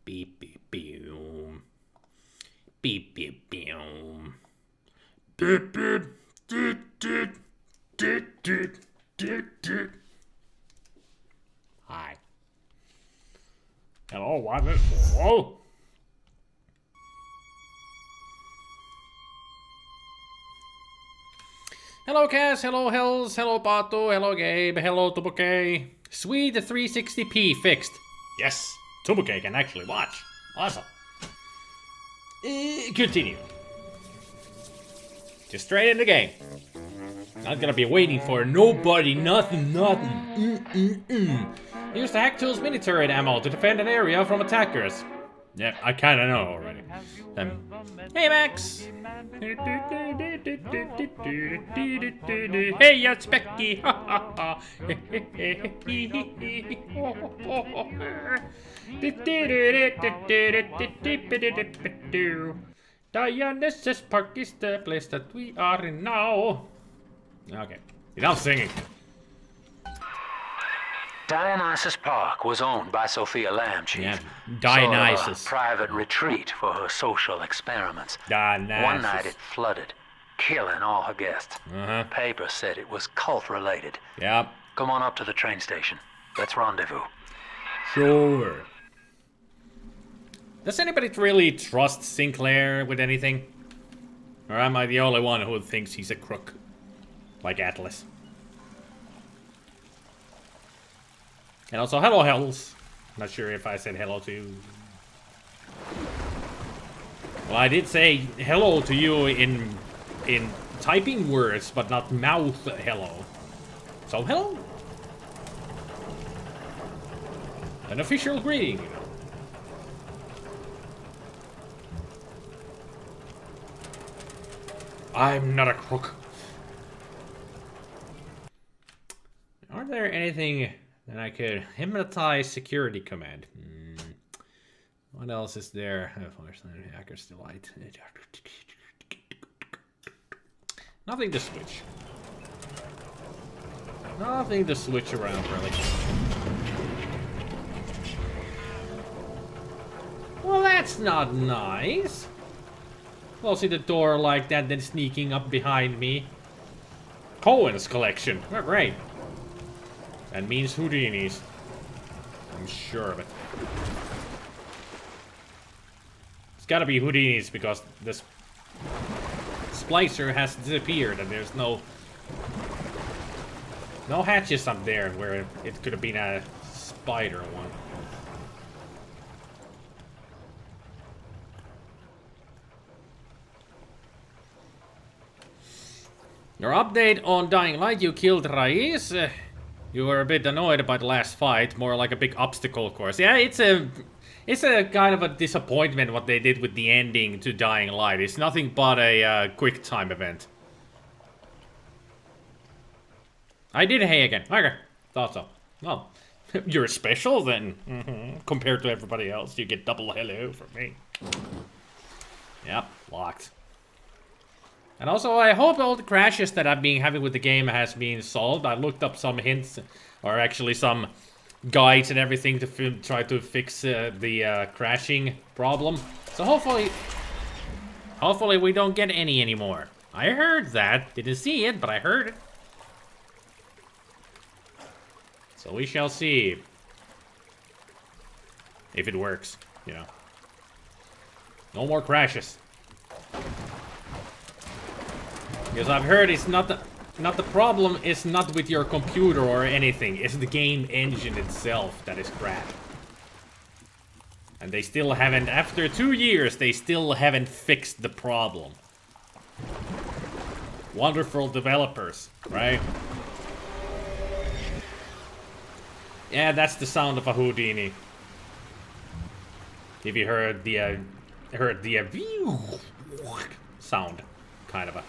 Beep beep boom. Beep beep boom. Beep beep doot doot doot doot doot doot. Hi. Hello, what is hello? Hello Cass, hello Hells, hello Pato, hello Gabe, hello Tubuke. Sweet 360p fixed. Yes, Tubuke can actually watch. Awesome. Continue. Just straight in the game. Not gonna be waiting for nobody, nothing. Use the hack tool's mini turret ammo to defend an area from attackers. Yeah, I kinda know already. Hey Max! Hey, it's Becky! Dionysus Park is the place that we are in now. Okay, enough singing. Dionysus Park was owned by Sophia Lamb, Chief. Yeah, Dionysus. Sort of a private retreat for her social experiments. Dionysus. One night it flooded, killing all her guests. Papers said it was cult-related. Yep. Come on up to the train station. Let's rendezvous. Sure. Does anybody really trust Sinclair with anything? Or am I the only one who thinks he's a crook? Like Atlas. And also, hello, Hells. Not sure if I said hello to you. Well, I did say hello to you in typing words, but not mouth hello. So, hello. An official greeting, you know. I'm not a crook. Are there anything that I could hypnotize security command? What else is there? Hacker's delight. Nothing to switch. Nothing to switch around, really. Well, that's not nice. Closing the door like that, then sneaking up behind me. Cohen's collection. Oh, great. That means Houdini's. I'm sure of it. It's gotta be Houdini's because this splicer has disappeared and there's no hatches up there where it could have been a spider one. Your update on Dying Light, you killed Raiz. You were a bit annoyed by the last fight, more like a big obstacle course. Yeah, it's a kind of a disappointment what they did with the ending to Dying Light. It's nothing but a quick time event. I did hey again. Okay, thought so. Well, you're special then. Compared to everybody else, you get double hello from me. Yep, locked. And also, I hope all the crashes that I've been having with the game has been solved. I looked up some hints, or actually some guides and everything to try to fix the crashing problem. So hopefully we don't get any anymore. I heard that. Didn't see it, but I heard it. So we shall see if it works, you know. No more crashes. Because I've heard it's not the problem is not with your computer or anything, it's the game engine itself that is crap. And they still haven't, after 2 years, they still haven't fixed the problem. Wonderful developers, right? Yeah, that's the sound of a Houdini. If you heard the sound, kind of a.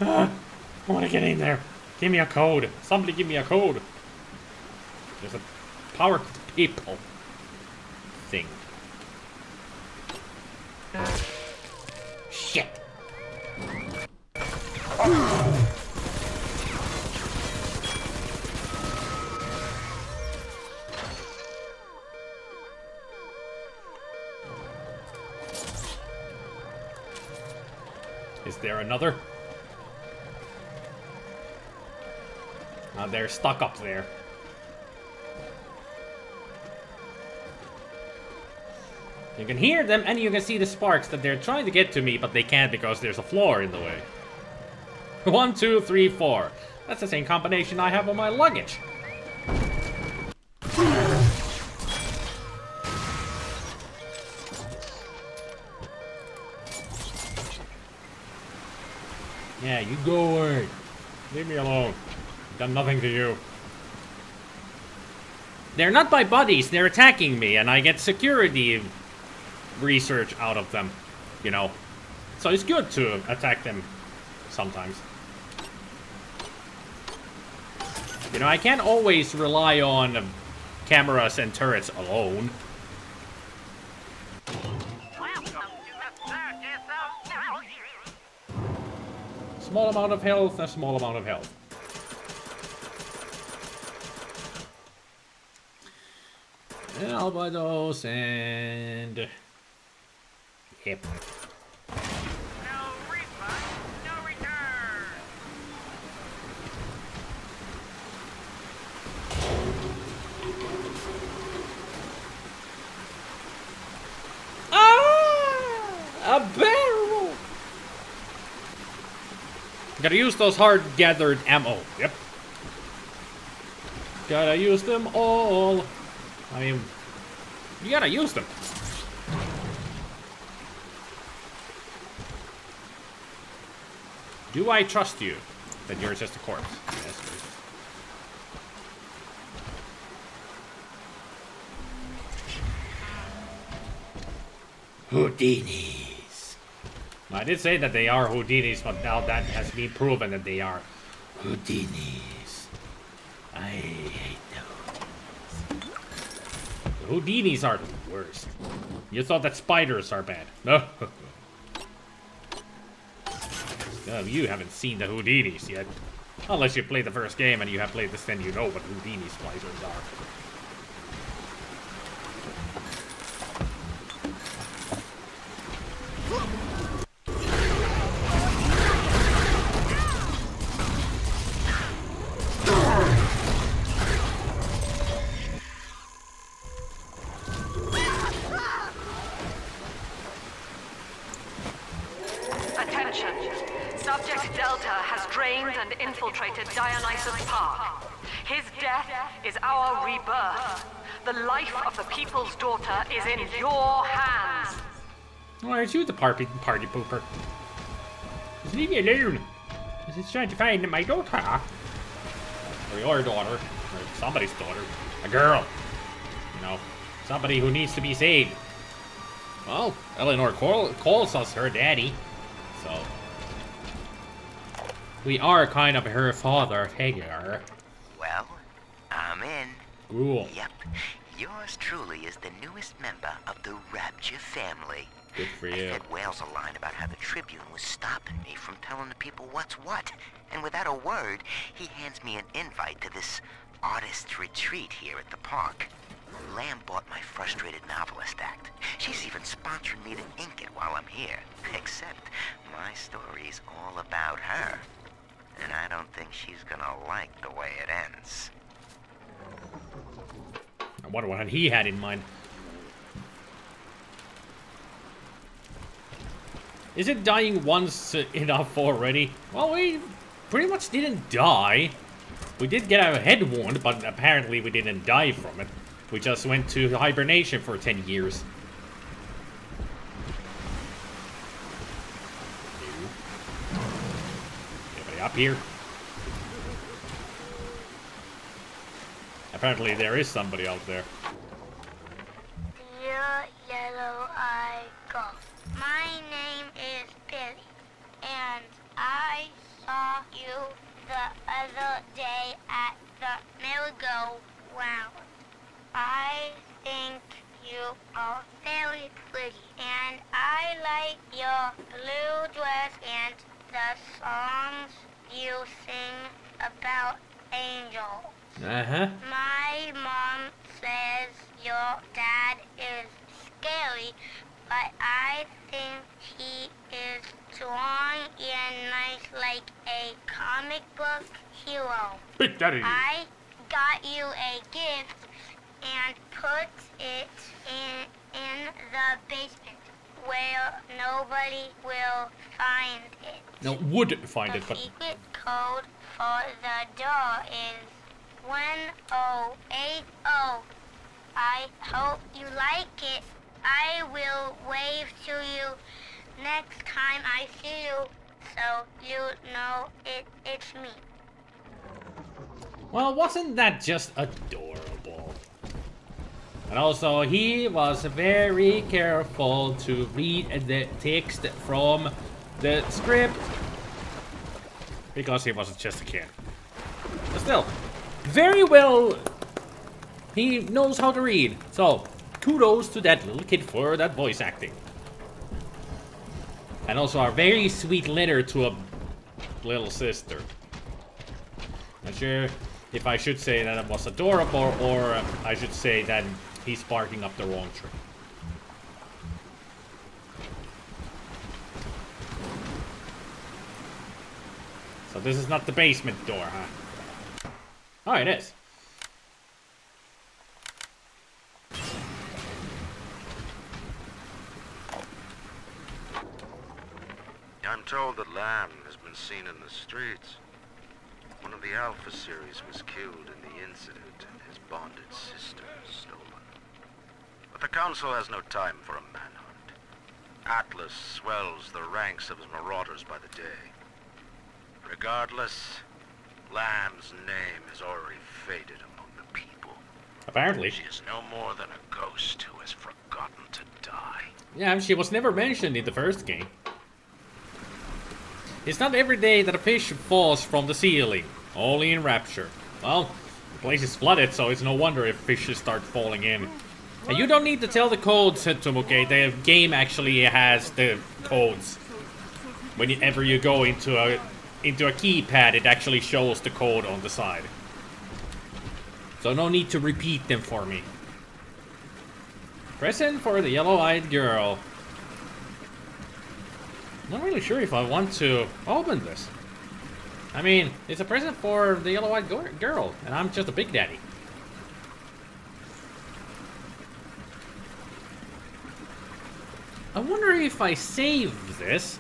I want to get in there. Give me a code. Somebody give me a code. There's a power to the people thing. Shit. Is there another? They're stuck up there. You can hear them and you can see the sparks that they're trying to get to me, but they can't because there's a floor in the way. 1, 2, 3, 4. That's the same combination I have on my luggage. Yeah, you go away. Leave me alone. I've done nothing to you. They're not my buddies, they're attacking me, and I get security research out of them, you know. So it's good to attack them sometimes. You know, I can't always rely on cameras and turrets alone. Small amount of health, a small amount of health. And I'll buy those and... Yep. No refund, no return. Ah! A barrel! Gotta use those hard gathered ammo. Yep. Gotta use them all. I mean, you gotta use them. Do I trust you that you're just a corpse? Yes, please. Houdinis. I did say that they are Houdinis, but now that has been proven that they are Houdinis. I hate those. The Houdinis are the worst. You thought that spiders are bad. No. You haven't seen the Houdinis yet. Unless you played the first game and you have played this, then you know what Houdini spiders are. Infiltrated Dionysus Park. His death is our rebirth. The life of the people's daughter is in your hands. Why aren't you the party pooper? Just leave me alone. I'm just trying to find my daughter. Or your daughter. Or somebody's daughter. A girl. You know, somebody who needs to be saved. Well, Eleanor calls us her daddy. So... we are kind of her father figure. Well, I'm in. Cool. Yep. Yours truly is the newest member of the Rapture family. Good for you. I fed Wales a line about how the Tribune was stopping me from telling the people what's what. And without a word, he hands me an invite to this artist's retreat here at the park. Lamb bought my Frustrated Novelist Act. She's even sponsoring me to ink it while I'm here. Except my story's all about her. And I don't think she's gonna like the way it ends. I wonder what he had in mind. Is it dying once enough already? Well, we pretty much didn't die. We did get our head wound, but apparently we didn't die from it. We just went to hibernation for 10 years. Up here. Apparently there is somebody out there. Dear Yellow-Eye Girl, my name is Billy, and I saw you the other day at the merry-go-round. I think you are very pretty, and I like your blue dress and the songs you sing about angels. My mom says your dad is scary, but I think he is strong and nice like a comic book hero. Big Daddy. I got you a gift and put it in the basement where nobody will find it. No, would find it, The but... secret code for the door is 1080. I hope you like it. I will wave to you next time I see you, so you know it's me. Well, wasn't that just adorable? And also, he was very careful to read the text from the script. Because he wasn't just a kid. But still, very well, he knows how to read. So, kudos to that little kid for that voice acting. And also a very sweet letter to a little sister. Not sure if I should say that it was adorable, or I should say that he's barking up the wrong tree. So this is not the basement door, huh? Oh, it is. I'm told that Lamb has been seen in the streets. One of the Alpha series was killed in the incident and his bonded sister stolen. But the Council has no time for a manhunt. Atlas swells the ranks of his marauders by the day. Regardless, Lamb's name is already faded among the people. Apparently. She is no more than a ghost who has forgotten to die. Yeah, she was never mentioned in the first game. It's not every day that a fish falls from the ceiling. Only in Rapture. Well, the place is flooded, so it's no wonder if fishes start falling in. And you don't need to tell the codes, Tomoke. The game actually has the codes. Whenever you go into a keypad, it actually shows the code on the side. So no need to repeat them for me. Present for the yellow-eyed girl. Not really sure if I want to open this. I mean, it's a present for the yellow-eyed girl, and I'm just a big daddy. I wonder if I save this,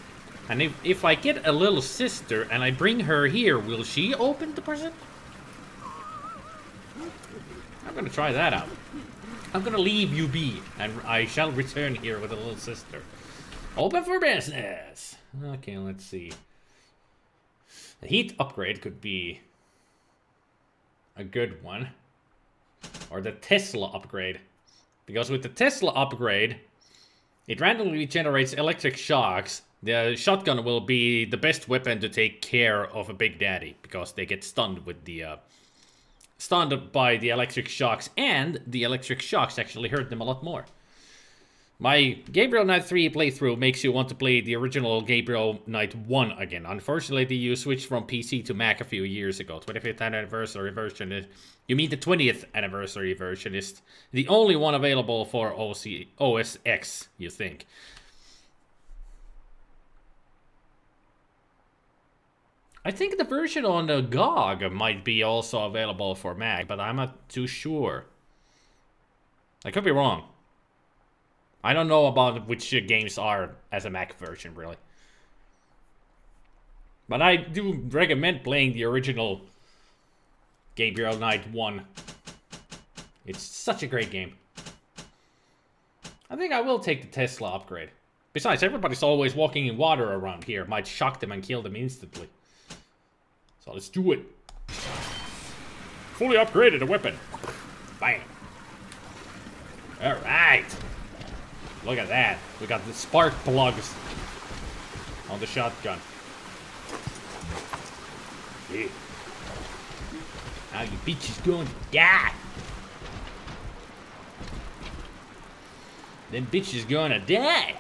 and if I get a little sister and I bring her here, will she open the present? I'm gonna try that out. I'm gonna leave you be, and I shall return here with a little sister. Open for business! Okay, let's see. The heat upgrade could be a good one. Or the Tesla upgrade. Because with the Tesla upgrade, it randomly generates electric shocks. The shotgun will be the best weapon to take care of a Big Daddy. Because they get stunned with the... stunned by the electric shocks. And the electric shocks actually hurt them a lot more. My Gabriel Knight 3 playthrough makes you want to play the original Gabriel Knight 1 again. Unfortunately, you switched from PC to Mac a few years ago. 25th anniversary version is... You mean the 20th anniversary version is the only one available for OS X, you think. I think the version on the GOG might be also available for Mac, but I'm not too sure. I could be wrong. I don't know about which games are as a Mac version, really. But I do recommend playing the original Gabriel Knight 1. It's such a great game. I think I will take the Tesla upgrade. Besides, everybody's always walking in water around here. Might shock them and kill them instantly. So let's do it. Fully upgraded a weapon. Bang. Alright. Look at that. We got the spark plugs on the shotgun. Yeah. Now you bitch is going to die. Them bitch is gonna die.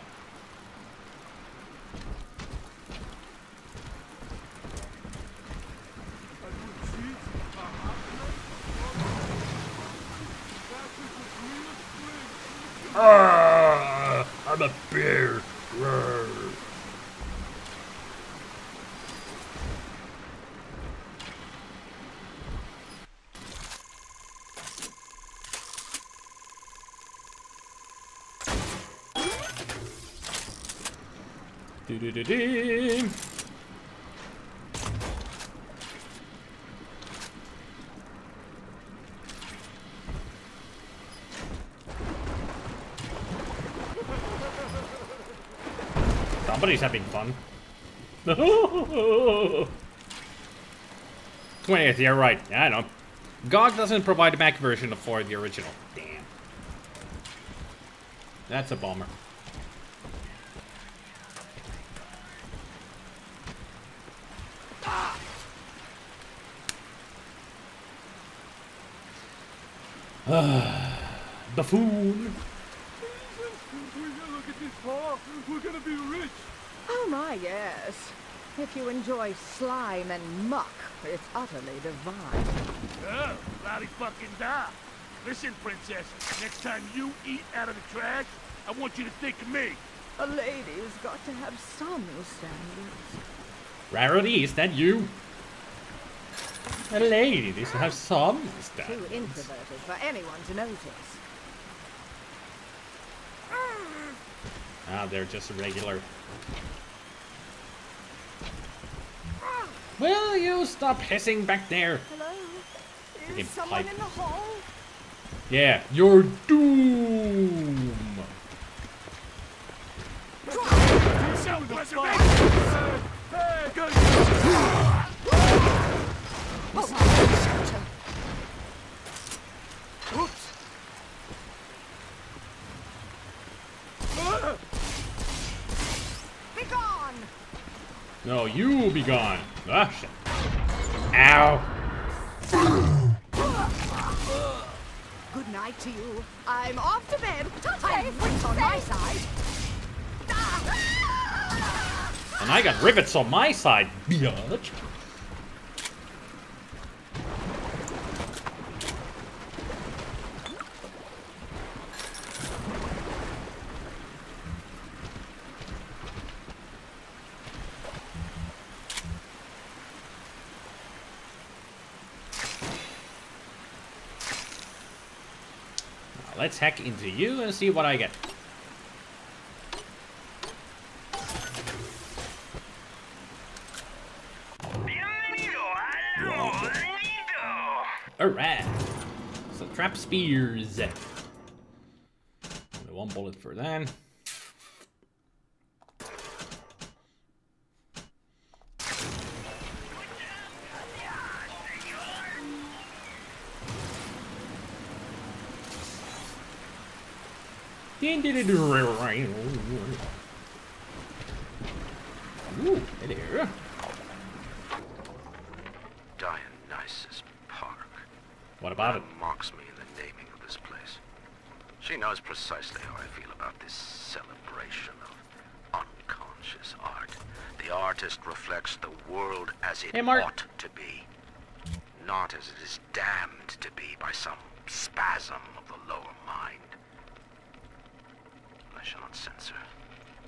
I'm a bear. Rawr. Do-do-do-do. Somebody's having fun. 20th, you're right. Yeah, I know. GOG doesn't provide a Mac version for the original. Damn. That's a bummer. Buffoon. Look at this car. We're gonna be rich. Oh my, yes. If you enjoy slime and muck, it's utterly divine. Oh, bloody fucking die. Listen, princess, next time you eat out of the trash, I want you to think of me. A lady's got to have some standards. Rarity, is that you? A lady needs to have some standards. Too introverted for anyone to notice. Ah, they're just regular. Will you stop hissing back there? Hello? Freaking Is someone pipe. in the hall? Yeah, you're doom. Oops. Be gone! No, you be gone. Ah, shit. Ow. Good night to you. I'm off to bed. I have wits on my side. And I got rivets on my side, bitch. Let's hack into you and see what I get. Alright. So trap spears. Only one bullet for that. Ooh, hello. Dionysus Park. What about it? Mocks me in the naming of this place. She knows precisely how I feel about this celebration of unconscious art. The artist reflects the world as it Hey, Mark. ought to be, not as it is damned to be by some spasm of the lower mind. I shall not censor.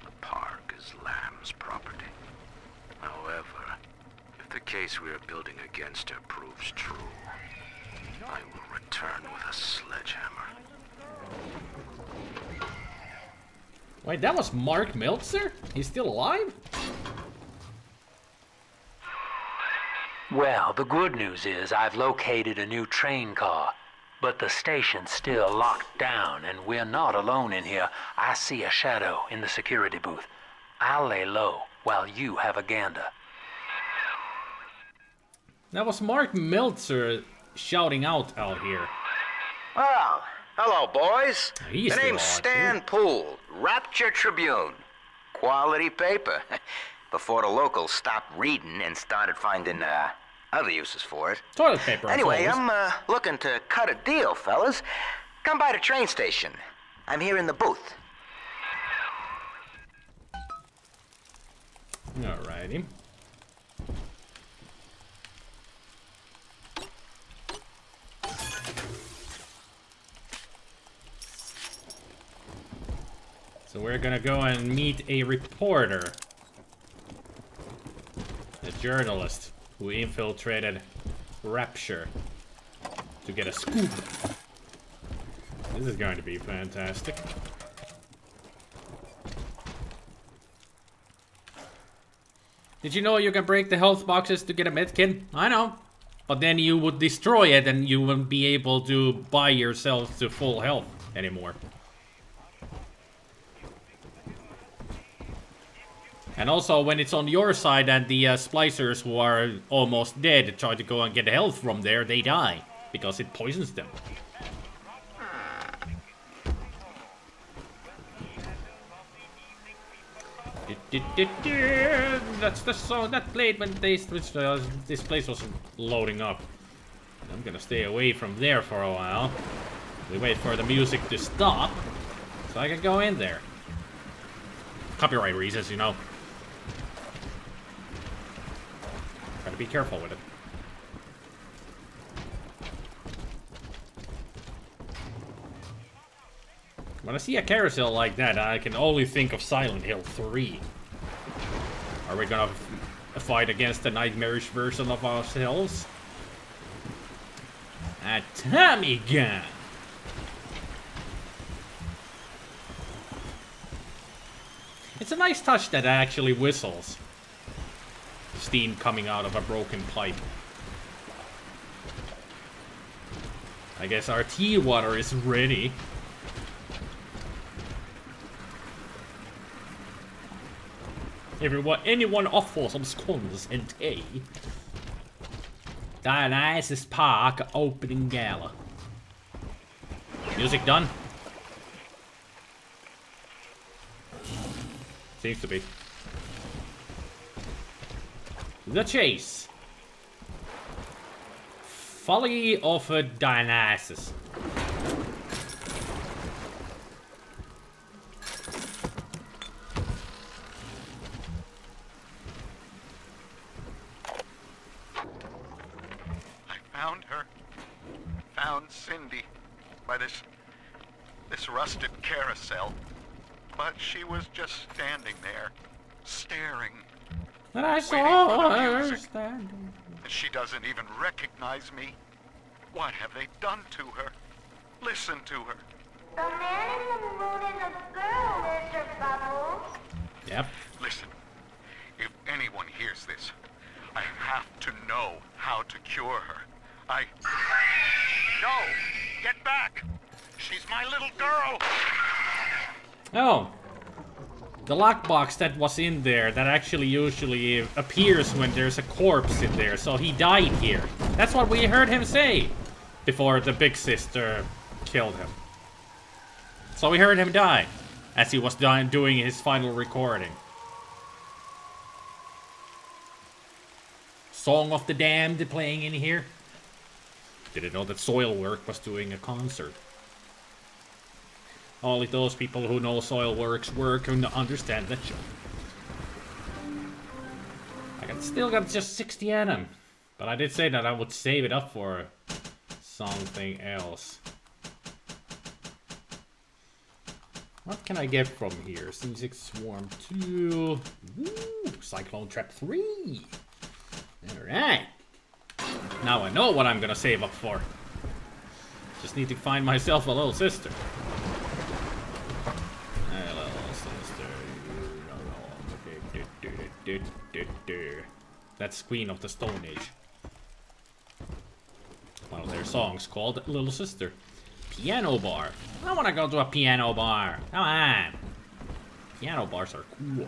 The park is Lamb's property. However, if the case we are building against her proves true, I will return with a sledgehammer. Wait, that was Mark Meltzer? He's still alive? Well, the good news is I've located a new train car. But the station's still locked down, and we're not alone in here. I see a shadow in the security booth. I'll lay low while you have a gander. That was Mark Meltzer shouting out here. Oh, hello, boys. He's The still name's alive, Stan too. Poole, Rapture Tribune. Quality paper. Before the locals stopped reading and started finding other uses for it. Toilet paper, as Anyway, always. I'm looking to cut a deal, fellas. Come by the train station. I'm here in the booth. Alrighty. So we're gonna go and meet a reporter. A journalist who infiltrated Rapture to get a scoop. This is going to be fantastic. Did you know you can break the health boxes to get a medkit? I know. But then you would destroy it and you wouldn't be able to buy yourself to full health anymore. And also, when it's on your side and the splicers who are almost dead try to go and get health from there, they die. Because it poisons them. That's the song that played when this place was loading up. I'm gonna stay away from there for a while. We wait for the music to stop, so I can go in there. Copyright reasons, you know. Gotta be careful with it. When I see a carousel like that, I can only think of Silent Hill 3. Are we gonna fight against the nightmarish version of ourselves? A Tommy gun! It's a nice touch that it actually whistles. steam coming out of a broken pipe. I guess our tea water is ready. Anyone offer some scones and tea? Dionysus Park opening gala. Music done? Seems to be. The chase. Folly of a Dionysus. Found her. Found Cindy by this rusted carousel. But she was just standing there, staring. And I saw her standing. And she doesn't even recognize me. What have they done to her? Listen to her. The man in the moon is a girl, Mr. Bubbles. Yep. Listen, if anyone hears this, I have to know how to cure her. No! Get back! She's my little girl! Oh. The lockbox that was in there, that actually usually appears when there's a corpse in there, so he died here. That's what we heard him say before the big sister killed him. So we heard him die as he was doing his final recording. Song of the Damned playing in here. Didn't know that Soilwork was doing a concert. Only those people who know Soilwork's work can understand that joke. Still got just 60 in him. But I did say that I would save it up for something else. What can I get from here? C6 Swarm 2. Woo! Cyclone Trap 3. Alright. Now I know what I'm gonna save up for. Just need to find myself a little sister. A little sister. That's Queen of the Stone Age. One of their songs called Little Sister. Piano bar. I wanna go to a piano bar. Come on. Piano bars are cool.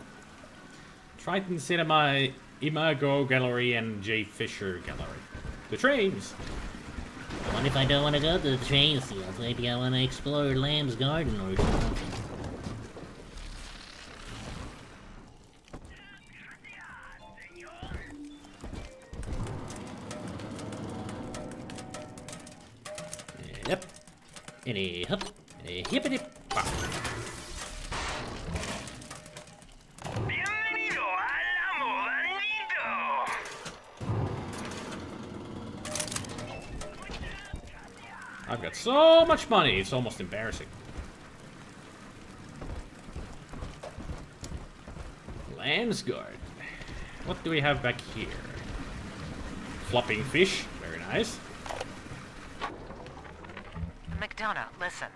Triton Cinema, Imago Gallery, and J. Fisher Gallery. The trains. What if I don't want to go to the train field? Maybe I want to explore Lamb's Garden or something. Yep. Any hop. Any hippity pop. I've got so much money, it's almost embarrassing. Lamb's Garden. What do we have back here? Flopping fish, very nice. McDonough, listen.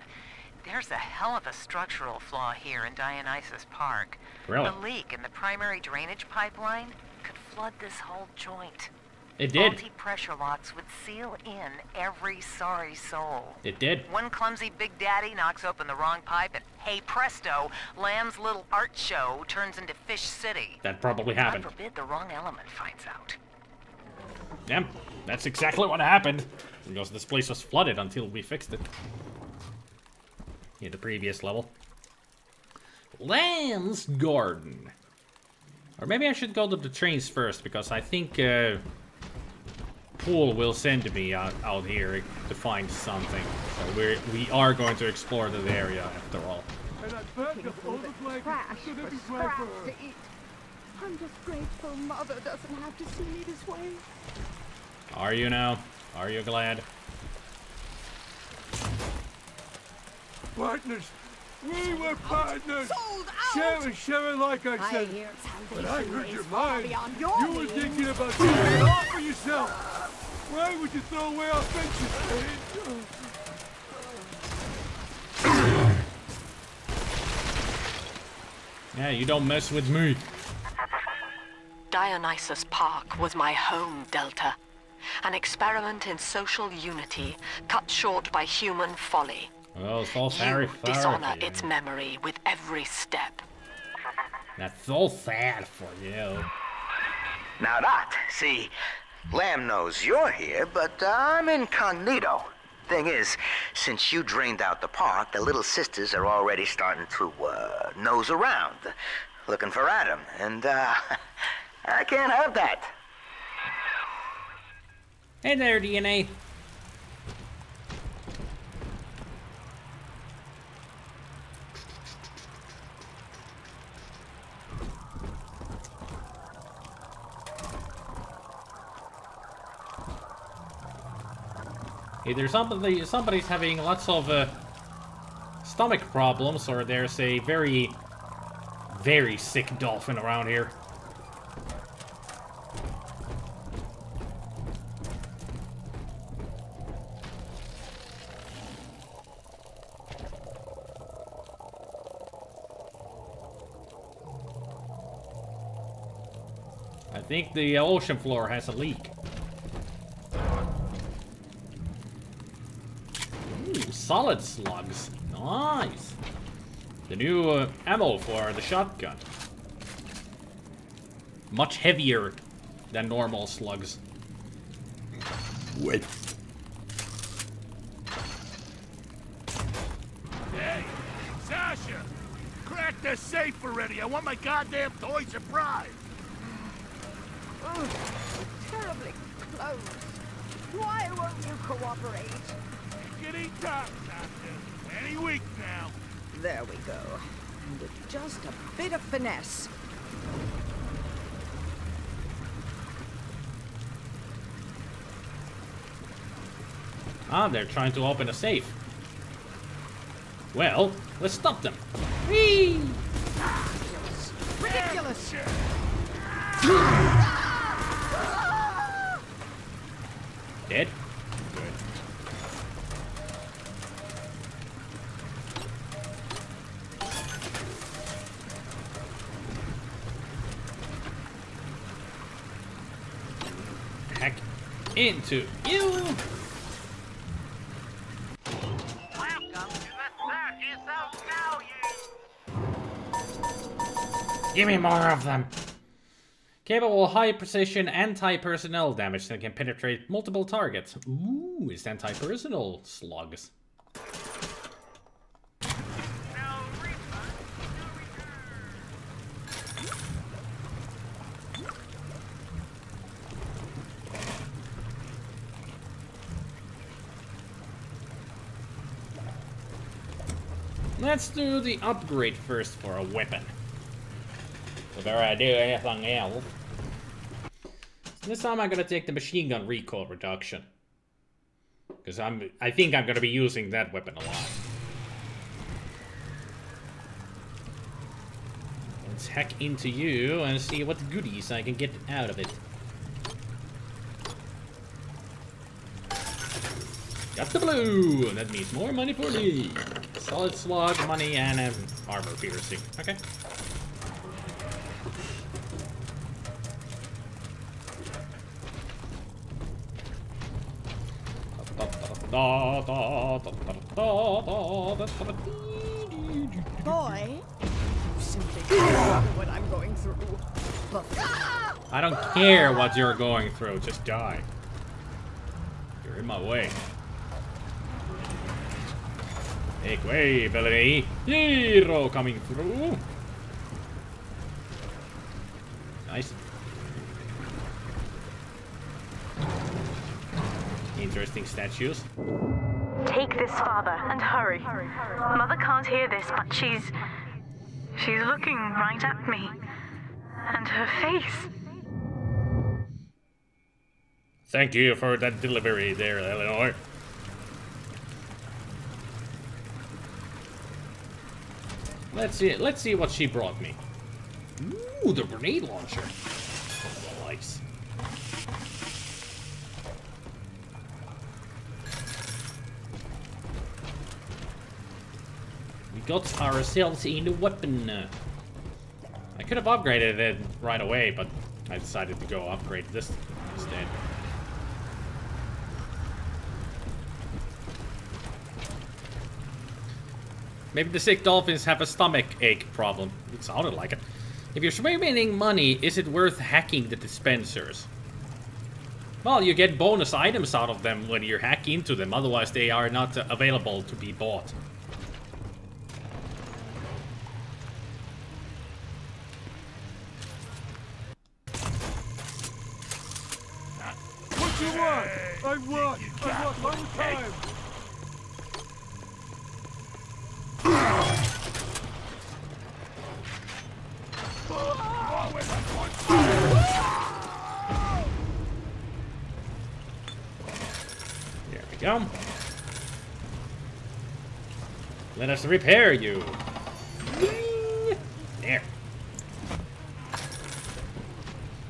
There's a hell of a structural flaw here in Dionysus Park. Really? The leak in the primary drainage pipeline could flood this whole joint. It did. Faulty pressure locks would seal in every sorry soul. It did. One clumsy Big Daddy knocks open the wrong pipe and, hey presto, Lamb's little art show turns into Fish City. That probably happened. God forbid the wrong element finds out. Yeah, that's exactly what happened. Because this place was flooded until we fixed it. In the previous level. Lamb's Garden. Or maybe I should go to the trains first, because I think Pool will send me out here to find something. So we are going to explore the area after all. And I burned up all the trash for scraps to eat. I'm just grateful Mother doesn't have to see me this way. Are you now? Are you glad? Partners! We were partners! Share like I said. But I heard your mind. You were thinking about taking it all for yourself. Why would you throw away our friendship? Yeah, you don't mess with me. Dionysus Park was my home, Delta. An experiment in social unity, cut short by human folly. Well, it's all very You dishonor its memory with every step. That's so sad for you. Now that, see, Lamb knows you're here, but I'm incognito. Thing is, since you drained out the park, the little sisters are already starting to nose around, looking for Adam, and I can't have that. Hey there, DNA. Either somebody's having lots of stomach problems, or there's a very, very sick dolphin around here. I think the ocean floor has a leak. Solid slugs. Nice. The new ammo for the shotgun. Much heavier than normal slugs. Wait. Hey, Sasha! Crack the safe already! I want my goddamn toy surprise! Oh, terribly close. Why won't you cooperate? Getting tough, Sasha. Any week now. There we go. And with just a bit of finesse. Ah, they're trying to open a safe. Well, let's stop them. Whee! Ridiculous! Dead? Hack into you. Welcome to the circus of value. Give me more of them. Capable of high precision anti-personnel damage that can penetrate multiple targets. Ooh, it's anti-personnel slugs. Let's do the upgrade first for a weapon. Before I do anything else. So this time I'm gonna take the machine gun recoil reduction. Because I think I'm gonna be using that weapon a lot. Let's hack into you and see what goodies I can get out of it. Got the blue! That means more money for me. Solid slug, money, and armor piercing. Okay. Boy, you simply can't know what I'm going through. I don't care what you're going through, just die. You're in my way. Make way, Bellamy. Hero coming through. Nice. Interesting statues. Take this, Father, and hurry. Mother can't hear this, but she's looking right at me. And her face. Thank you for that delivery there, Eleanor. Let's see what she brought me. Ooh, the grenade launcher. Nice. We got ourselves a new weapon. I could have upgraded it right away, but I decided to go upgrade this instead. Maybe the sick dolphins have a stomach ache problem. It sounded like it. If you're spending money, is it worth hacking the dispensers? Well, you get bonus items out of them when you hack into them, otherwise they are not available to be bought. What you want? I want all the time. There we go. Let us repair you. There.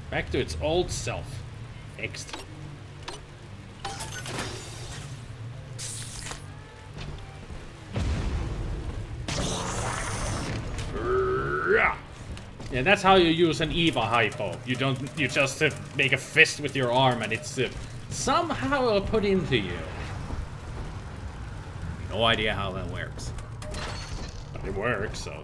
Back to its old self. Fixed. Yeah, that's how you use an Eva hypo. You just make a fist with your arm and it's somehow put into you. No idea how that works. But it works, so.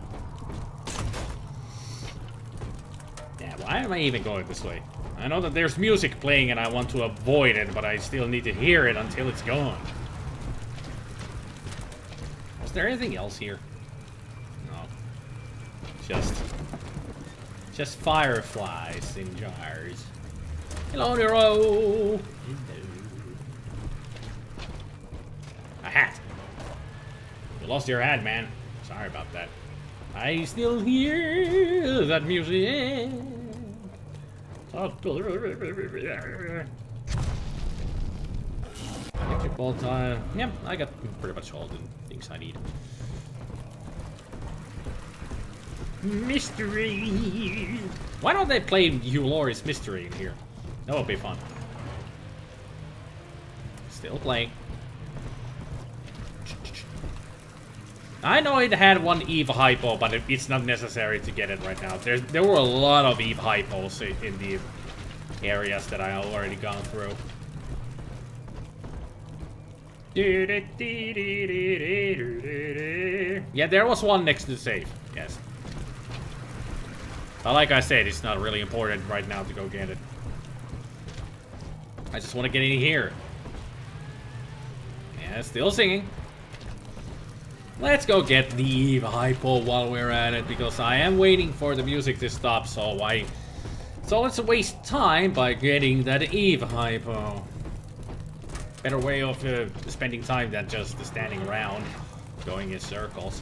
Yeah, why am I even going this way? I know that there's music playing and I want to avoid it, but I still need to hear it until it's gone. Was there anything else here? No. Just fireflies in jars. Hello, Nero! Hello. A hat. You lost your hat, man. Sorry about that. I still hear that music. Electric bolt. Yeah, I got pretty much all the things I need. Mystery. Why don't they play Euloris Mystery in here? That would be fun. Still playing. I know it had one Eve hypo, but it's not necessary to get it right now. There were a lot of Eve hypos in the areas that I already gone through. Yeah, there was one next to the safe. Yes. But like I said, it's not really important right now to go get it. I just want to get in here. Yeah, still singing. Let's go get the Eve hypo while we're at it, because I am waiting for the music to stop, so let's waste time by getting that Eve hypo. Better way of spending time than just standing around, going in circles.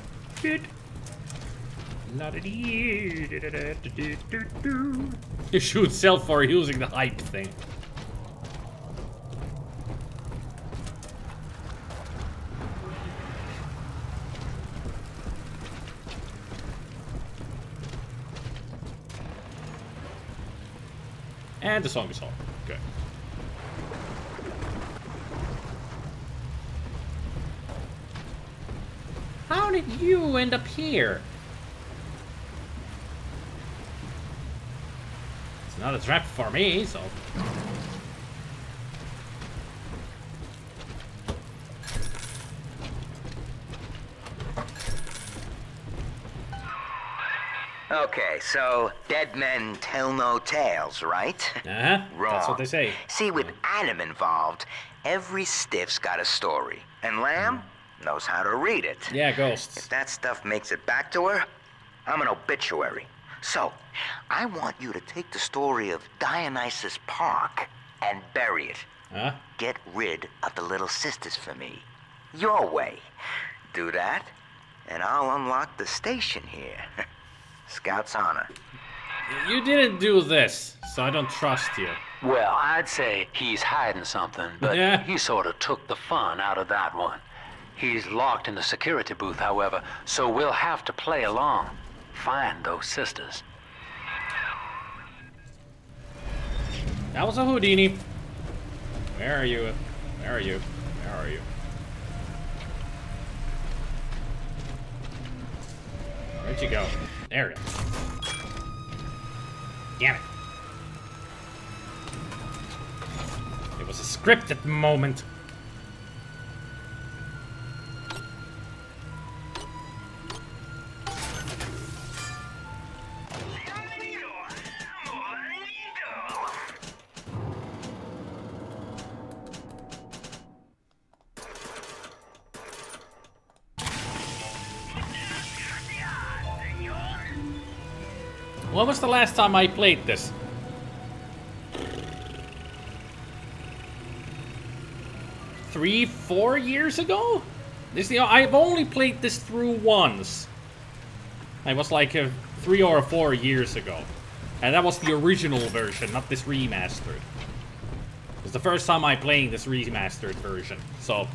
You shoot self for using the hype thing. And the song is on. Good. How did you end up here? It's not a trap for me, so. Okay, so dead men tell no tales, right? Uh-huh. Wrong. That's what they say. See, with Adam involved, every stiff's got a story. And Lamb knows how to read it. Yeah, ghosts. If that stuff makes it back to her, I'm an obituary. So, I want you to take the story of Dionysus Park and bury it. Huh? Get rid of the little sisters for me. Your way. Do that, and I'll unlock the station here. Scout's honor. You didn't do this, so I don't trust you. Well, I'd say he's hiding something, but Yeah. he sort of took the fun out of that one. He's locked in the security booth, however, so we'll have to play along. Find those sisters. That was a Houdini. Where are you? Where are you? Where are you? Where'd you go? There we go. Damn it. was a scripted moment. When was the last time I played this? 3, 4 years ago? I've only played this through once. It was like 3 or 4 years ago. And that was the original version, not this remastered. It was the first time I'm playing this remastered version. So,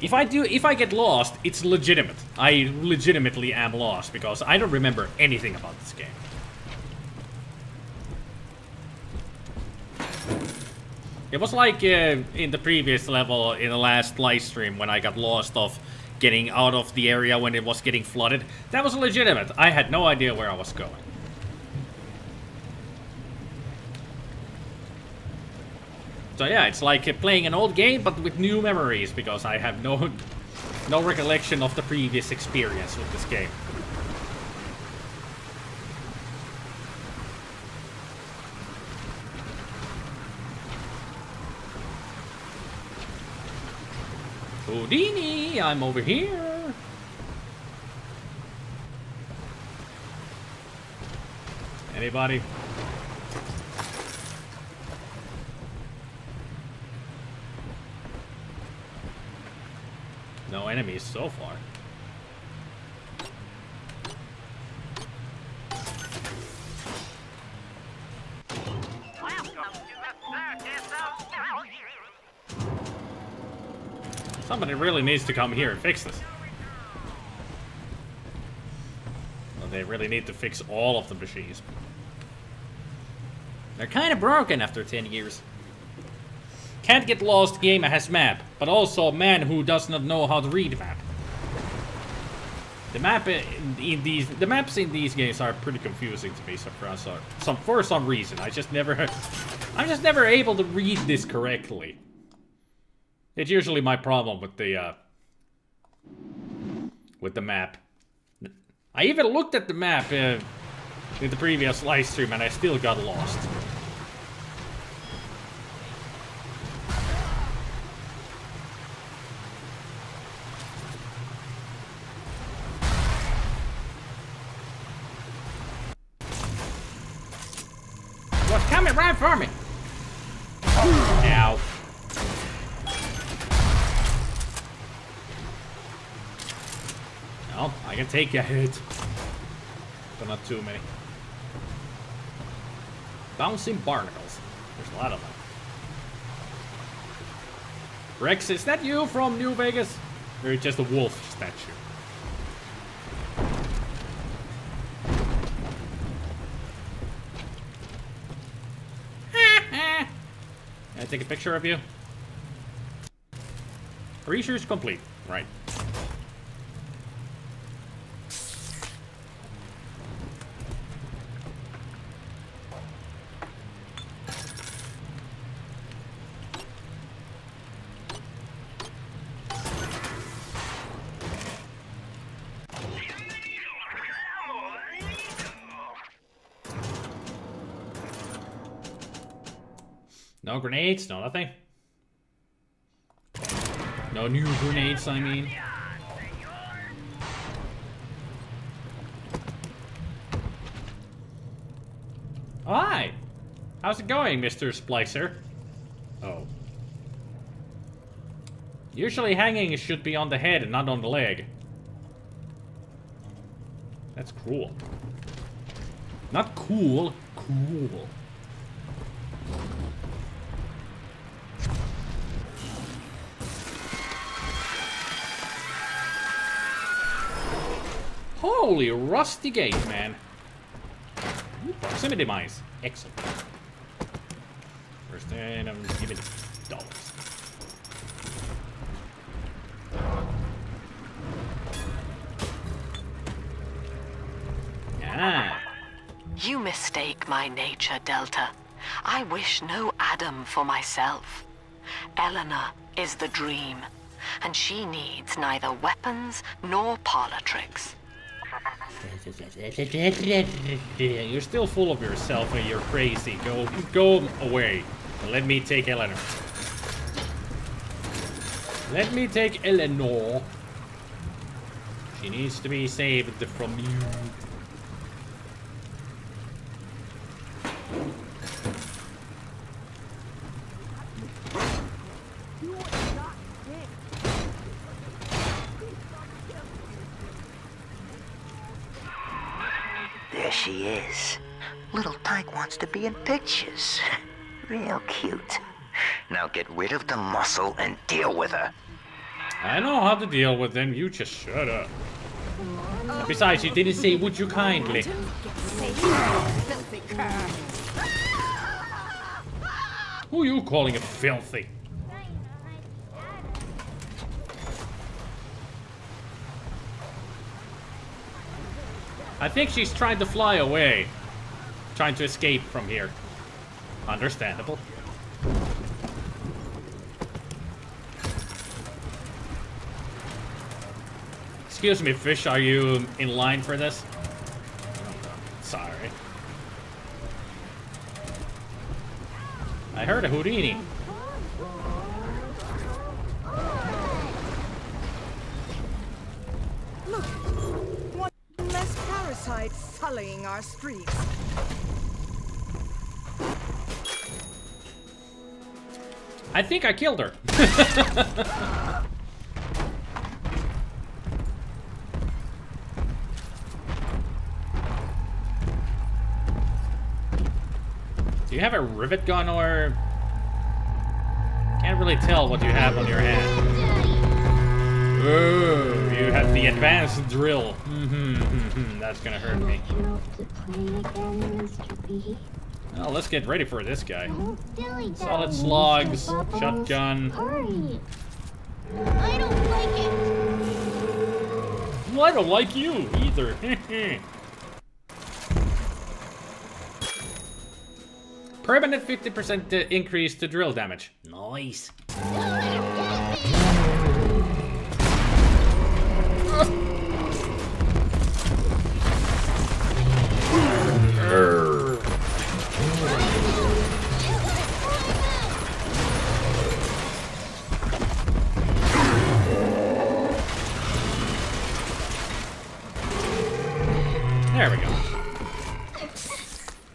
if I get lost, it's legitimate. I legitimately am lost because I don't remember anything about this game. It was like in the previous level, in the last live stream, when I got lost of getting out of the area when it was getting flooded. That was legitimate. I had no idea where I was going. So yeah, it's like playing an old game, but with new memories, because I have no recollection of the previous experience with this game. Houdini, I'm over here. Anybody? No enemies so far. Somebody really needs to come here and fix this. Well, they really need to fix all of the machines. They're kind of broken after 10 years. Can't get lost, game has map, but also a man who does not know how to read map. The maps in these games are pretty confusing to me for some reason. I'm just never able to read this correctly. It's usually my problem with the map. I even looked at the map in the previous live stream and I still got lost. What's coming right for me? Ow. Well, I can take a hit, but not too many. Bouncing barnacles. There's a lot of them. Rex, is that you from New Vegas? Or just a wolf statue? Can I take a picture of you? Research complete. Right. No grenades, no nothing. No new grenades, I mean. Oh, hi! How's it going, Mr. Splicer? Oh. Usually hanging should be on the head and not on the leg. That's cruel. Not cool, cruel. Holy rusty gate, man. Ooh, proximity mines. Excellent. First then, give me the dollars. Ah. You mistake my nature, Delta. I wish no Adam for myself. Eleanor is the dream, and she needs neither weapons nor parlor tricks. You're still full of yourself and you're crazy. Go away. And let me take Eleanor. Let me take Eleanor. She needs to be saved from you. There she is. Little Tyke wants to be in pictures. Real cute. Now get rid of the muscle and deal with her. I know how to deal with them, you just shut up. Besides, you didn't say would you kindly. Who are you calling it filthy? I think she's trying to fly away. Trying to escape from here. Understandable. Excuse me, fish, are you in line for this? Sorry. I heard a Houdini. Look, one less parasite sullying our streets. I think I killed her. Do you have a rivet gun or... Can't really tell what you have on your hand. Oh, you have the advanced drill. That's gonna hurt me. Well, let's get ready for this guy. Solid slugs, shotgun. I don't like it. Well, I don't like you either. Permanent 50% increase to drill damage. Nice. There we go.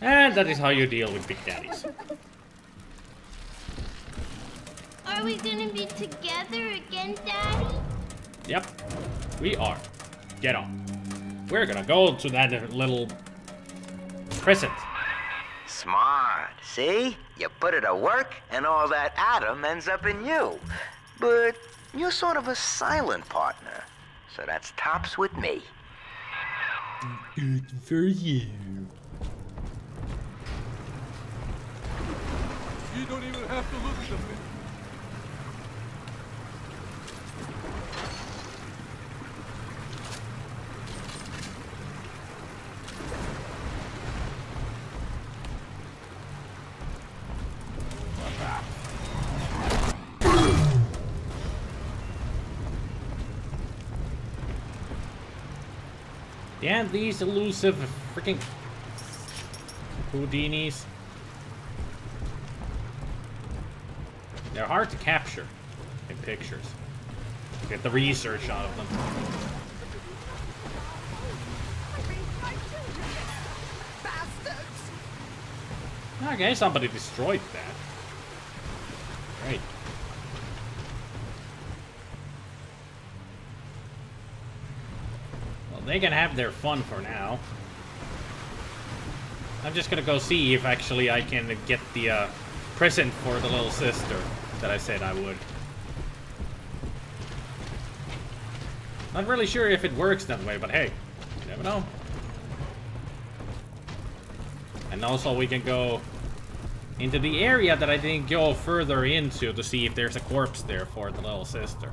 And that is how you deal with big daddies. Are we gonna be together again, Daddy? Yep, we are. Get on. We're gonna go to that little prison. Smart. See? You put it to work, and all that atom ends up in you. But you're sort of a silent partner, so that's tops with me. Good for you. You don't even have to look at the thing. Damn these elusive freaking Houdinis. They're hard to capture in pictures. Get the research out of them. Okay, somebody destroyed that. Great. Well, they can have their fun for now. I'm just gonna go see if actually I can get the present for the little sister that I said I would. Not really sure if it works that way, but hey, you never know. And also we can go into the area that I didn't go further into to see if there's a corpse there for the little sister.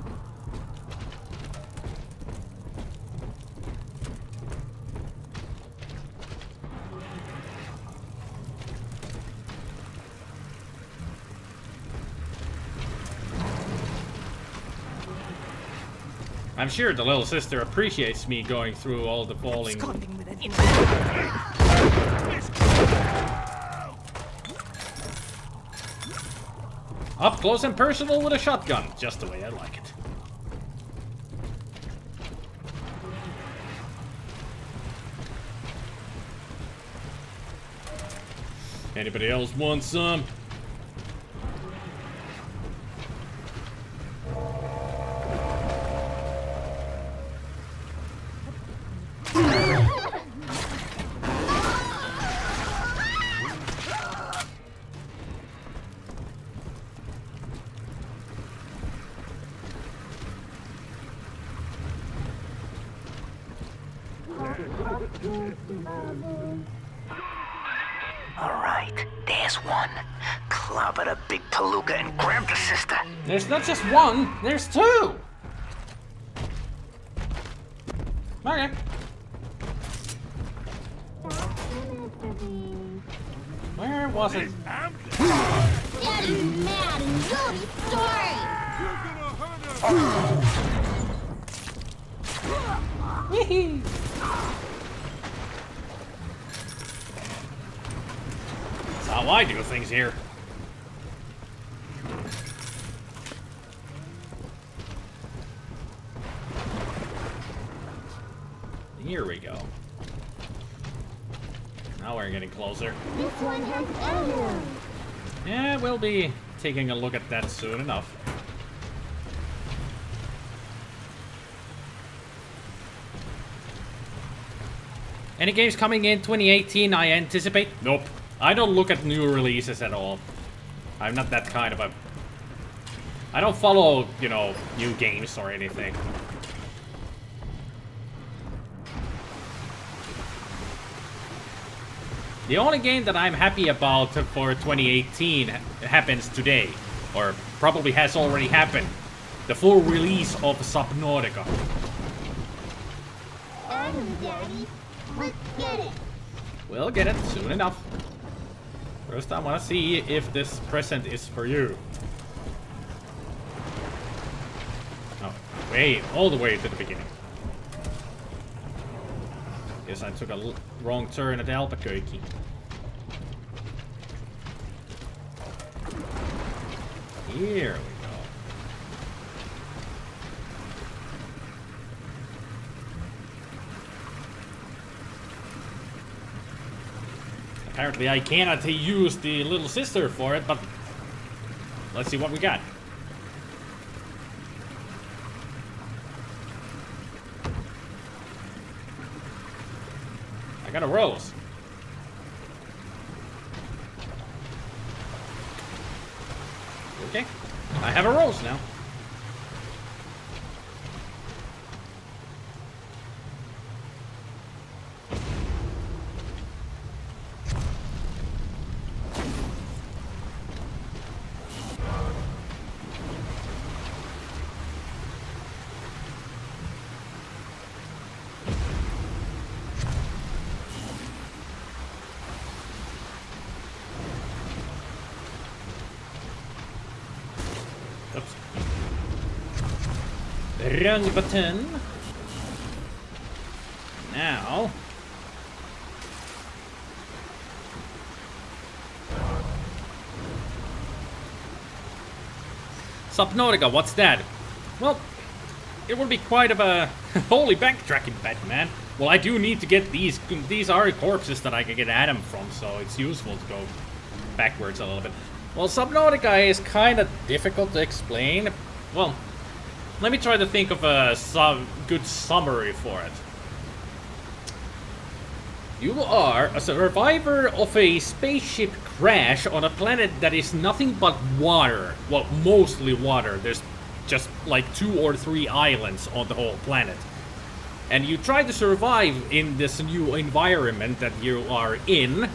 I'm sure the little sister appreciates me going through all the falling. Up close and personal with a shotgun, just the way I like it. Anybody else want some? Alright, there's one. Clobber the big palooka and grab the sister. There's not just one, there's two! Okay. Where was it? Daddy's mad and you'll be sorry! Wee-hee. That's how I do things here. Here we go. Now we're getting closer. This one has Eleanor. Yeah, we'll be taking a look at that soon enough. Any games coming in 2018 I anticipate? Nope. I don't look at new releases at all. I'm not that kind of a... I don't follow, you know, new games or anything. The only game that I'm happy about for 2018 happens today. Or probably has already happened. The full release of Subnautica. Daddy. Let's get it. We'll get it soon enough. First, I want to see if this present is for you. Oh, wait, all the way to the beginning. Guess I took a wrong turn at Albuquerque. Here we go. Apparently I cannot use the little sister for it, but let's see what we got. I got a rose. Okay, I have a rose now. Wrong button. Now. Subnautica, what's that? Well, it will be quite of a holy backtracking, Batman. Well, I do need to get these are corpses that I can get Adam from, so it's useful to go backwards a little bit. Well, Subnautica is kind of difficult to explain. Well, let me try to think of a good summary for it. You are a survivor of a spaceship crash on a planet that is nothing but water. Well, mostly water. There's just like 2 or 3 islands on the whole planet. And you try to survive in this new environment that you are in.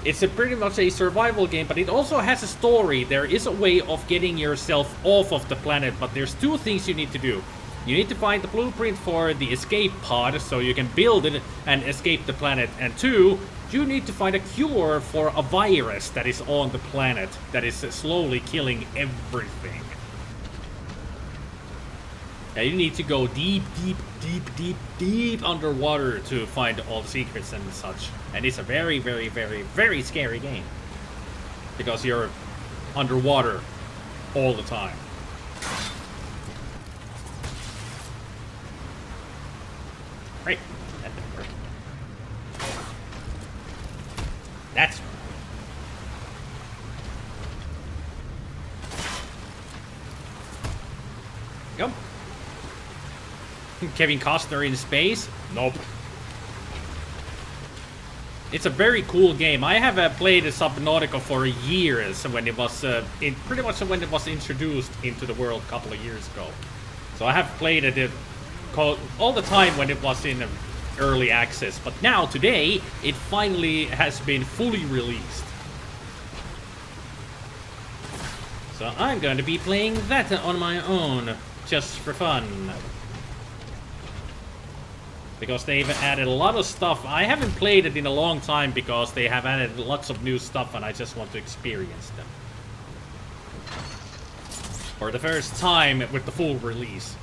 It's pretty much a survival game, but it also has a story. There is a way of getting yourself off of the planet, but there's 2 things you need to do. You need to find the blueprint for the escape pod, so you can build it and escape the planet. And 2, you need to find a cure for a virus that is on the planet, that is slowly killing everything. Yeah, you need to go deep underwater to find all the secrets and such. And it's a very, very, very, very scary game. Because you're underwater all the time. Right. That didn't work. That's... Yep. Kevin Costner in space? Nope. It's a very cool game. I have played Subnautica for years when it was pretty much when it was introduced into the world a couple of years ago. So I have played it all the time when it was in early access. But now, today, it finally has been fully released. So I'm going to be playing that on my own, just for fun. Because they've added a lot of stuff. I haven't played it in a long time because they have added lots of new stuff and I just want to experience them. For the first time with the full release.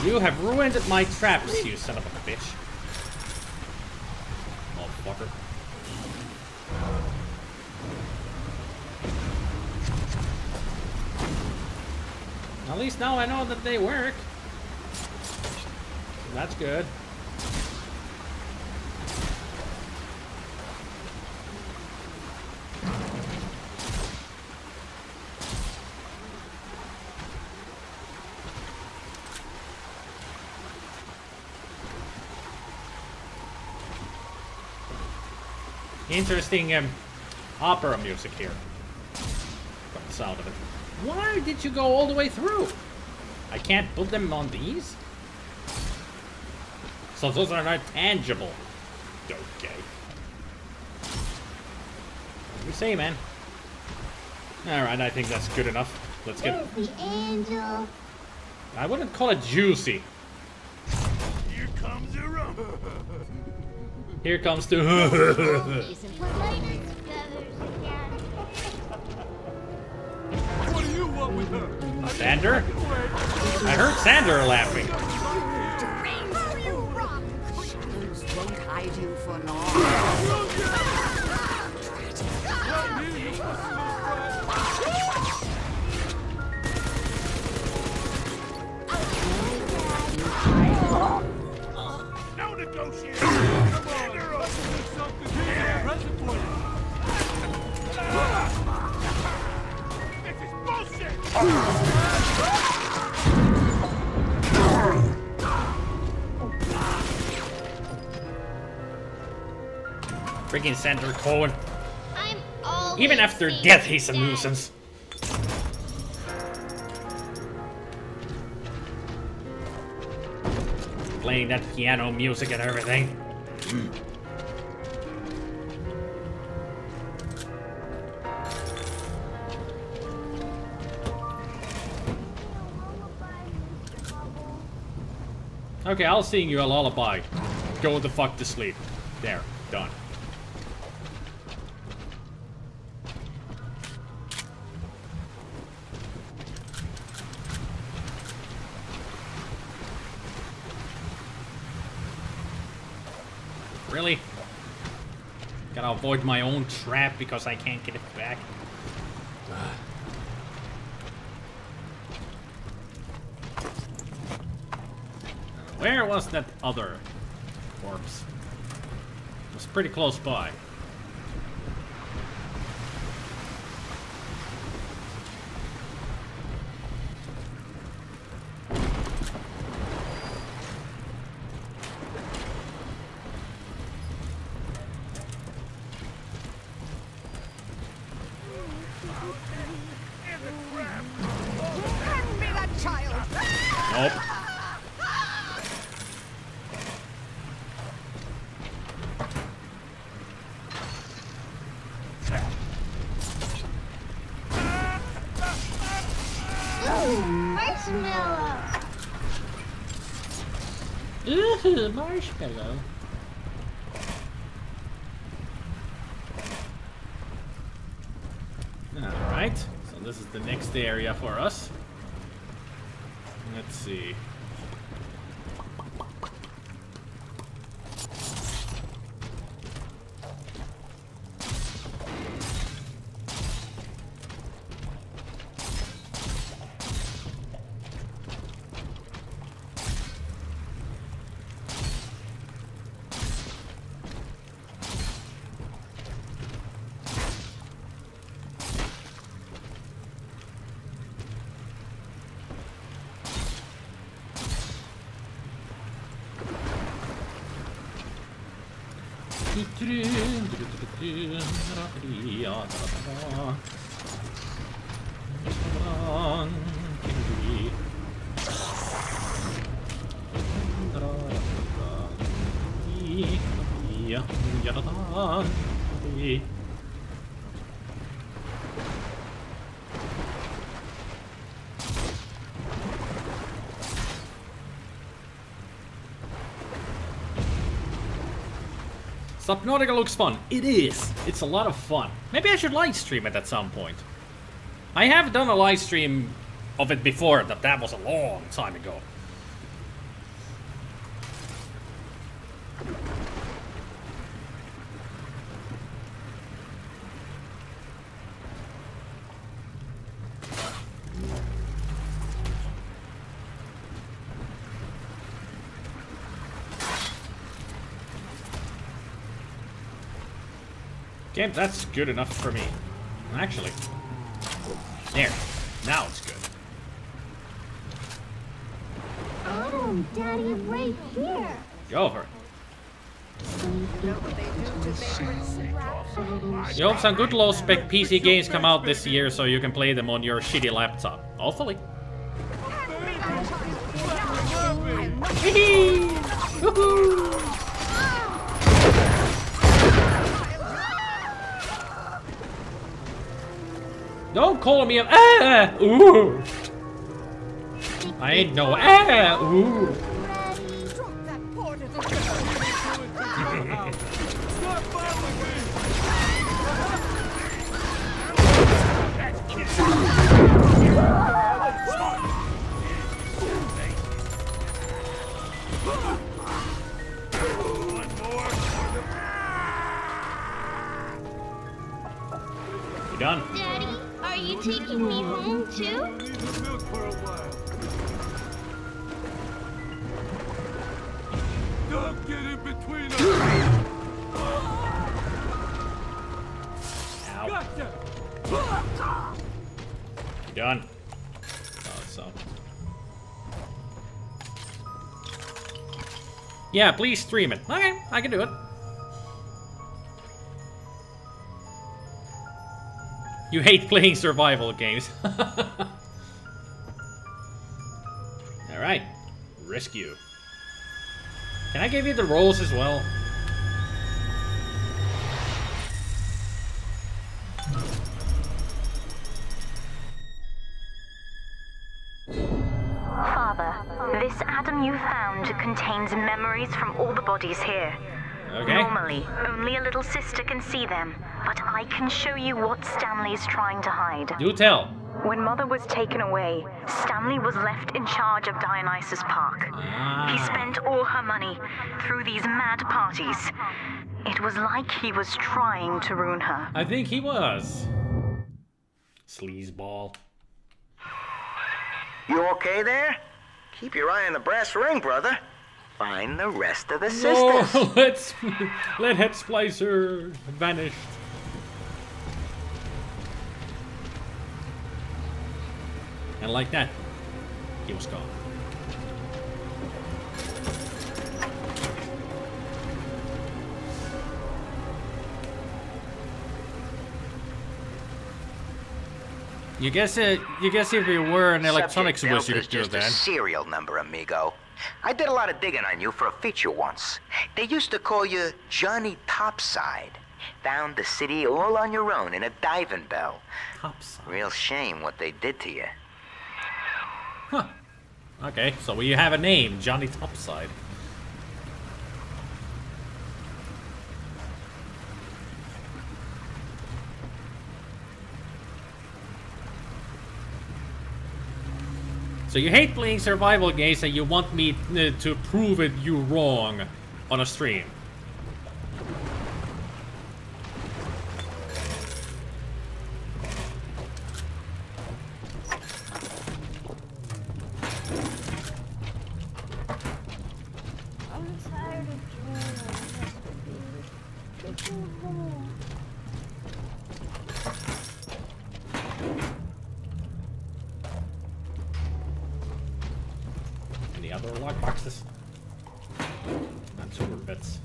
You have ruined my traps, you son of a bitch. Motherfucker. At least now I know that they work. That's good. Interesting opera music here. From the sound of it. Why did you go all the way through? I can't put them on these? So those are not tangible. Okay. What do you say, man? Alright, I think that's good enough. Let's get... The angel. I wouldn't call it juicy. Here comes the rum. Here comes the... What do you want with her? Sander? I heard Sander laughing. Shadows won't hide you for long. No negotiation. Come on, there's something here. Present for you. This is bullshit. Freaking Sander Cohen. Even after death, he's a nuisance. Playing that piano music and everything. Okay, I'll sing you a lullaby. Go the fuck to sleep. There, done. Really? Gotta avoid my own trap because I can't get it back. Where was that other corpse? It was pretty close by. Nope. Ooh, marshmallow. Ooh, marshmallow. Alright, so this is the next area for us. Let's see. Subnautica looks fun. It is. It's a lot of fun. Maybe I should live stream it at some point. I have done a live stream of it before, but that was a long time ago. Okay, that's good enough for me. Actually. There. Now it's good. Oh, Daddy, right here. Go for it. You hope some good low-spec PC games come out this year so you can play them on your shitty laptop. Hopefully. Woohoo! Don't call me a ooh. I ain't no ooh. You done? Daddy, are you taking me home too? Don't get in between us! Ow. Gotcha! You done? Oh, so. Yeah, please stream it. Okay, I can do it. You hate playing survival games. Alright. Rescue. Can I give you the rolls as well? Father, this atom you found contains memories from all the bodies here. Okay. Normally, only a little sister can see them, but I can show you what Stanley's trying to hide. Do tell. When Mother was taken away, Stanley was left in charge of Dionysus Park. He spent all her money through these mad parties. It was like he was trying to ruin her. I think he was. Sleazeball. You okay there? Keep your eye on the brass ring, brother. Find the rest of the sisters. No, let Head Splicer vanish. And like that, he was gone. You guess if you were an electronics whiz, you could do just that. A serial number, amigo. I did a lot of digging on you for a feature once. They used to call you Johnny Topside. Found the city all on your own in a diving bell. Topside. Real shame what they did to you. Huh. Okay, so we have a name, Johnny Topside. So you hate playing survival games and you want me to prove it you wrong on a stream. I'm tired of drilling. Any other lockboxes? Not sewer bits.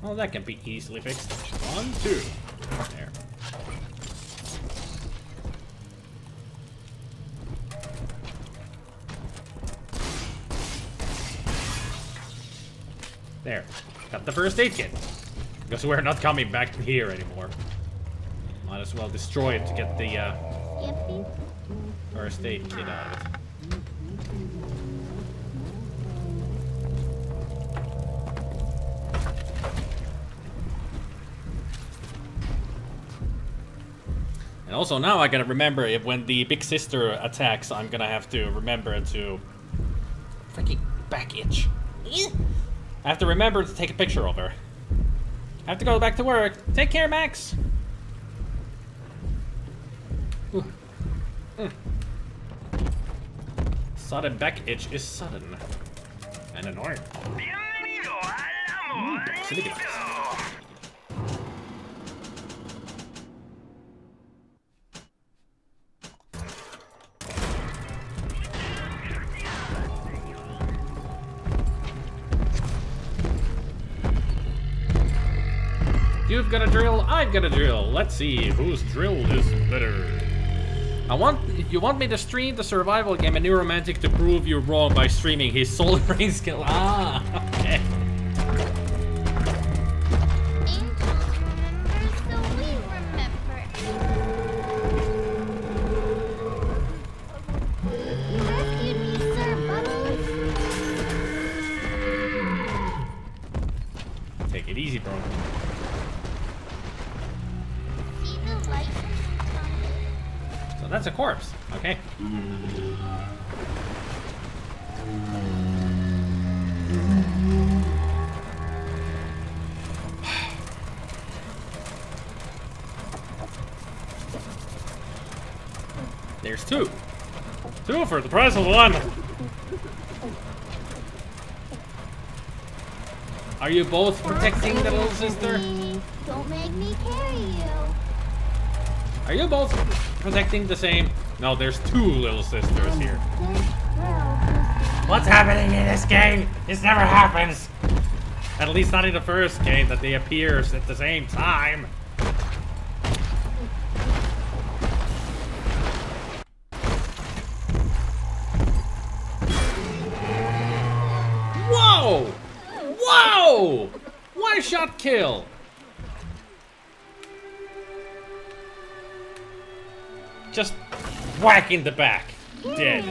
Oh, that can be easily fixed. 1, 2. There. There. Got the first aid kit. Because we're not coming back here anymore. Might as well destroy it to get the first aid kit out of it. And also now I gotta remember if when the big sister attacks, I'm gonna have to remember to freaking back itch. I have to remember to take a picture of her. I have to go back to work. Take care, Max. Sudden back itch is sudden and annoying. You've got a drill, I've got a drill. Let's see whose drill is better. You want me to stream the survival game and New Romantic to prove you wrong by streaming his solar brain skill. Ah, okay. Take it easy, bro. So that's a corpse, okay. There's two. Two for the price of one. Are you both protecting the little sister? Don't make me carry you. Are you both protecting the same? No, there's two little sisters here. What's happening in this game? This never happens. At least not in the first game that they appear at the same time. Whoa! Whoa! One shot kill! Just whack in the back. Dead.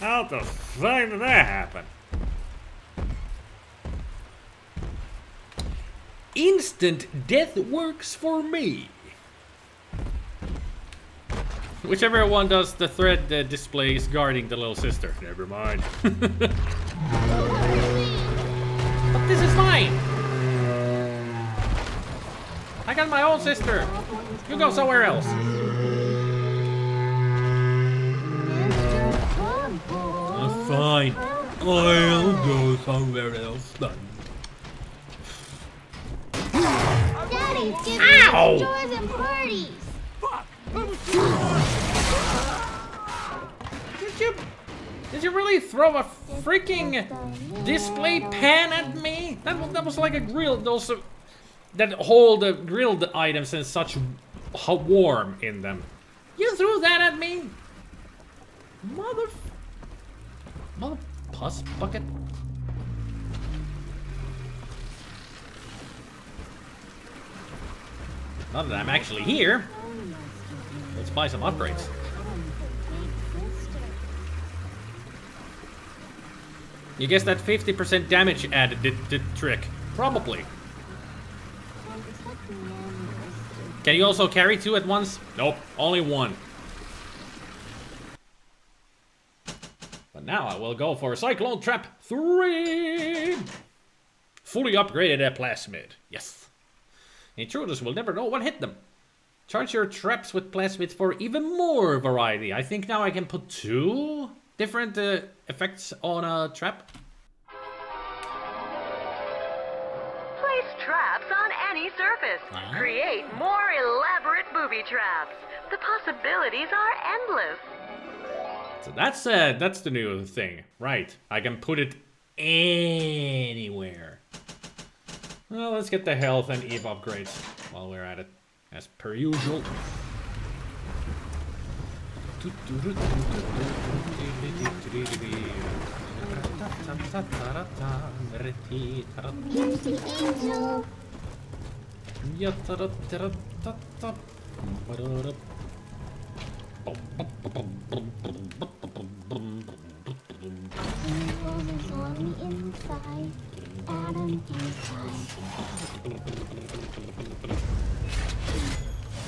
How the fuck did that happen? Instant death works for me. Whichever one does the thread displays guarding the little sister. Never mind. But this is fine. I got my own sister. You go somewhere else. I'm fine. I'll go somewhere else then. Daddy, give Ow! me toys and parties. Did you really throw a freaking display pan at me? That was like a grill. Those that hold the grilled items and such warm in them. You threw that at me, mother puss bucket. Now that I'm actually here, let's buy some upgrades. You guess that 50% damage added did the trick? Probably. Can you also carry 2 at once? Nope, only 1. But now I will go for Cyclone Trap 3! Fully upgraded at plasmid. Yes. Intruders will never know what hit them. Charge your traps with plasmids for even more variety. I think now I can put 2 different effects on a trap. Place traps on any surface. Create more elaborate booby traps. The possibilities are endless. So that's the new thing, right? I can put it anywhere. Well, let's get the health and Eve upgrades while we're at it, as per usual.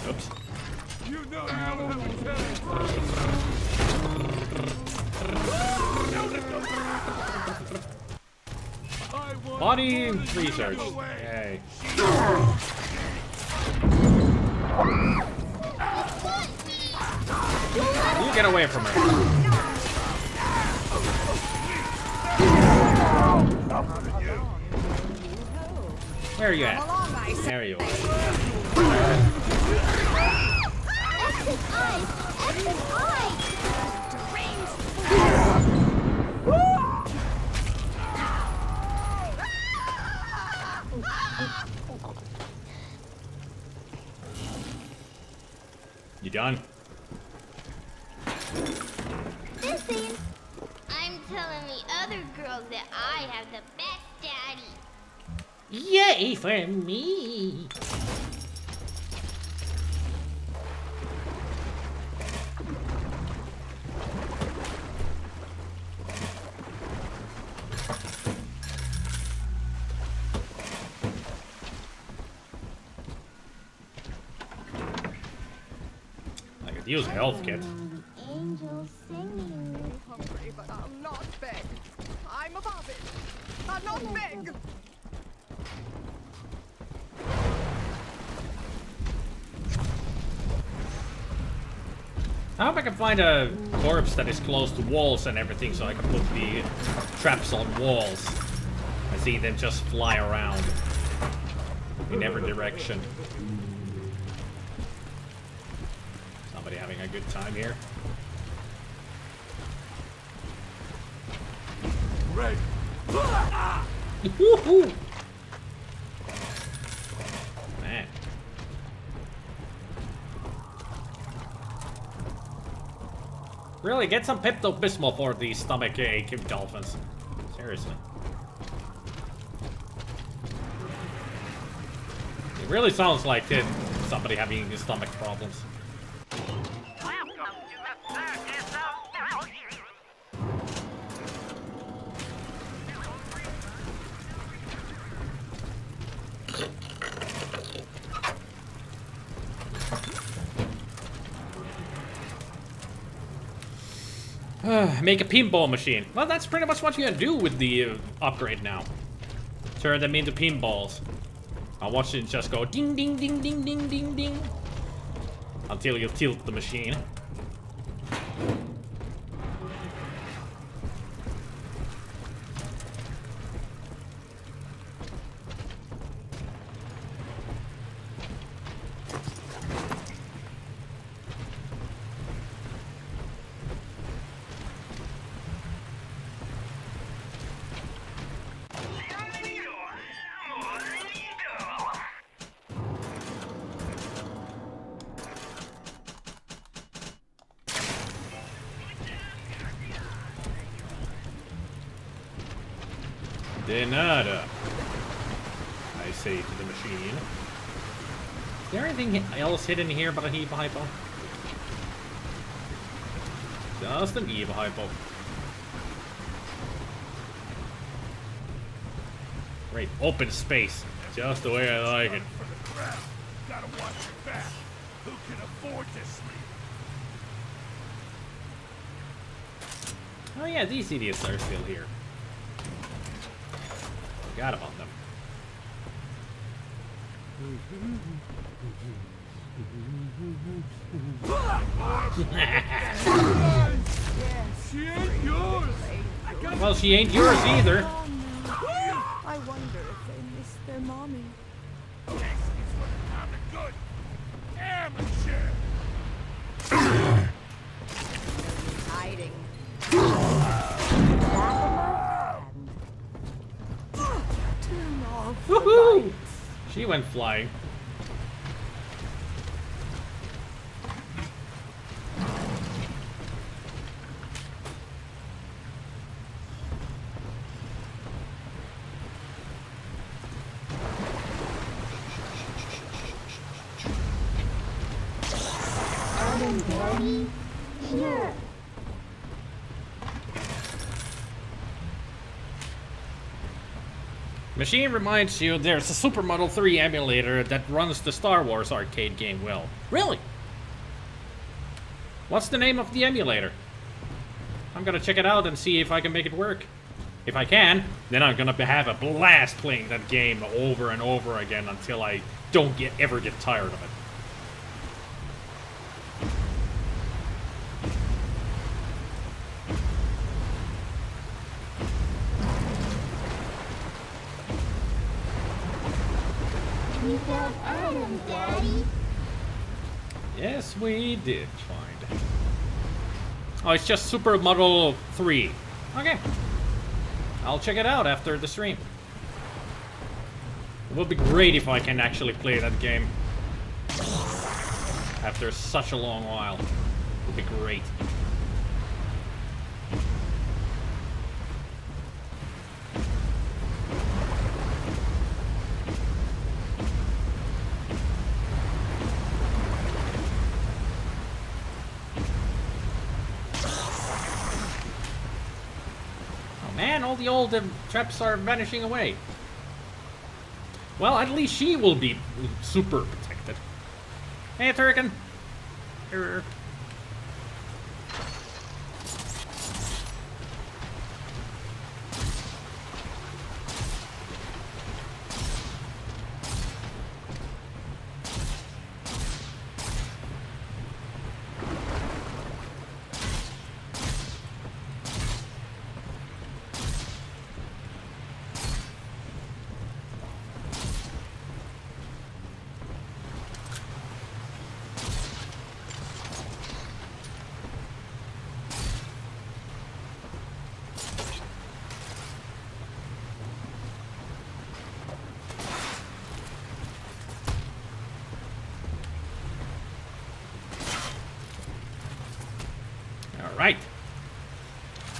Oops. You know you're Body research. Yay. You get away from her. Where are you at? There you are. You done? Listen, I'm telling the other girls that I have the best daddy. Yay for me! I could use a health kit. Angels singing. Hungry, but I'll not beg. I'm above it. I'll not beg. I hope I can find a corpse that is close to walls and everything so I can put the traps on walls. I see them just fly around in every direction. Somebody having a good time here. Right. Woohoo! Man. Really, get some Pepto-Bismol for these stomach ache dolphins. Seriously. It really sounds like somebody having stomach problems. Make a pinball machine. Well, that's pretty much what you gotta do with the upgrade now. Turn them into pinballs. I'll watch it just go ding, ding, ding, ding, ding, ding, ding. Until you tilt the machine. De nada, I say to the machine. there anything else hidden here but a Eva Hypo? Just an Eva Hypo. Great open space. Just the way I like it. Gotta watch your back. Who can afford to sleep? Oh yeah, these idiots are still here. Forgot about them. She ain't yours. Well, she ain't yours either. I wonder if they miss their mommy. This is for the common good. Amateur. Hiding. Turn off the Woohoo! lights. She went flying. Daddy, here. Machine reminds you there's a Supermodel 3 emulator that runs the Star Wars arcade game well. Really? What's the name of the emulator? I'm gonna check it out and see if I can make it work. If I can, then I'm gonna have a blast playing that game over and over again until I don't ever get tired of it. We found Adam, Daddy. Yes, we did find it. Oh, it's just Supermodel 3. Okay. I'll check it out after the stream. It would be great if I can actually play that game. After such a long while. It would be great. Man, all the old traps are vanishing away. Well, at least she will be super protected. Hey, Turrican. Err. Alright.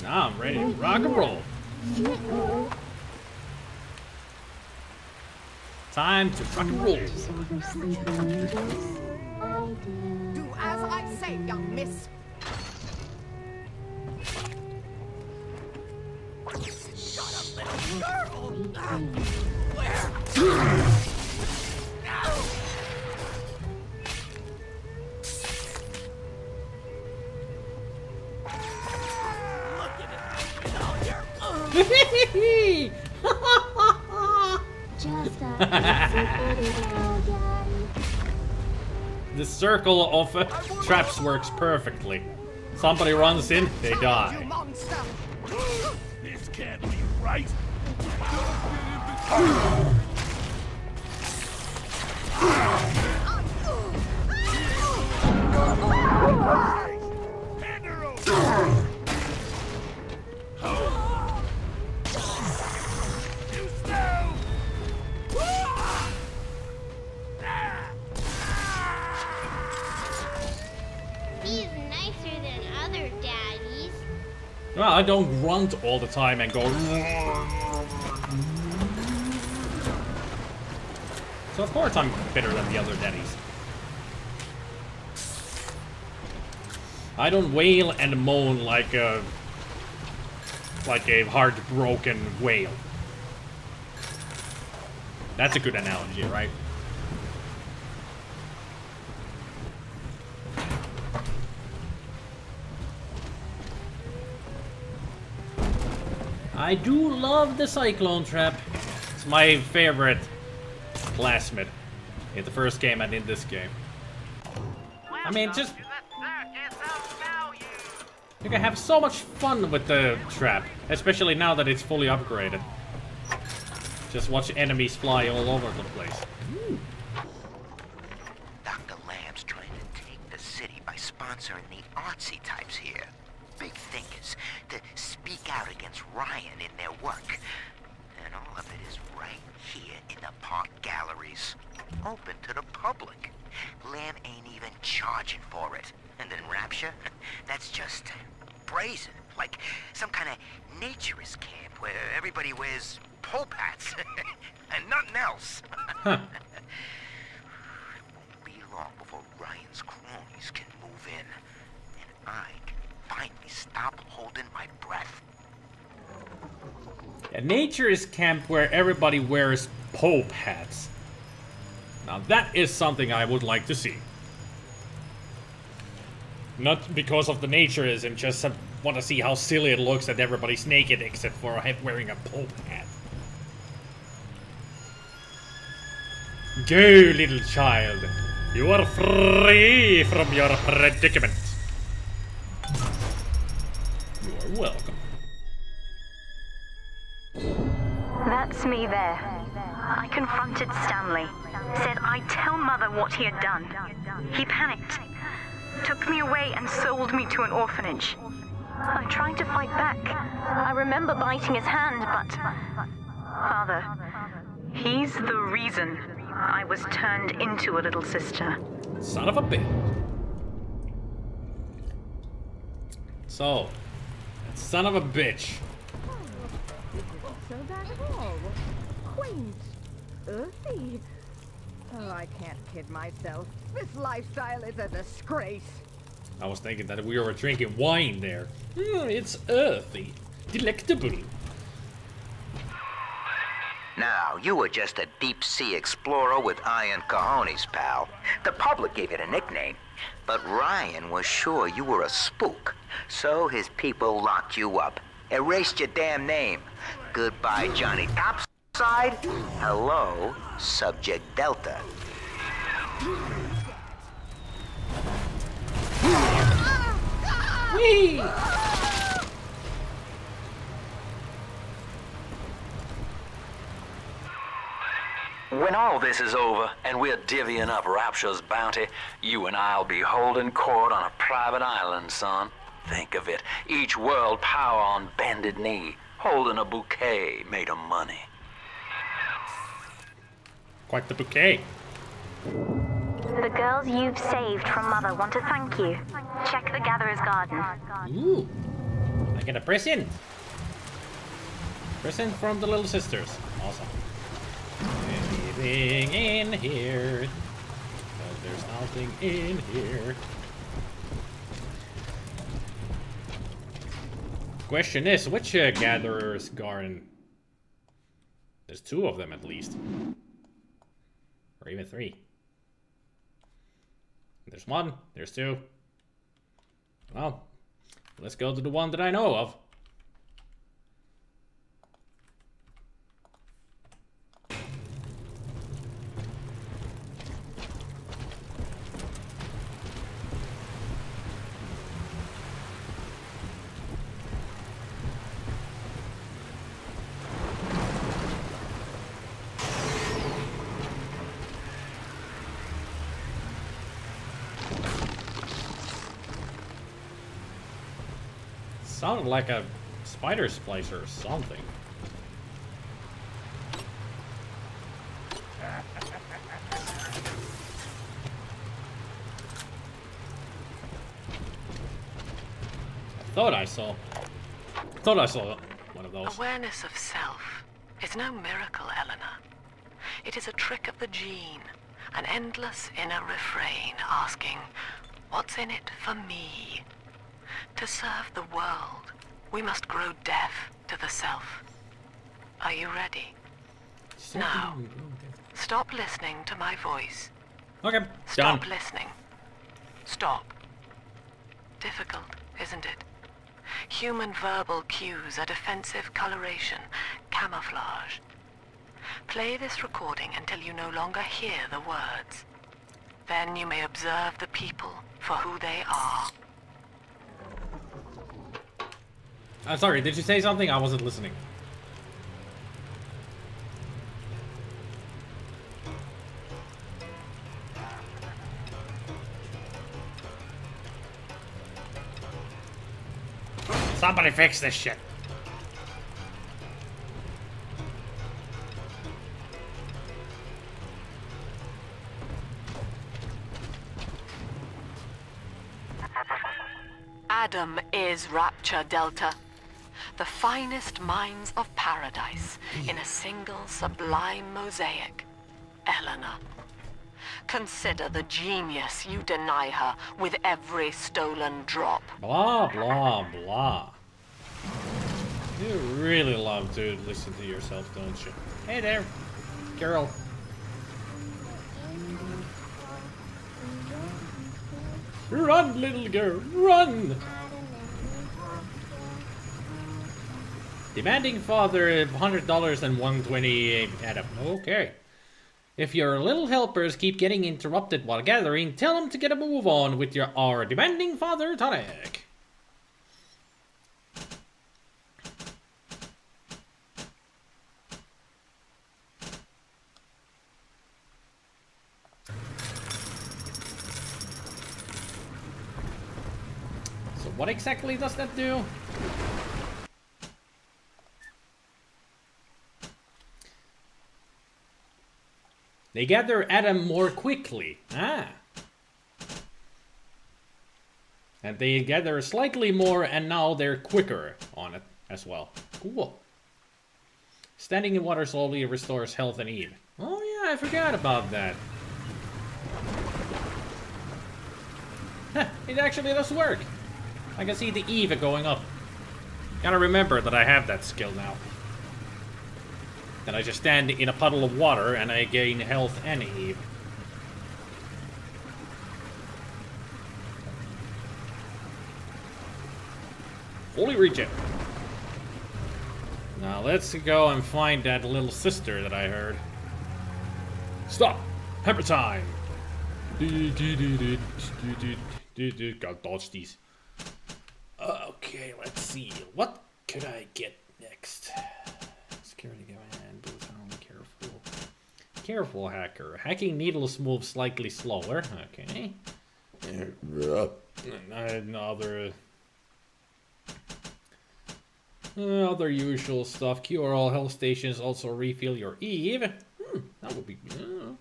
Now I'm ready to rock and roll. Time to rock and roll. Do as I say, young miss. Shut up, little girl. Where? The circle of traps works perfectly. Somebody runs in, they die. This can't be right. Hand her over. You slow. He's nicer than other daddies. Well, I don't grunt all the time and go. So of course I'm better than the other daddies. I don't wail and moan like a heartbroken whale. That's a good analogy, right? I do love the cyclone trap. It's my favorite plasmid in the first game and in this game. I mean, just... You can have so much fun with the trap, especially now that it's fully upgraded. Just watch enemies fly all over the place. Ooh. Dr. Lamb's trying to take the city by sponsoring the artsy types here. Big thinkers to speak out against Ryan in their work. And all of it is right here in the park galleries. Open to the public. Lamb ain't even charging for it. And then Rapture, that's just brazen. Like some kind of naturist camp where everybody wears pole hats and nothing else. Huh. It won't be long before Ryan's cronies can move in. And I can finally stop holding my breath. A naturist camp where everybody wears pope hats. Now that is something I would like to see. Not because of the naturism, just want to see how silly it looks that everybody's naked except for wearing a pope hat. Go, little child. You are free from your predicament. You are welcome. That's me there. I confronted Stanley. Said I'd tell Mother what he had done. He panicked. Took me away and sold me to an orphanage. I tried to fight back. I remember biting his hand, but... Father, he's the reason I was turned into a little sister. Son of a bitch. So, that son of a bitch. So bad at all. Quaint. Earthy. Oh, I can't kid myself. This lifestyle is a disgrace. I was thinking that we were drinking wine there. It's earthy. Delectable. Now, you were just a deep-sea explorer with iron cojones, pal. The public gave it a nickname. But Ryan was sure you were a spook. So his people locked you up. Erased your damn name. Goodbye, Johnny Topside. Hello, Subject Delta. Whee! When all this is over and we're divvying up Rapture's bounty, you and I'll be holding court on a private island, son. Think of it. Each world power on bended knee, holding a bouquet made of money. Quite the bouquet. The girls you've saved from Mother want to thank you. Check the Gatherer's Garden. Ooh. I get a present. Present from the little sisters. Awesome. Anything in here? Because there's nothing in here. Question is, which Gatherer's Garden? There's two of them at least. Or even three. There's one, there's two. Well, let's go to the one that I know of. Sounded like a spider splicer or something. Thought I saw one of those. Awareness of self is no miracle, Eleanor. It It is a trick of the gene, an endless inner refrain asking, what's in it for me? To serve the world, we must grow deaf to the self. Are you ready? Now, stop listening to my voice. Okay, Stop done. listening. Stop. Difficult, isn't it? Human verbal cues are defensive coloration, camouflage. Play this recording until you no longer hear the words. Then you may observe the people for who they are. I'm sorry, did you say something? I wasn't listening. Somebody fix this shit. Adam is Rapture Delta. The finest minds of paradise in a single sublime mosaic. Eleanor. Consider the genius you deny her with every stolen drop. Blah, blah, blah. You really love to listen to yourself, don't you? Hey there, girl. Run, little girl, run! Demanding father $100 and 128 Adam. Okay. If your little helpers keep getting interrupted while gathering, tell them to get a move on with our demanding father tonic. So what exactly does that do? They gather Adam more quickly. Ah. And they gather slightly more, and now they're quicker on it as well. Cool. Standing in water slowly restores health and Eve. Oh yeah, I forgot about that. Huh, it actually does work. I can see the Eve going up. Gotta remember that I have that skill now. Then I just stand in a puddle of water and I gain health and Eve. Fully regen. Now let's go and find that little sister that I heard. Stop! Pepper time! Gotta dodge these. Okay, let's see. What could I get next? Security command, boots on, careful. Careful, hacker. Hacking needles move slightly slower. Okay. Other usual stuff. Cure all health stations. Also refill your Eve. That would be good.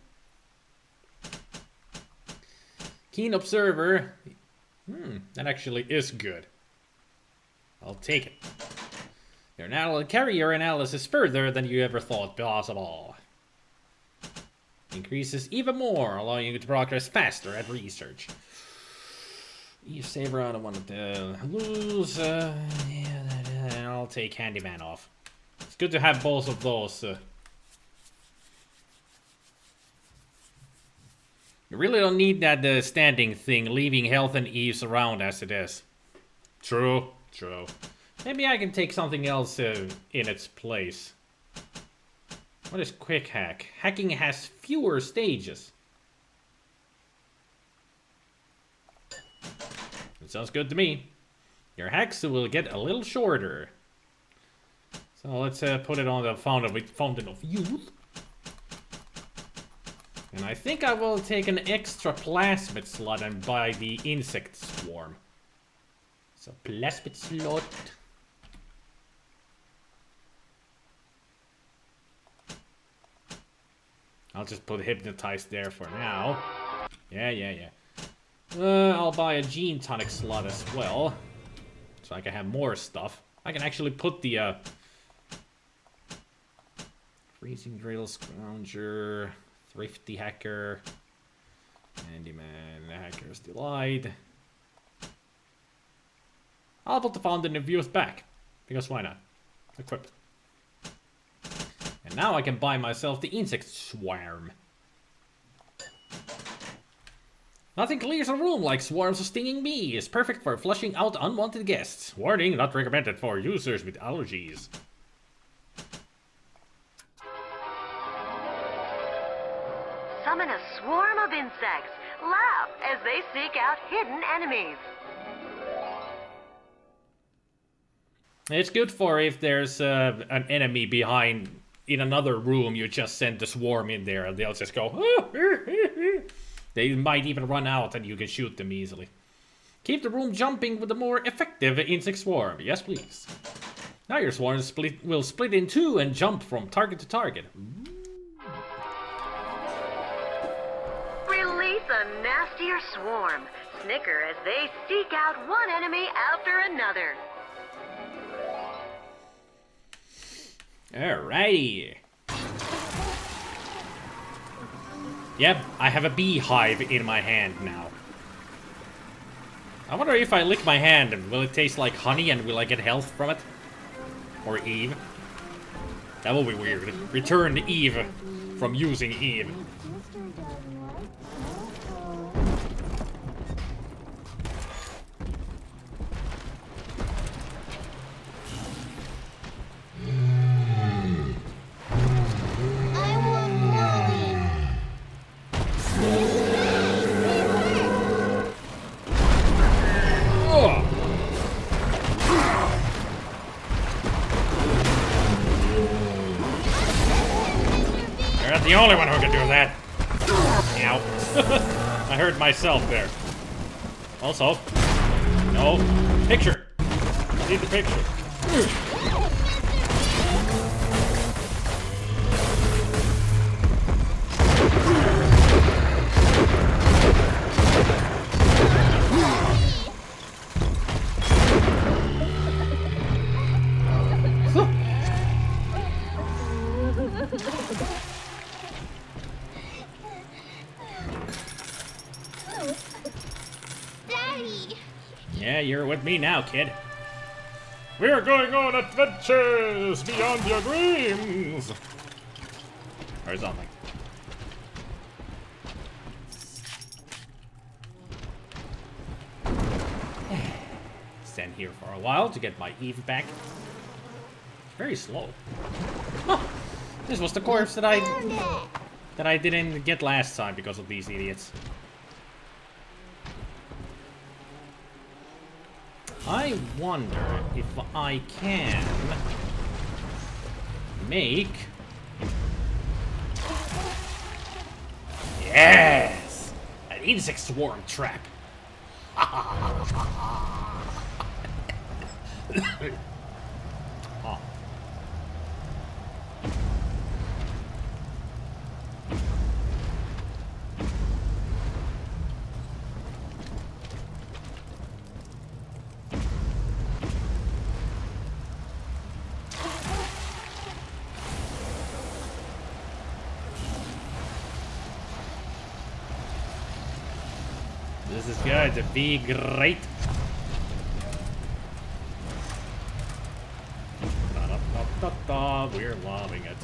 Keen observer. That actually is good. I'll take it. Carry your analysis further than you ever thought possible. Increases even more, allowing you to progress faster at research. Eve Saver, I don't want to lose. I'll take Handyman off. It's good to have both of those. You really don't need that standing thing, leaving health and Eves around as it is. True, true. Maybe I can take something else in its place. What is quick hack? Hacking has fewer stages. It sounds good to me. Your hacks will get a little shorter. So let's put it on the Fountain of Youth. And I think I will take an extra plasmid slot and buy the insect swarm. So plasmid slot. I'll just put hypnotized there for now. Yeah. I'll buy a gene tonic slot as well. So I can have more stuff. I can actually put the Freezing drill, scrounger, thrifty hacker, handyman, hacker's delight. I'll put the fountain of youth back, because why not? Equip. And now I can buy myself the insect swarm. Nothing clears a room like swarms of stinging bees. Perfect for flushing out unwanted guests. Warning, not recommended for users with allergies. Summon a swarm of insects. Laugh as they seek out hidden enemies. It's good for if there's an enemy behind in another room, you just send the swarm in there and they'll just go... They might even run out and you can shoot them easily. Keep the room jumping with a more effective insect swarm. Yes, please. Now your swarm will split in two and jump from target to target. Release a nastier swarm. Snicker as they seek out one enemy after another. Alrighty. Yep, I have a beehive in my hand now. I wonder if I lick my hand, will it taste like honey and will I get health from it? Or Eve? That will be weird. Return Eve from using Eve. The only one who can do that. Ow. I heard myself there. Also, no. Picture. Need the picture. Yeah, you're with me now, kid. We are going on adventures beyond your dreams. Or something. Stand here for a while to get my Eve back. It's very slow. Oh, this was the corpse that I didn't get last time because of these idiots. I wonder if I can make... Yes! An insect swarm trap! Oh. This is going to be great. Da-da-da-da-da, we're loving it.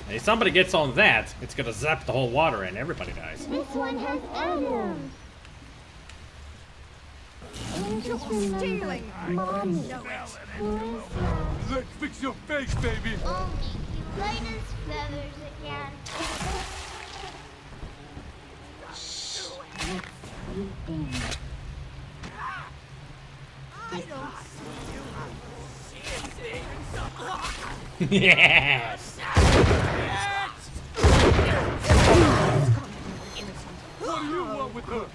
If somebody gets on that, it's gonna zap the whole water and everybody dies. This one has atoms. Stealing! Mommy. Let's fix your face, baby! Only you light his feathers again. I don't see you. Yes! What do you want with her?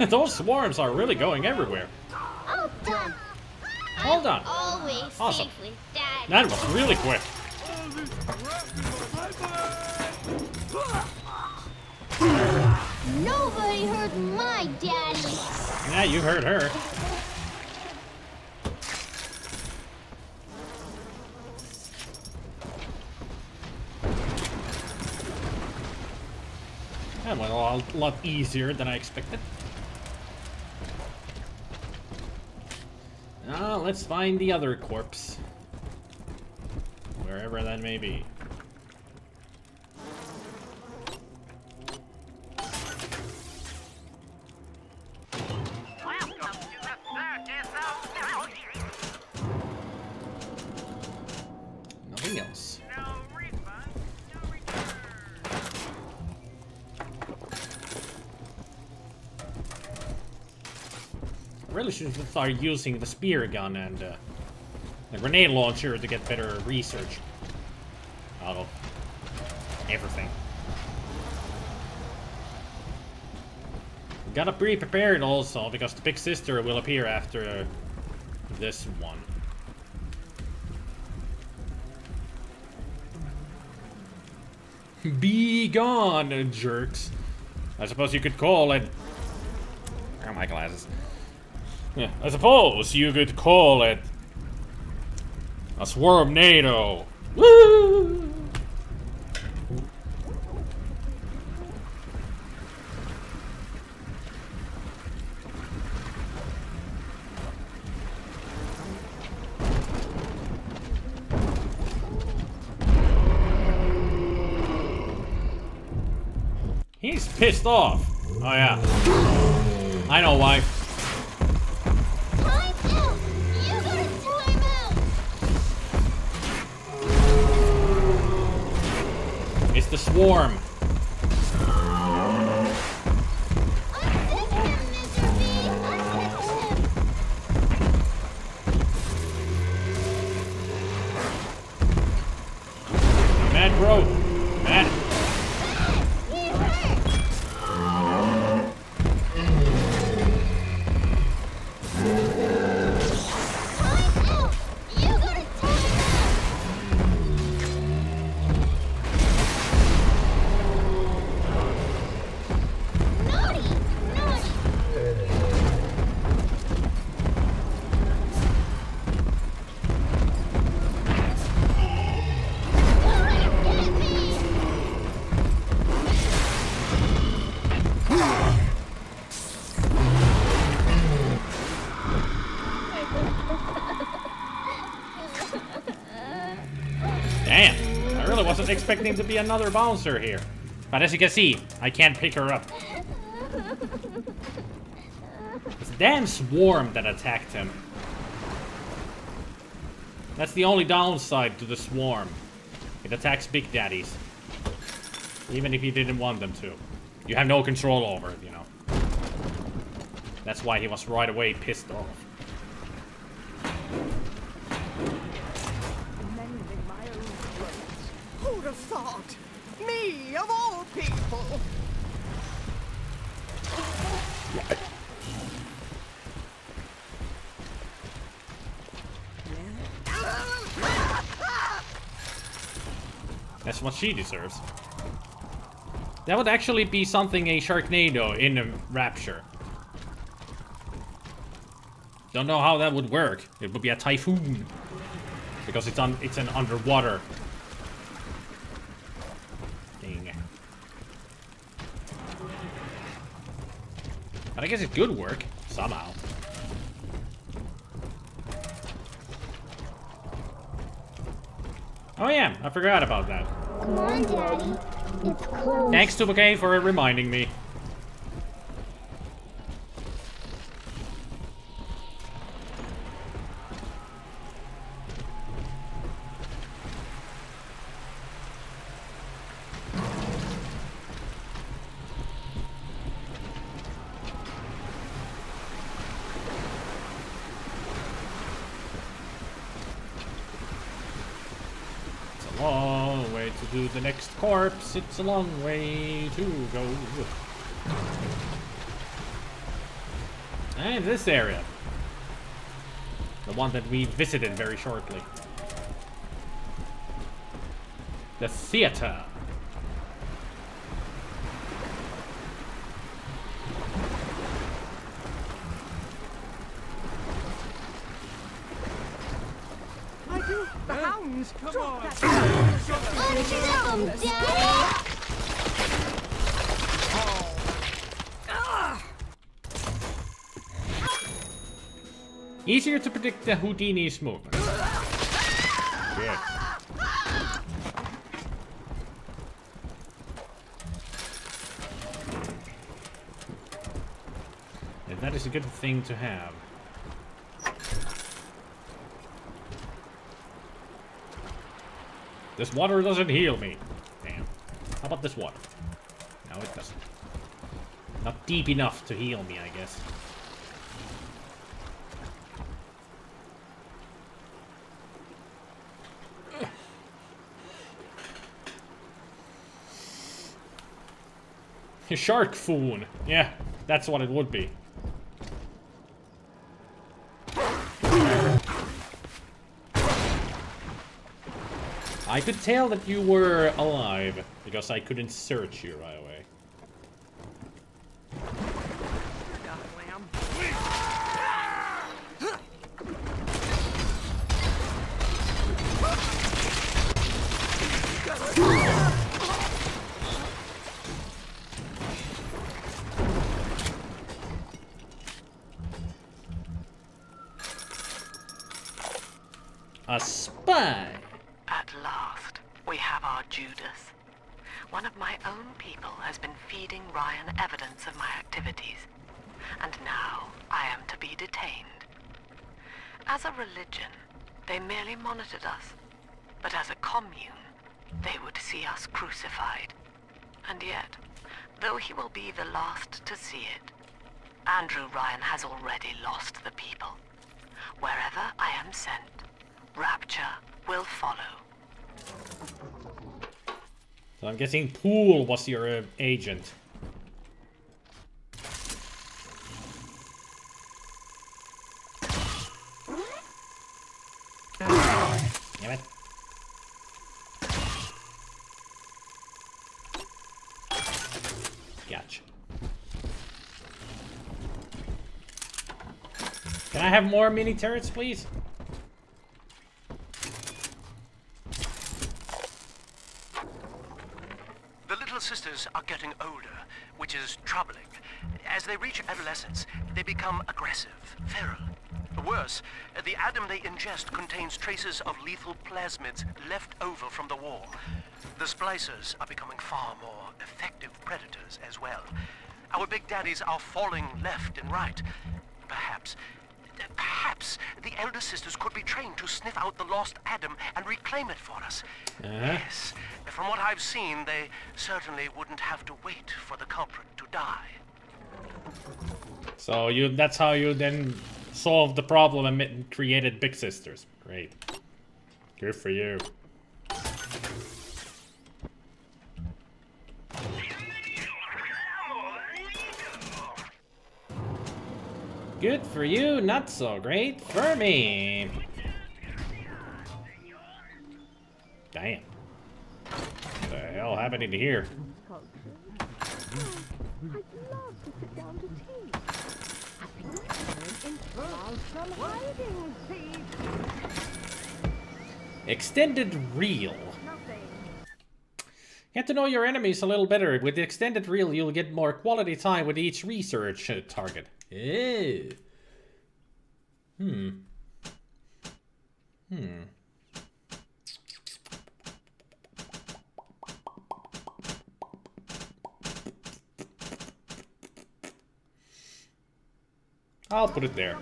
Those swarms are really going everywhere. All done. Hold on. All away Awesome. safe with Daddy. That was really quick. Nobody hurt my daddy. Yeah, you heard her. That went a lot easier than I expected. Now let's find the other corpse. Wherever that may be. Nothing else. Really should start using the spear gun and the grenade launcher to get better research out of everything. Gotta be prepared also, because the big sister will appear after this one. Be gone, jerks. I suppose you could call it... Oh, my glasses. Yeah, I suppose you could call it a swarmnado. Woo! He's pissed off. Oh yeah. I know why. It's the swarm. Mad bro. Mad. Damn, I really wasn't expecting to be another bouncer here. But as you can see, I can't pick her up. It's a damn swarm that attacked him. That's the only downside to the swarm. It attacks big daddies. Even if you didn't want them to. You have no control over it, you know. That's why he was right away pissed off. Who'd have thought? Me, of all people! That's what she deserves. That would actually be something a Sharknado in a Rapture. Don't know how that would work. It would be a typhoon. Because it's an underwater thing. But I guess it could work, somehow. Oh yeah, I forgot about that. Come on, Daddy. It's close. Thanks to Bouquet for reminding me. Long way to do the next corpse. It's a long way to go. And this area. The one that we visited very shortly. The theater. The hounds! Come on! Unship 'em, Daddy! Easier to predict the Houdini's movement. Yeah. And that is a good thing to have. This water doesn't heal me. Damn. How about this water? No, it doesn't. Not deep enough to heal me, I guess. Shark foon. Yeah, that's what it would be. I could tell that you were alive because I couldn't search you right away. A spy! At last, we have our Judas. One of my own people has been feeding Ryan evidence of my activities, and now I am to be detained. As a religion, they merely monitored us, but as a commune, they would see us crucified. And yet, though he will be the last to see it, Andrew Ryan has already lost the people. Wherever I am sent, Rapture will follow. So I'm guessing Poole was your agent. Damn it. Gotcha. Can I have more mini turrets, please? Sisters are getting older, which is troubling. As they reach adolescence, they become aggressive, feral. Worse, the Adam they ingest contains traces of lethal plasmids left over from the war. The splicers are becoming far more effective predators as well. Our big daddies are falling left and right. Perhaps the elder sisters could be trained to sniff out the lost Adam and reclaim it for us. Yes, from what I've seen, they certainly wouldn't have to wait for the culprit to die. So that's how you then solved the problem and created big sisters. Great. Good for you. Good for you, not so great for me. Damn. What the hell happened in here? Extended reel. Get to know your enemies a little better. With the extended reel, you'll get more quality time with each research target. Ew. I'll put it there.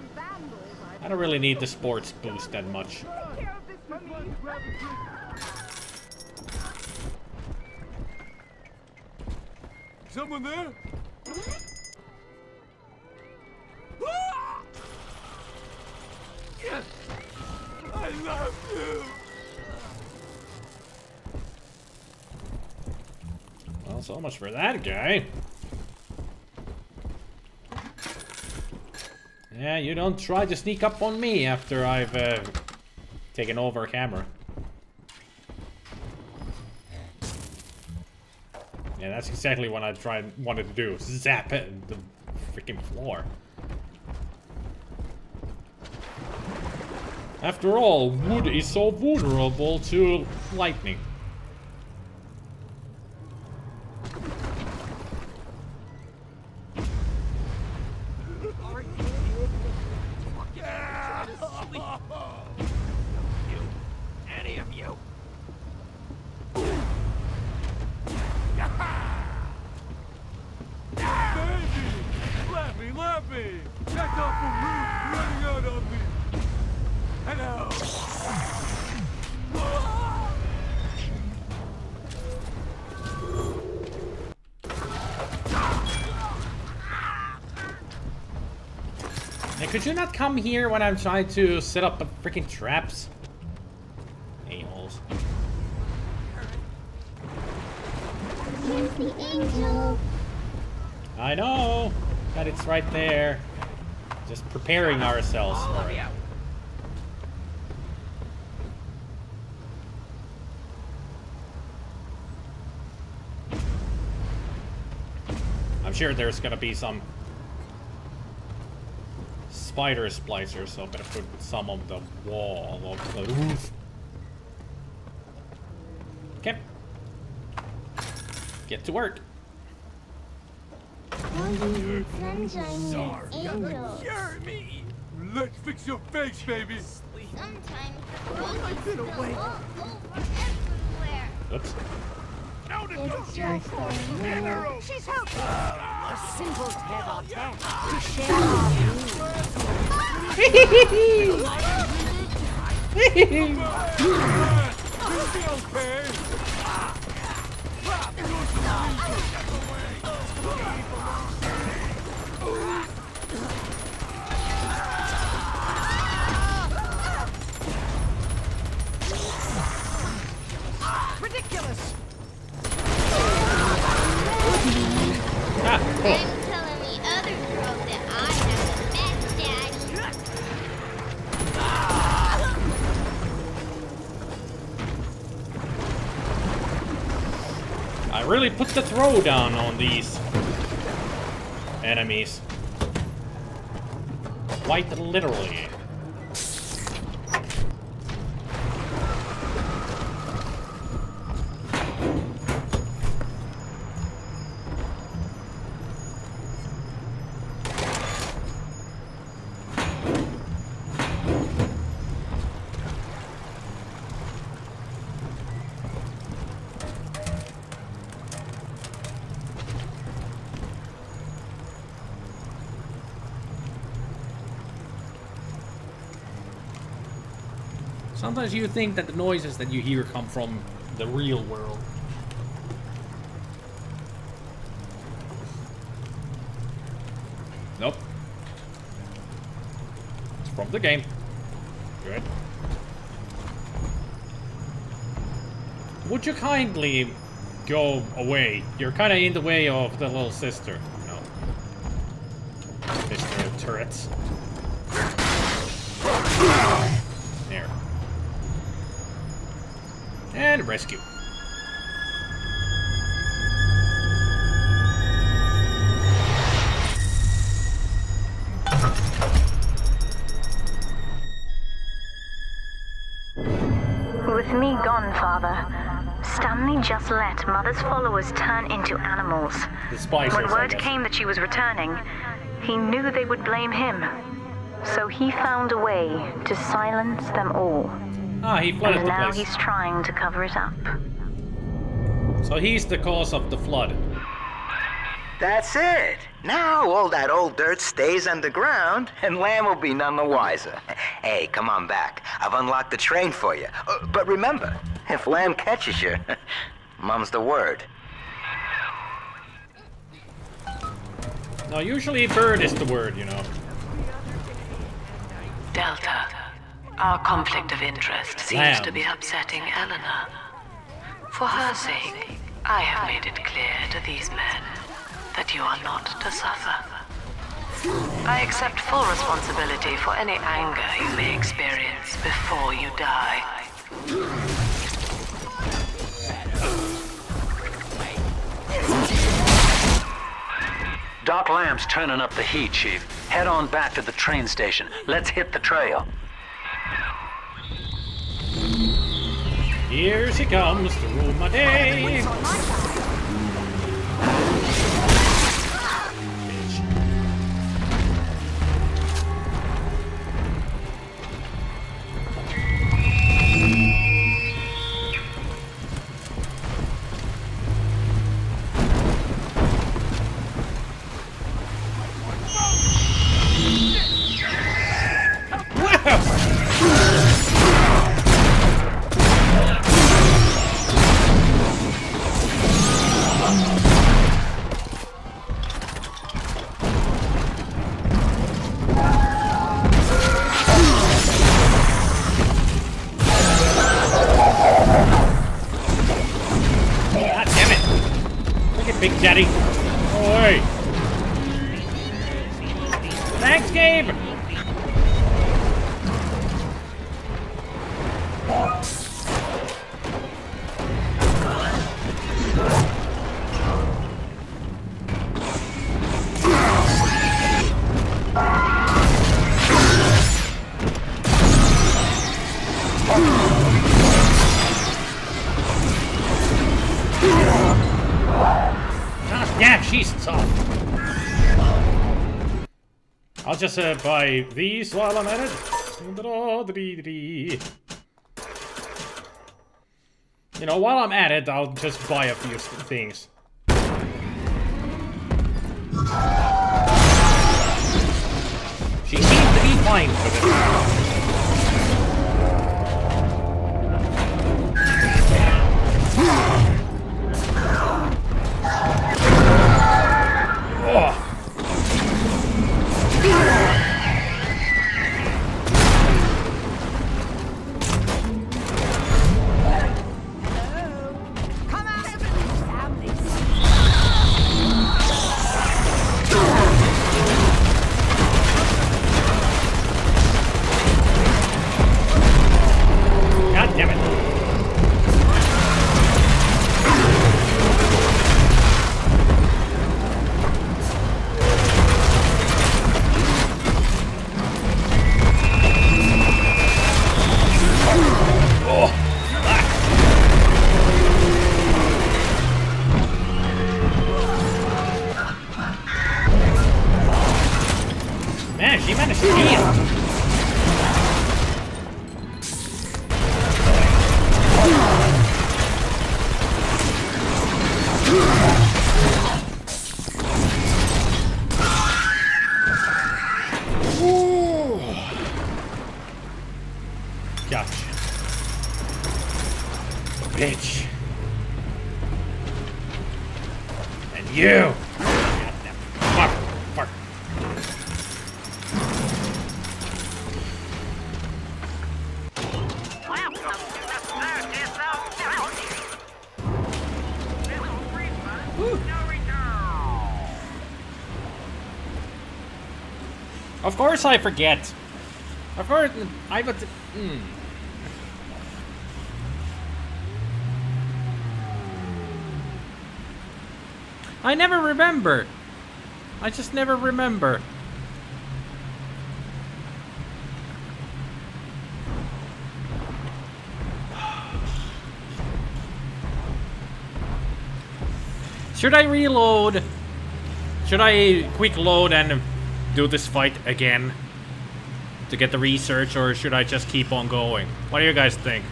I don't really need the sports boost that much. Someone there? Yes! I love you! Well, so much for that guy. Yeah, you don't try to sneak up on me after I've taken over camera. Yeah, that's exactly what I wanted to do. Zap it the freaking floor. After all, wood is so vulnerable to lightning. Any of you. Baby! Lappy! Check out the roof running out on me! Hello! Hey, could you not come here when I'm trying to set up the freaking traps? A-holes. Here's the angel. I know that it's right there. Just preparing ourselves for it. I'm sure there's gonna be some spider splicers, so I'm gonna put some on the wall of the roof. Okay. Get to work. Sunshine means angels. Hear me! Let's fix your face, baby! Sometimes I've been away. all over everywhere. Oops. It's just a She's helping. A simple tête-à-tête to share our views. Ridiculous. Ah, cool. I'm telling the other girls that I have the best daddy. I really put the throw down on these enemies. Quite literally. Sometimes you think that the noises that you hear come from the real world. Nope. It's from the game. Good. Would you kindly go away? You're kind of in the way of the little sister. No. Mr. Turrets. There. And rescue. With me gone, Father, Stanley just let Mother's followers turn into animals. The splicers, When I word guess. came that she was returning, he knew they would blame him. So he found a way to silence them all. Ah, he flooded And the now place. he's trying to cover it up. So he's the cause of the flood. That's it. Now all that old dirt stays underground, and Lamb will be none the wiser. Hey, come on back. I've unlocked the train for you. But remember, if Lamb catches you, mum's the word. No, usually bird is the word, you know. Delta, our conflict of interest seems Lamb. to be upsetting Eleanor. For her sake, I have made it clear to these men that you are not to suffer. I accept full responsibility for any anger you may experience before you die. Doc Lamb's turning up the heat, Chief. Head on back to the train station. Let's hit the trail. Here she comes to rule my day. Big Daddy. Oi. Thanks, Gabe. Yeah, she's tough. I'll just buy these while I'm at it. You know, while I'm at it, I'll just buy a few things. She seems to be fine with it. Man, she managed to heal. Gotcha. Bitch. And you. Fuck. Fuck. Of course I forget. Of course I would. I never remember. I just never remember. Should I reload? Should I quick load and do this fight again to get the research, or should I just keep on going? What do you guys think?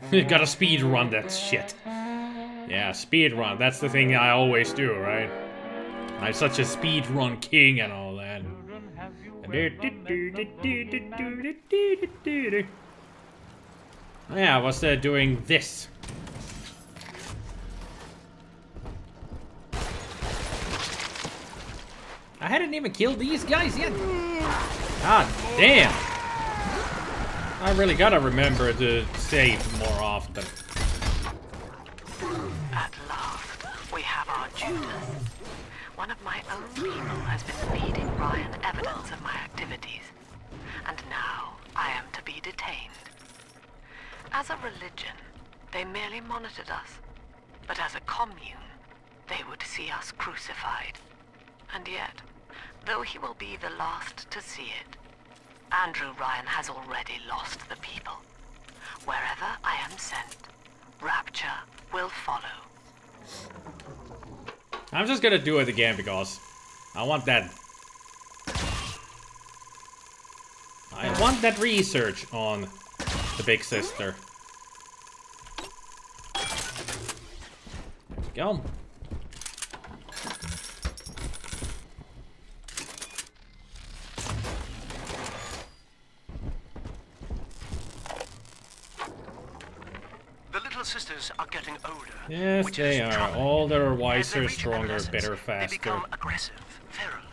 You gotta speed run that shit. Yeah, speedrun. That's the thing I always do, right? I'm such a speedrun king and all that. Yeah, I was doing this. I hadn't even killed these guys yet. God damn. I really gotta remember to save more often. At last, we have our Judas. One of my own people has been feeding Ryan evidence of my activities. And now I am to be detained. As a religion, they merely monitored us. But as a commune, they would see us crucified. And yet, though he will be the last to see it, Andrew Ryan has already lost the people. Wherever I am sent, Rapture will follow. I'm just gonna do it again because I want that. I want that research on the big sister. There we go. Sisters are getting older. Yes, they are. Older, wiser, stronger, better, faster. They become aggressive, feral.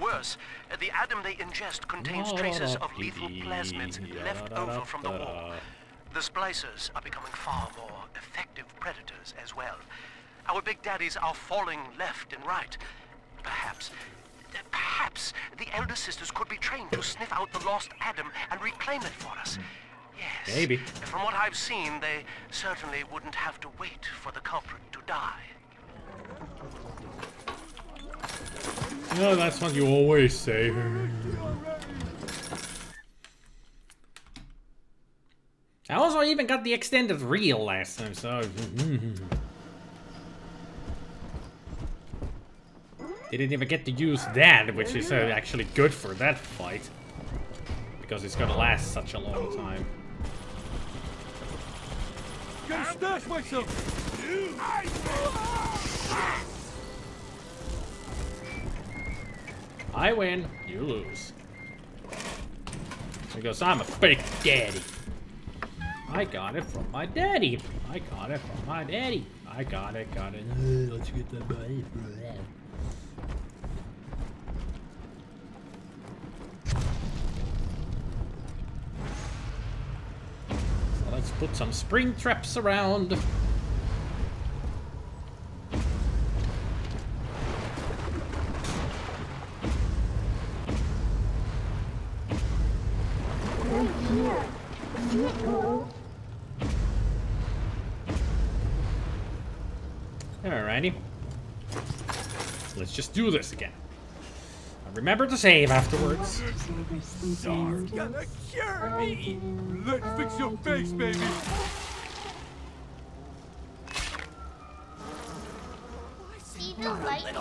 Worse, the Adam they ingest contains traces of lethal plasmids left over from the war. The splicers are becoming far more effective predators as well. Our big daddies are falling left and right. Perhaps the elder sisters could be trained to sniff out the lost Adam and reclaim it for us. Yes. Maybe. From what I've seen, they certainly wouldn't have to wait for the culprit to die. No, that's what you always say. I also even got the extended reel last time, so... Didn't even get to use that, which is actually good for that fight. Because it's gonna last such a long time. Gotta stash myself! I win, you lose. Because I'm a fake daddy. I got it from my daddy. I got it from my daddy. I got it. Let's get that money for that. Let's put some spring traps around. Alrighty. Let's just do this again. Remember to save afterwards. You're gonna cure me! Let's fix your face, baby! See the light?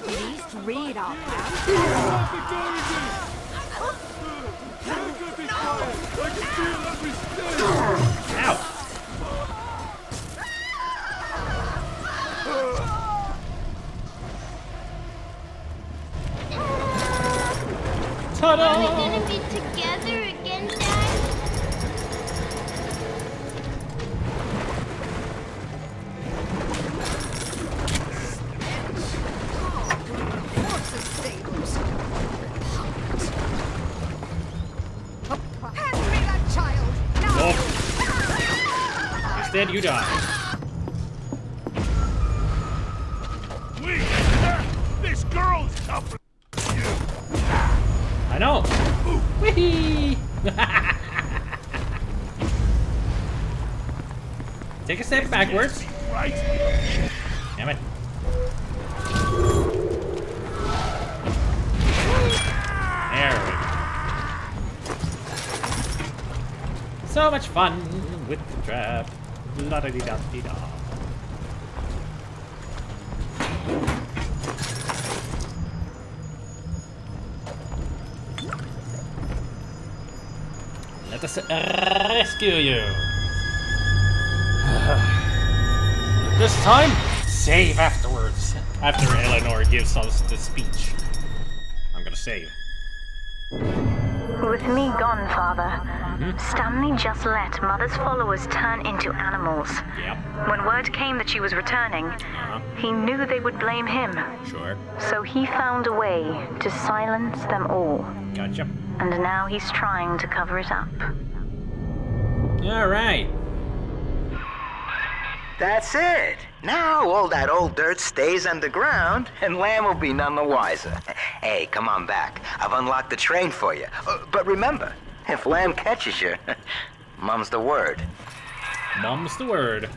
Please read our Ta-da! Are we gonna be together again, Dad? Hand me that child! Nope. Instead, you die. This girl's tougher than you! I know. Whee! Take a step backwards. Right? Damn it. There we go. So much fun with the trap. La da dee da dee da. Let us rescue you. This time, save afterwards. After Eleanor gives us the speech. I'm gonna save. With me gone, Father, Stanley just let Mother's followers turn into animals. Yep. When word came that she was returning, he knew they would blame him. Sure. So he found a way to silence them all. Gotcha. And now he's trying to cover it up. Alright. That's it. Now all that old dirt stays underground, and Lamb will be none the wiser. Hey, come on back. I've unlocked the train for you. But remember, if Lamb catches you, mum's the word. Mum's the word.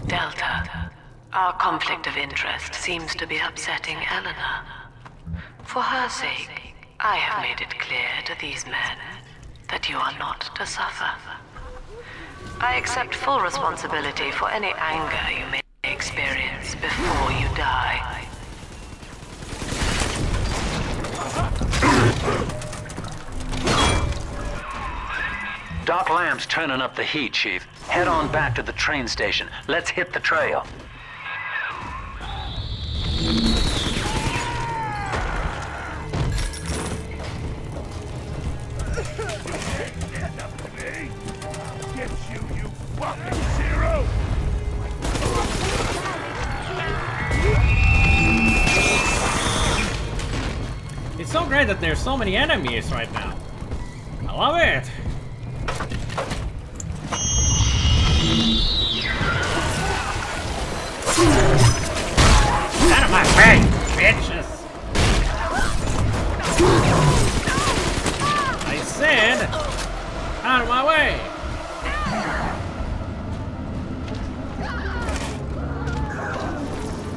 Delta, our conflict of interest seems to be upsetting Eleanor. For her sake, I have made it clear to these men that you are not to suffer. I accept full responsibility for any anger you may experience before you die. Doc Lamb's turning up the heat, Chief. Head on back to the train station. Let's hit the trail. It's so great that there's so many enemies right now. I love it. Out of my way, bitches! I said, out of my way!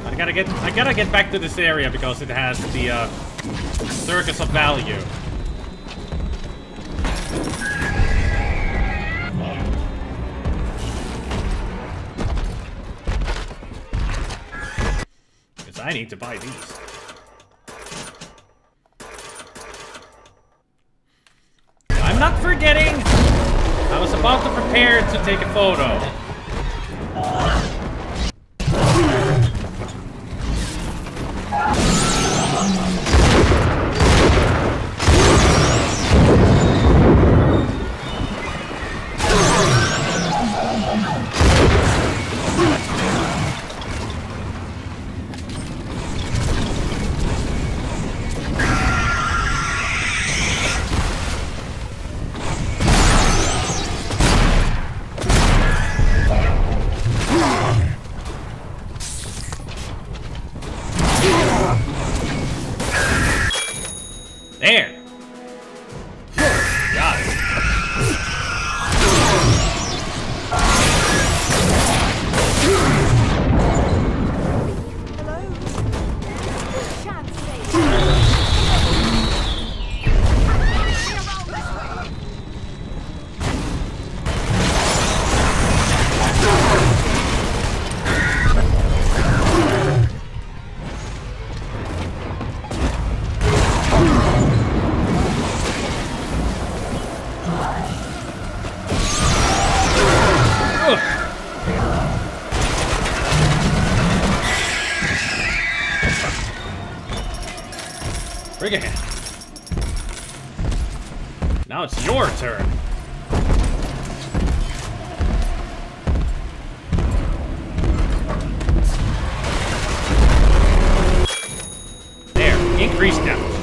I gotta get back to this area because it has the Circus of Value. Because I need to buy these. I'm not forgetting! I was about to prepare to take a photo. There! Got it. Bring it. Now it's your turn. There, increase damage.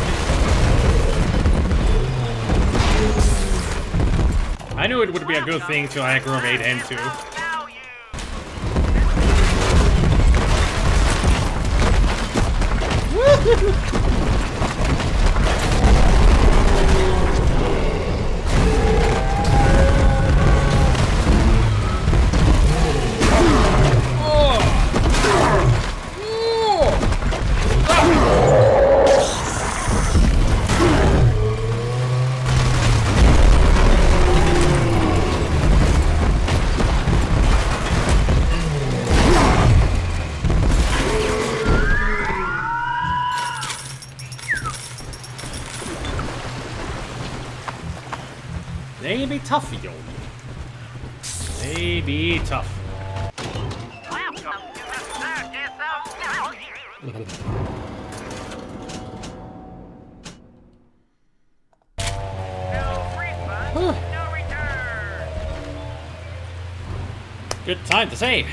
I knew it would be a good thing to aggravate him too. They be tough, yo. They be tough. Good time to save.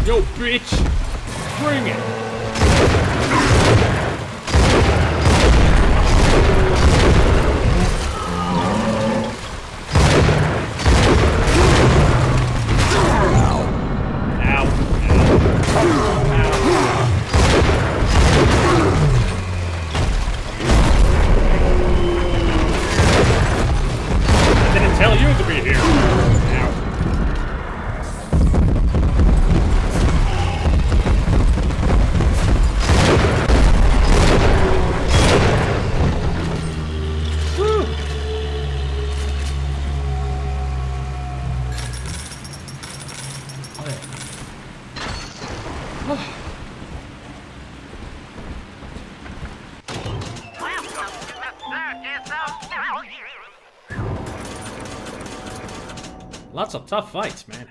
Yo, bitch! Bring it! Lots of tough fights, man.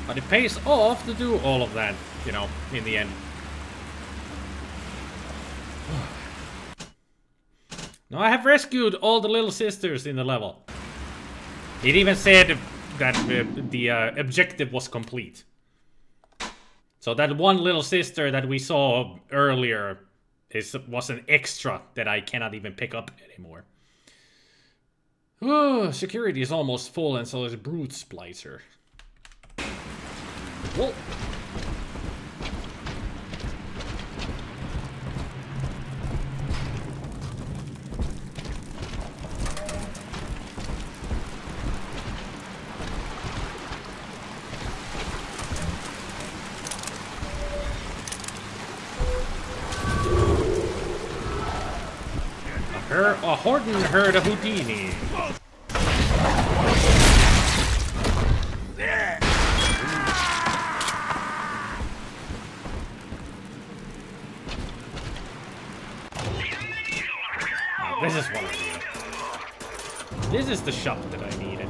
But it pays off to do all of that, you know, in the end. Now I have rescued all the little sisters in the level. It even said that the objective was complete. So that one little sister that we saw earlier was an extra that I cannot even pick up anymore. Oh, security is almost full and so is Brute Splicer. Whoa. A Horton heard a Houdini. Oh, this is what I need. This is the shop that I needed.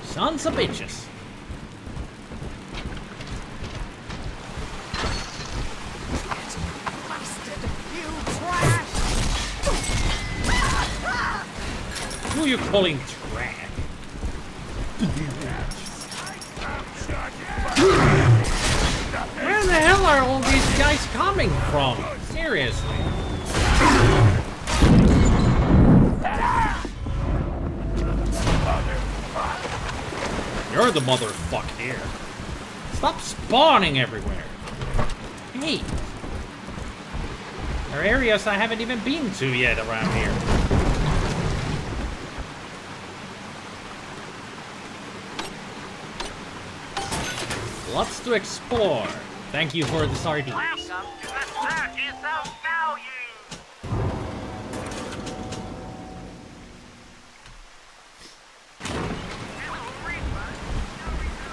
Sons of bitches. Who are you calling trash? Where the hell are all these guys coming from? Seriously. You're the motherfucker here. Stop spawning everywhere. Hey. There are areas I haven't even been to yet around here. Lots to explore. Thank you for the sardines. Welcome to the Circus of Value.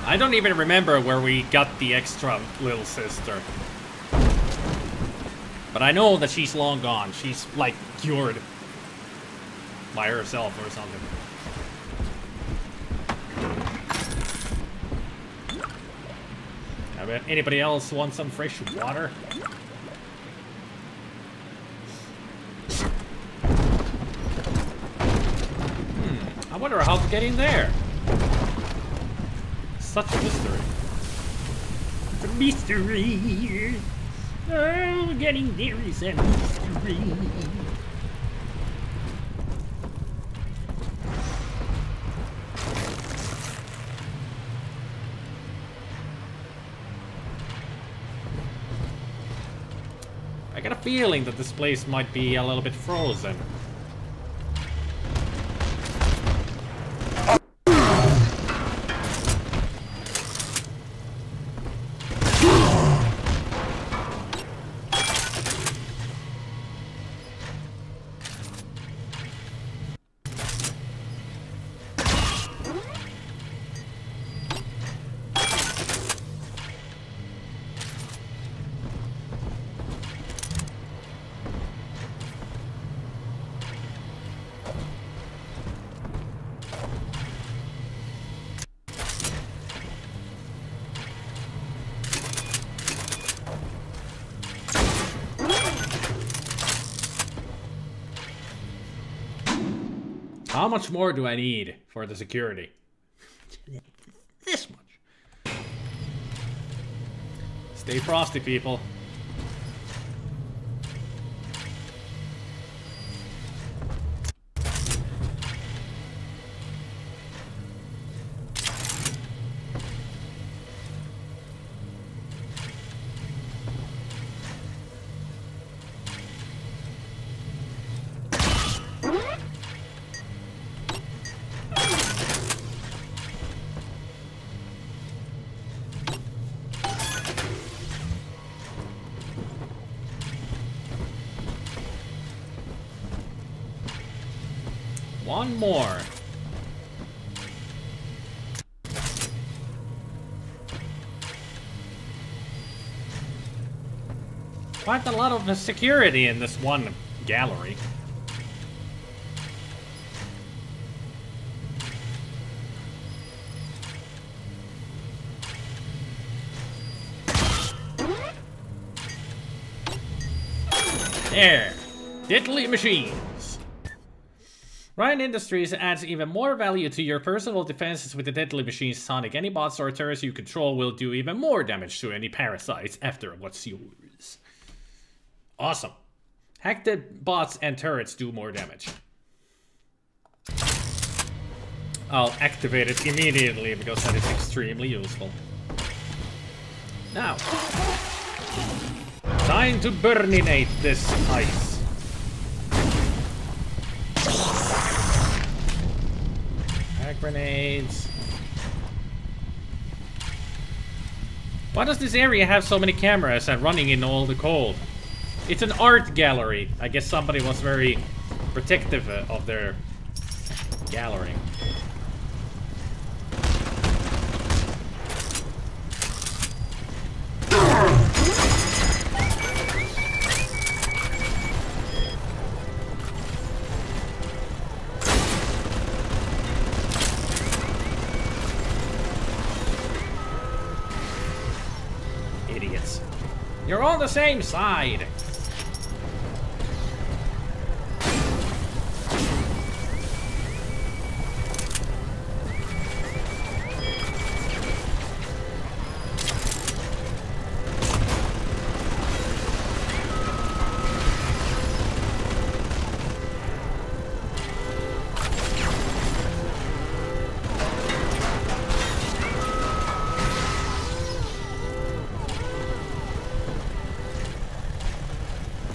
I don't even remember where we got the extra little sister. But I know that she's long gone. She's, like, cured by herself or something. Anybody else want some fresh water? I wonder how to get in there. Such a mystery. It's a mystery. Oh, getting there is a mystery. I got a feeling that this place might be a little bit frozen. How much more do I need for the security? This much. Stay frosty, people. One more. Quite a lot of security in this one gallery. There. Deadly machines. Ryan Industries adds even more value to your personal defenses with the Deadly Machines Sonic. Any bots or turrets you control will do even more damage to any parasites after what's yours. Awesome. Hack the bots and turrets do more damage. I'll activate it immediately because that is extremely useful. Now, time to burninate this ice. Grenades. Why does this area have so many cameras and running in all the cold? It's an art gallery. I guess somebody was very protective of their gallery. You're on the same side.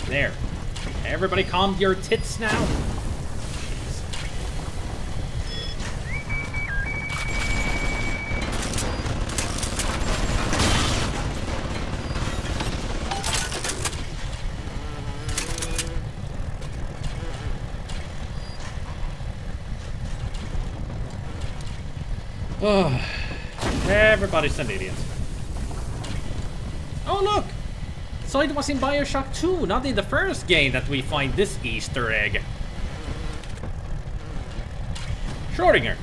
There. Everybody calm your tits now. Oh, everybody's an idiot. Oh, look! So it was in BioShock 2, not in the first game, that we find this Easter egg. Schrodinger.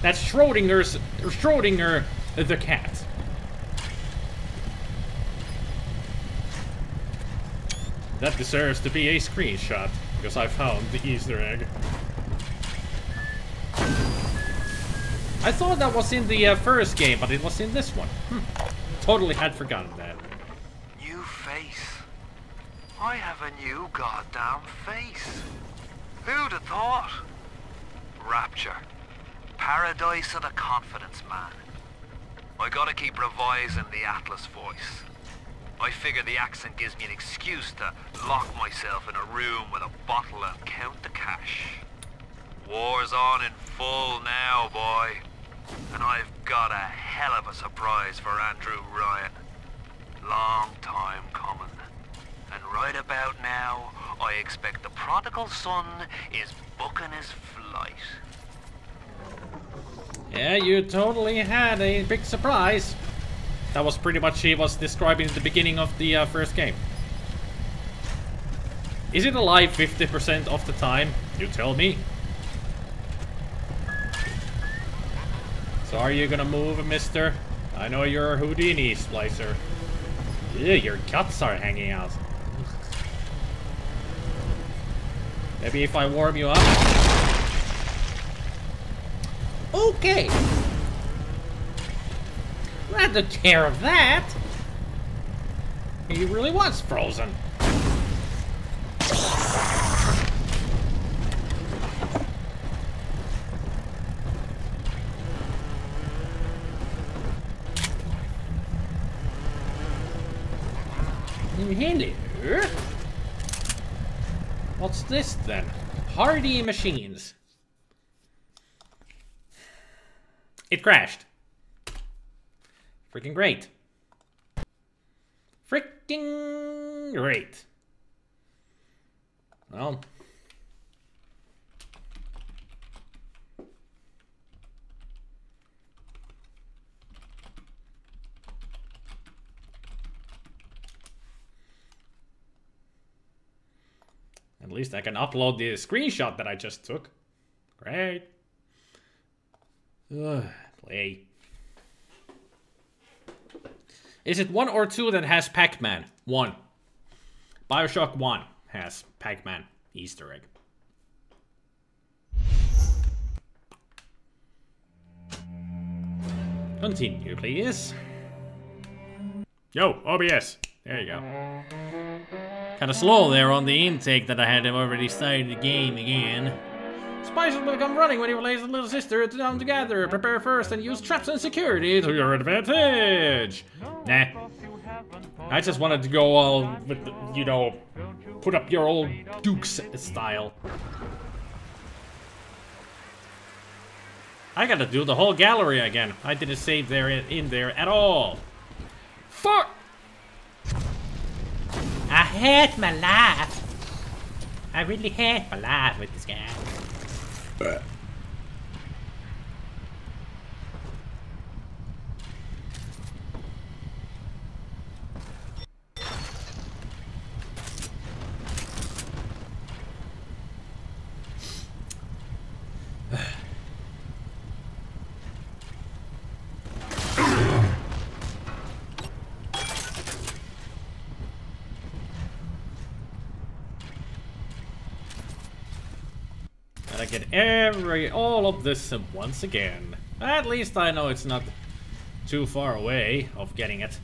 That's Schrodinger the cat. That deserves to be a screenshot. Because I found the Easter egg. I thought that was in the first game, but it was in this one. Totally had forgotten that. New face. I have a new goddamn face. Who'd have thought? Rapture. Paradise of the confidence man. I gotta keep revising the Atlas voice. I figure the accent gives me an excuse to lock myself in a room with a bottle and count the cash. War's on in full now, boy. And I've got a hell of a surprise for Andrew Ryan. Long time coming. And right about now, I expect the prodigal son is booking his flight. Yeah, you totally had a big surprise. That was pretty much he was describing at the beginning of the first game. Is it alive 50% of the time? You tell me. So are you gonna move, mister? I know you're a Houdini splicer. Yeah, your guts are hanging out. Maybe if I warm you up. Okay. I took care of that. He really was frozen. Hello. What's this then? Hardy machines. It crashed. Freaking great. Freaking great. Well. At least I can upload the screenshot that I just took. Great. Play. Is it 1 or 2 that has Pac-Man? 1. BioShock 1 has Pac-Man Easter egg. Continue, please. Yo, OBS. There you go. Kinda slow there on the intake that I had already started the game again. Spices will come running when he relays the little sister down together. Prepare first and use traps and security to your advantage. Nah. I just wanted to go all with, the, you know, put up your old Duke's style. I gotta do the whole gallery again. I didn't save there in there at all. Fuck! I hate my life. I really hate my life with this guy. And I get all of this once again. At least I know it's not too far away of getting it.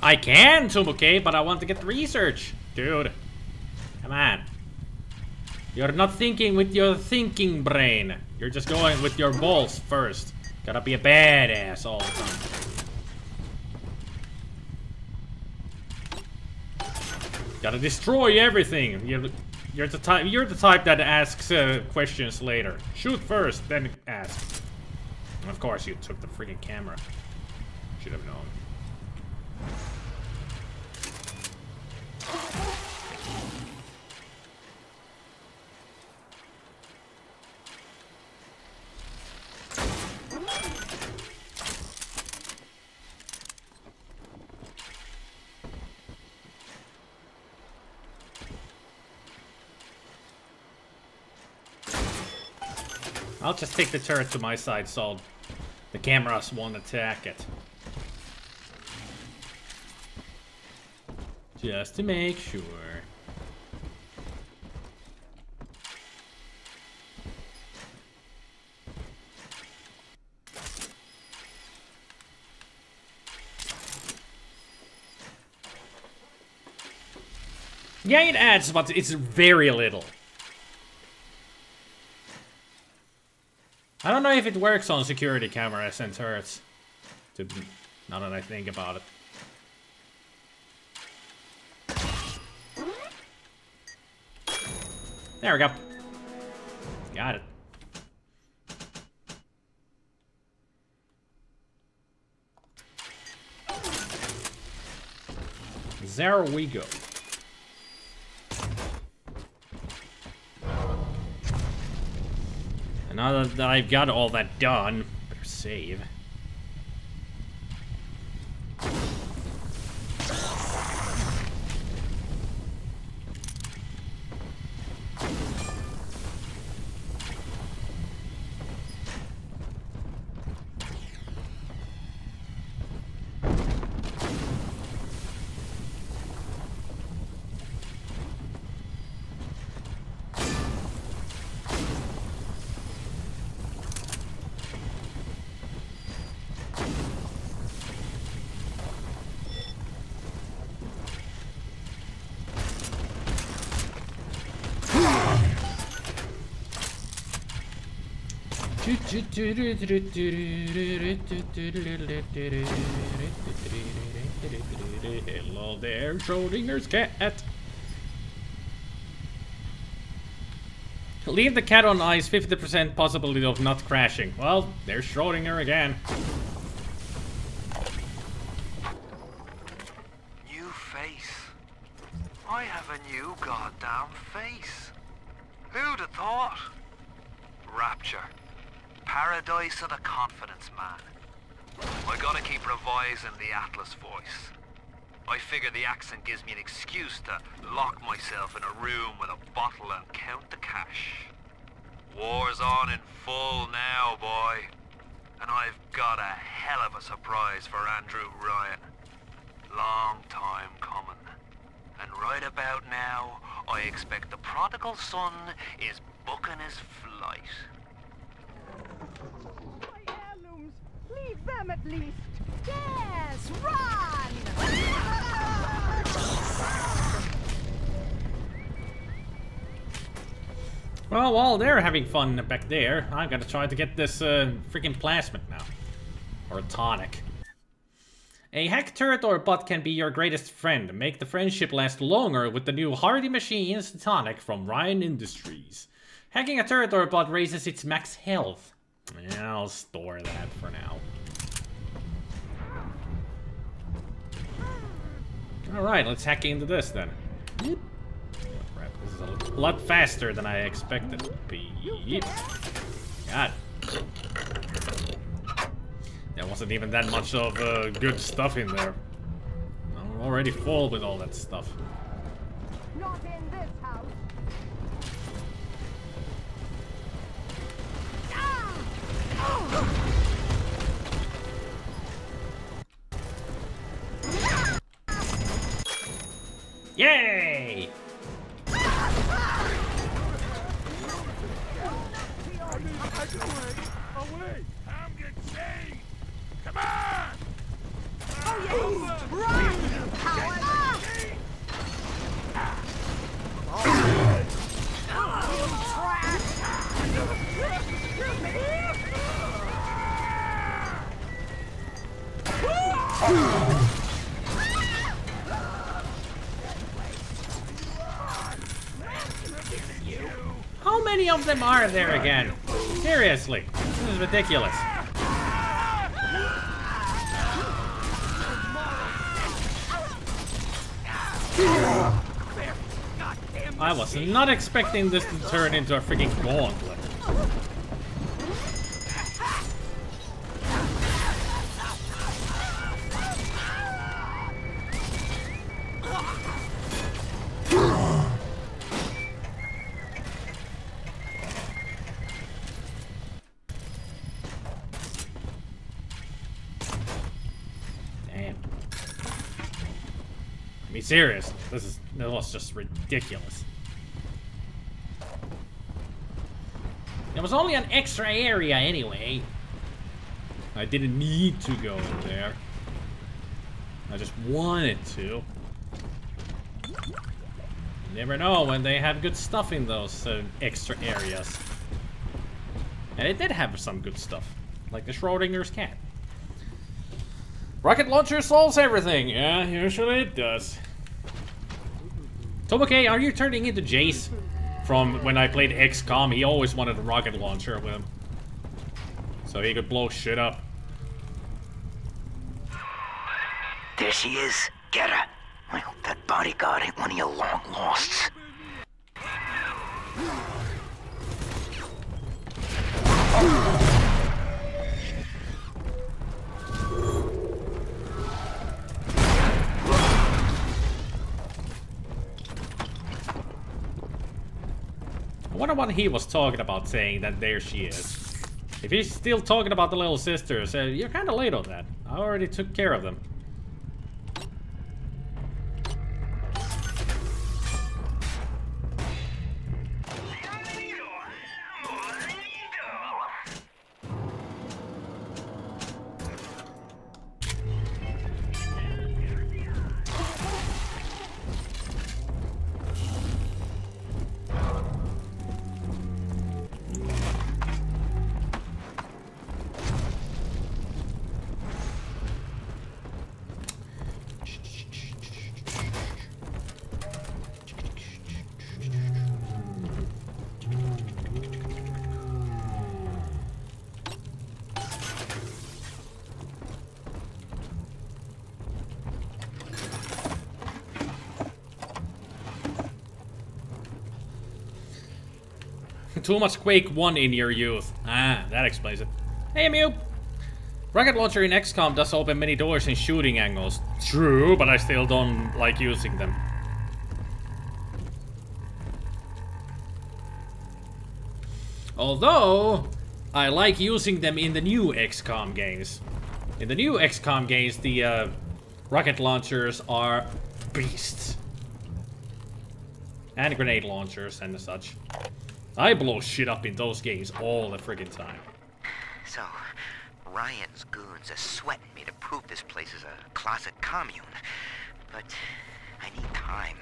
I can, Tumuke, but I want to get the research. Dude. Come on. You're not thinking with your thinking brain. You're just going with your balls first. Gotta be a badass all the time. Gotta destroy everything. You're the type that asks questions later. Shoot first, then ask. And of course, you took the freaking camera. Should have known. I'll just take the turret to my side so the cameras won't attack it. Just to make sure. Yeah, it adds, but it's very little. I don't know if it works on security cameras and turrets. Now that I think about it. There we go. Got it. There we go. And now that I've got all that done, better save. Hello there, Schrodinger's cat. Leave the cat on ice, 50% possibility of not crashing. Well, there's Schrodinger again. New face. I have a new goddamn face. Who'd have thought? Rapture. Paradise of the confidence man. I gotta keep revising the Atlas voice. I figure the accent gives me an excuse to lock myself in a room with a bottle and count the cash. War's on in full now, boy. And I've got a hell of a surprise for Andrew Ryan. Long time coming. And right about now, I expect the prodigal son is booking his flight. My heirlooms! Leave them at least! Yes! Run! Well, while they're having fun back there, I'm gonna try to get this freaking plasmid now. Or a tonic. A hack turret or bot can be your greatest friend. Make the friendship last longer with the new Hardy Machines tonic from Ryan Industries. Hacking a turret or bot raises its max health. Yeah, I'll store that for now. Alright, let's hack into this then. Yep. Crap, this is a lot faster than I expected it to be. Yep. God. There wasn't even that much of good stuff in there. I'm already full with all that stuff. Not in this house. Yay! Away! I'm getting saved! Come on! Oh, yes! Run! Coward! How many of them are there again? Seriously, this is ridiculous. I was not expecting this to turn into a freaking gauntlet. Be serious. That was just ridiculous. There was only an extra area anyway. I didn't need to go in there. I just wanted to. You never know when they have good stuff in those extra areas. And it did have some good stuff. Like the Schrodinger's cat. Rocket launcher solves everything. Yeah, usually it does. Tomokay, are you turning into Jace? From when I played XCOM, he always wanted a rocket launcher with him. So he could blow shit up. There she is. Get her. I hope that bodyguard ain't one of your long losts. I wonder what he was talking about saying that there she is. If he's still talking about the little sisters, you're kind of late on that. I already took care of them. Too much Quake 1 in your youth. Ah, that explains it. Hey, Mew! Rocket launcher in XCOM does open many doors and shooting angles. True, but I still don't like using them. Although, I like using them in the new XCOM games. In the new XCOM games, the rocket launchers are beasts. And grenade launchers and such. I blow shit up in those games all the friggin' time. So, Ryan's goons are sweating me to prove this place is a closet commune. But I need time.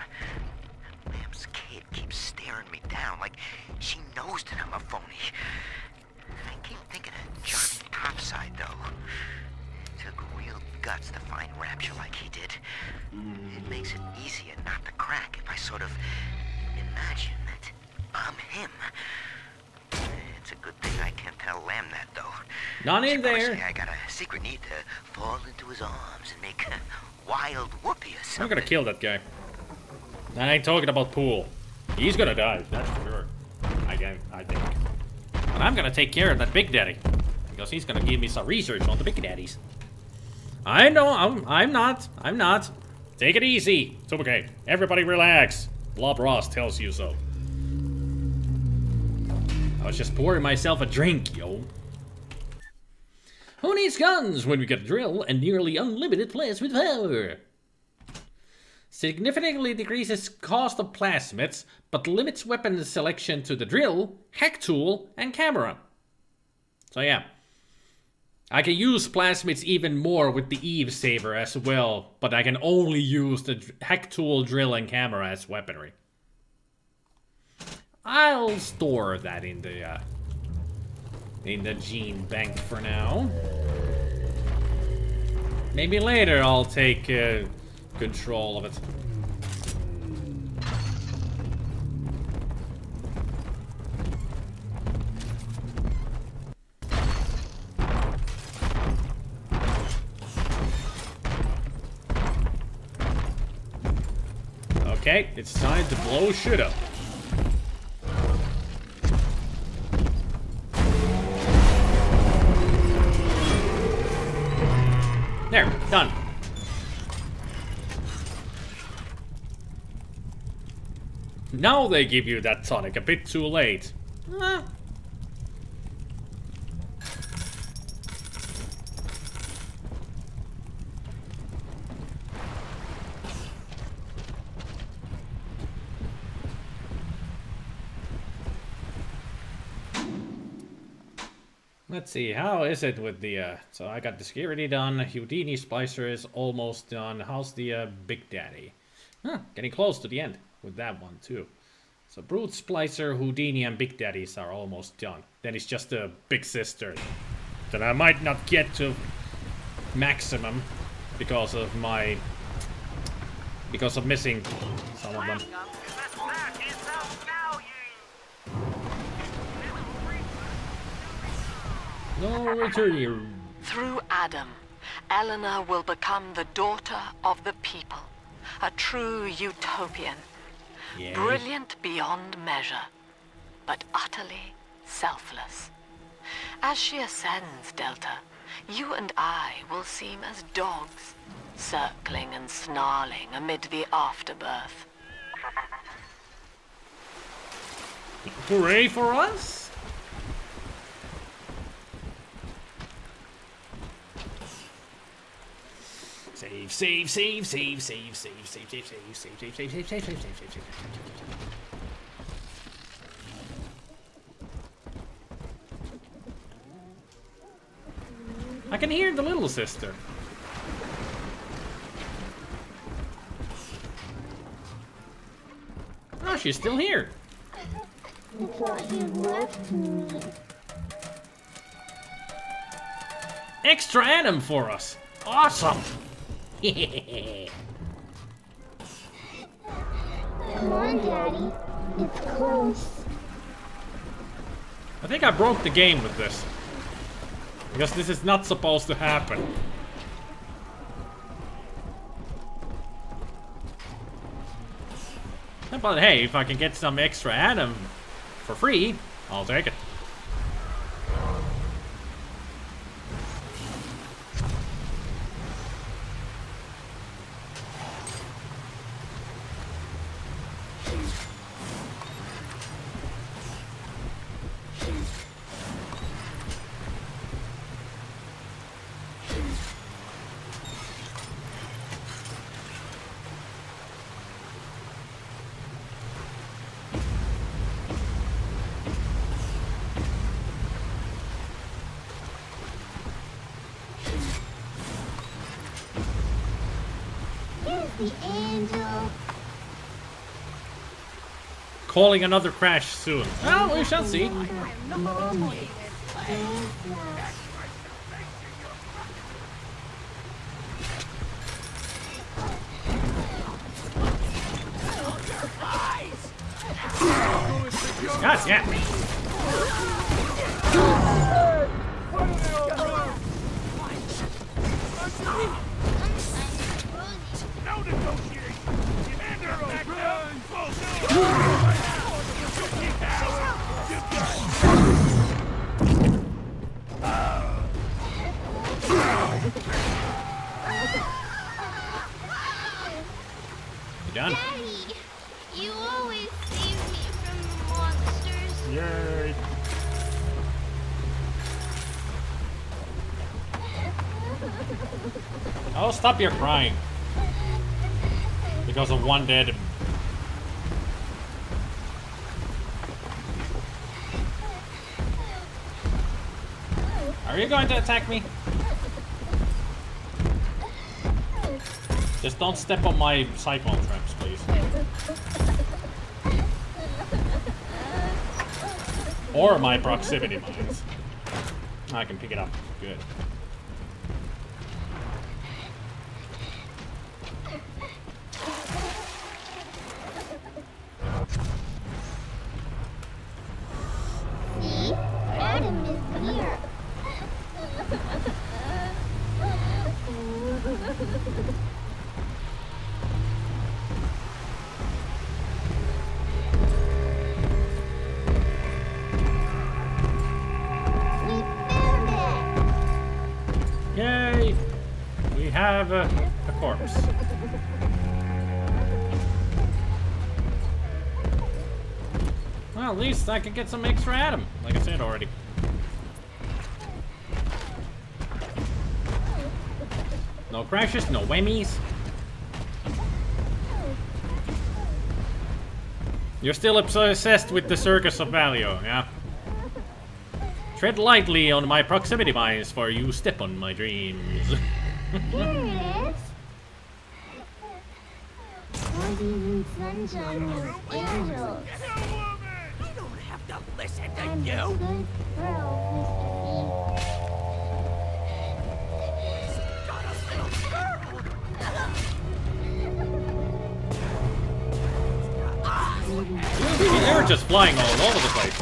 Lamb's kid keeps staring me down like she knows that I'm a phony. I keep thinking of Johnny Topside, though. Took real guts to find Rapture like he did. It makes it easier not to crack if I sort of imagine that I'm him. It's a good thing I can't tell Lamb that, though. Not in there. I got a secret need to fall into his arms and make a wild whoopee or something. I'm gonna kill that guy. And I ain't talking about Pool. He's gonna die, that's for sure. I think. But I'm gonna take care of that Big Daddy. Because he's gonna give me some research on the Big Daddies. I know, I'm not. Take it easy. It's okay. Everybody relax. Blob Ross tells you so. I was just pouring myself a drink, yo. Who needs guns when we got a drill and nearly unlimited players with power? Significantly decreases cost of plasmids, but limits weapon selection to the drill, hack tool, and camera. So yeah. I can use plasmids even more with the Eve Saber as well, but I can only use the hack tool, drill, and camera as weaponry. I'll store that in the gene bank for now. Maybe later I'll take control of it. Okay, it's time to blow shit up. There, done. Now they give you that tonic a bit too late. Let's see, how is it with the, so I got the security done, Houdini Splicer is almost done. How's the, Big Daddy? Huh, getting close to the end with that one, too. So Brute Splicer, Houdini, and Big Daddies are almost done. Then it's just the Big Sister that I might not get to maximum because of my... because of missing some of them. No return. Through Adam, Eleanor will become the daughter of the people. A true utopian. Yay. Brilliant beyond measure, but utterly selfless. As she ascends, Delta, you and I will seem as dogs, circling and snarling amid the afterbirth. Hooray for us! Save, save, save, save, save, save, save, save, save, save, save, save, save, save, save, save, save. I can hear the little sister. Oh, she's still here. I thought you left me. Extra Adam for us. Awesome. Come on, Daddy. It's close. I think I broke the game with this. Because this is not supposed to happen. But hey, if I can get some extra Adam for free, I'll take it. The angel. Calling another crash soon. Well, we shall see. God damn. No negotiation! Commander back down! You done? Daddy, you always save me from the monsters. Yay! Oh, stop your crying. Because of one dead. Are you going to attack me? Just don't step on my cyclone traps, please. Or my proximity mines. I can pick it up. Good. See? Adam is here. Yay! We have a corpse. Well, at least I can get some extra Adam, like I said already. No crashes, no whammies. You're still obsessed with the Circus of Valio, yeah? Tread lightly on my proximity mines, for you step on my dreams. Here it is. Why do you need sunshine and angels? I don't have to listen to I'm you. a good girl, They were just flying all over the place.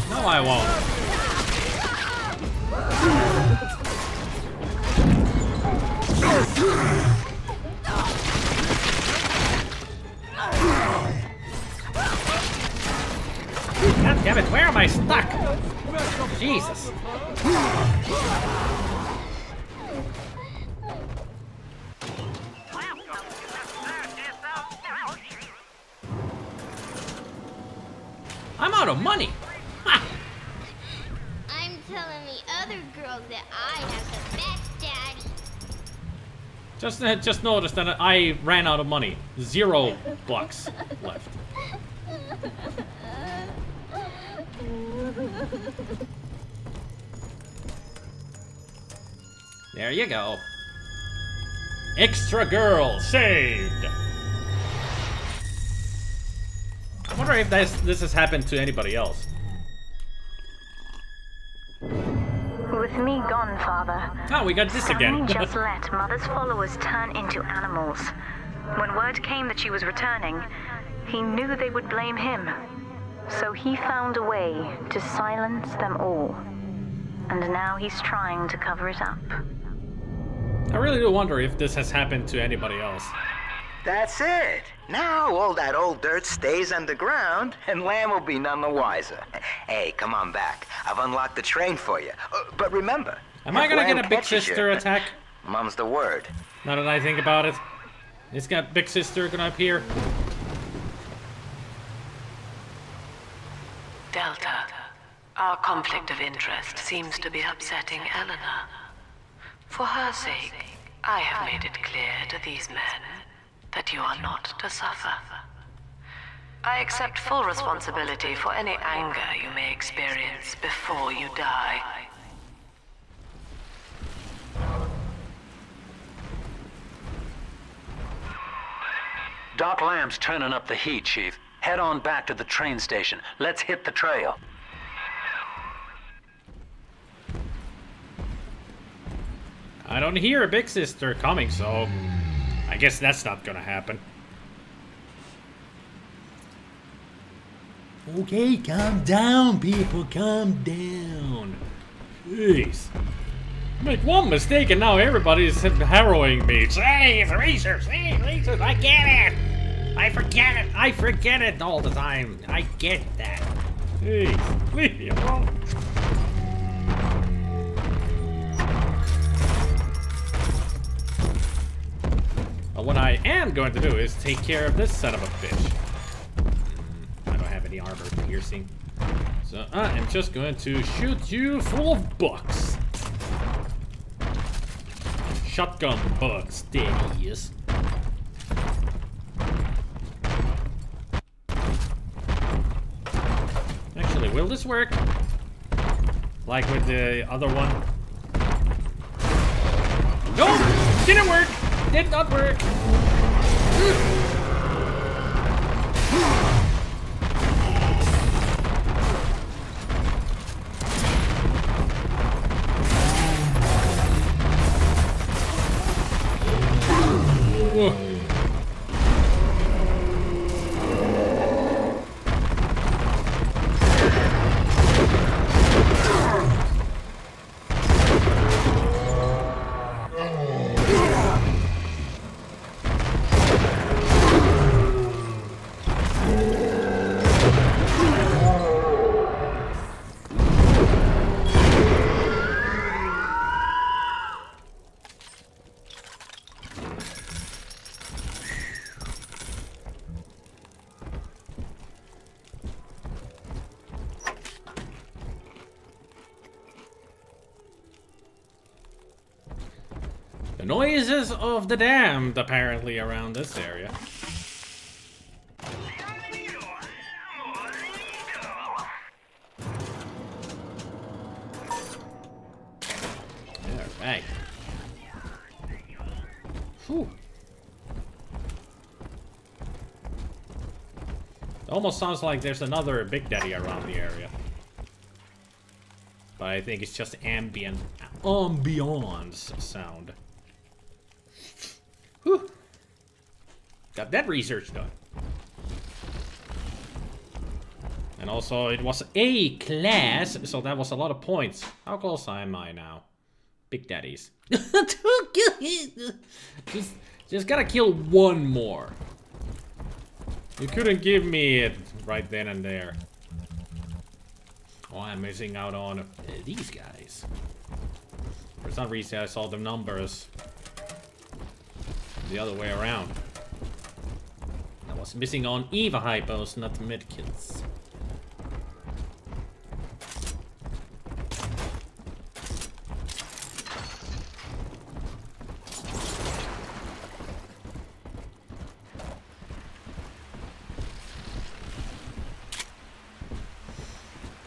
No, I won't. God damn it, where am I stuck? Jesus. I'm out of money. Ha! I'm telling the other girls that I have the best daddy. Just noticed that I ran out of money. $0 left. There you go. Extra girl saved. I wonder if this has happened to anybody else. With me gone, Father. Oh, we got this again. Stanley just let Mother's followers turn into animals. When word came that she was returning, he knew they would blame him. So he found a way to silence them all. And now he's trying to cover it up. I really do wonder if this has happened to anybody else. That's it. Now all that old dirt stays underground, and Lamb will be none the wiser. Hey, come on back. I've unlocked the train for you. But remember... Am I gonna get a Big Sister attack? Mum's the word. Now that I think about it. It's got Big Sister gonna appear. Delta, our conflict of interest seems to be upsetting Eleanor. For her sake, I have made it clear to these men that you are not to suffer. I accept full responsibility for any anger you may experience before you die. Doc Lamb's turning up the heat, Chief. Head on back to the train station. Let's hit the trail. I don't hear a Big Sister coming, so I guess that's not gonna happen. Okay, calm down, people, calm down. Jeez. Make one mistake and now everybody's harrowing me. Save racers, I get it! I forget it all the time. I get that. Jeez, leave me alone. But what I am going to do is take care of this son of a bitch. I don't have any armor piercing. So I am just going to shoot you full of bucks. Shotgun bucks, that is. Actually, will this work? Like with the other one? Nope! Didn't work! Did not work! Whoa. The noises of the damned, apparently, around this area. Hey. Whew. It almost sounds like there's another Big Daddy around the area. But I think it's just ambience sound. Whew. Got that research done. And also, it was A class, so that was a lot of points. How close am I now? Big Daddies. just gotta kill one more. You couldn't give me it right then and there. Oh, I'm missing out on these guys. For some reason, I saw the numbers the other way around. I was missing on Eva hypos, not medkits.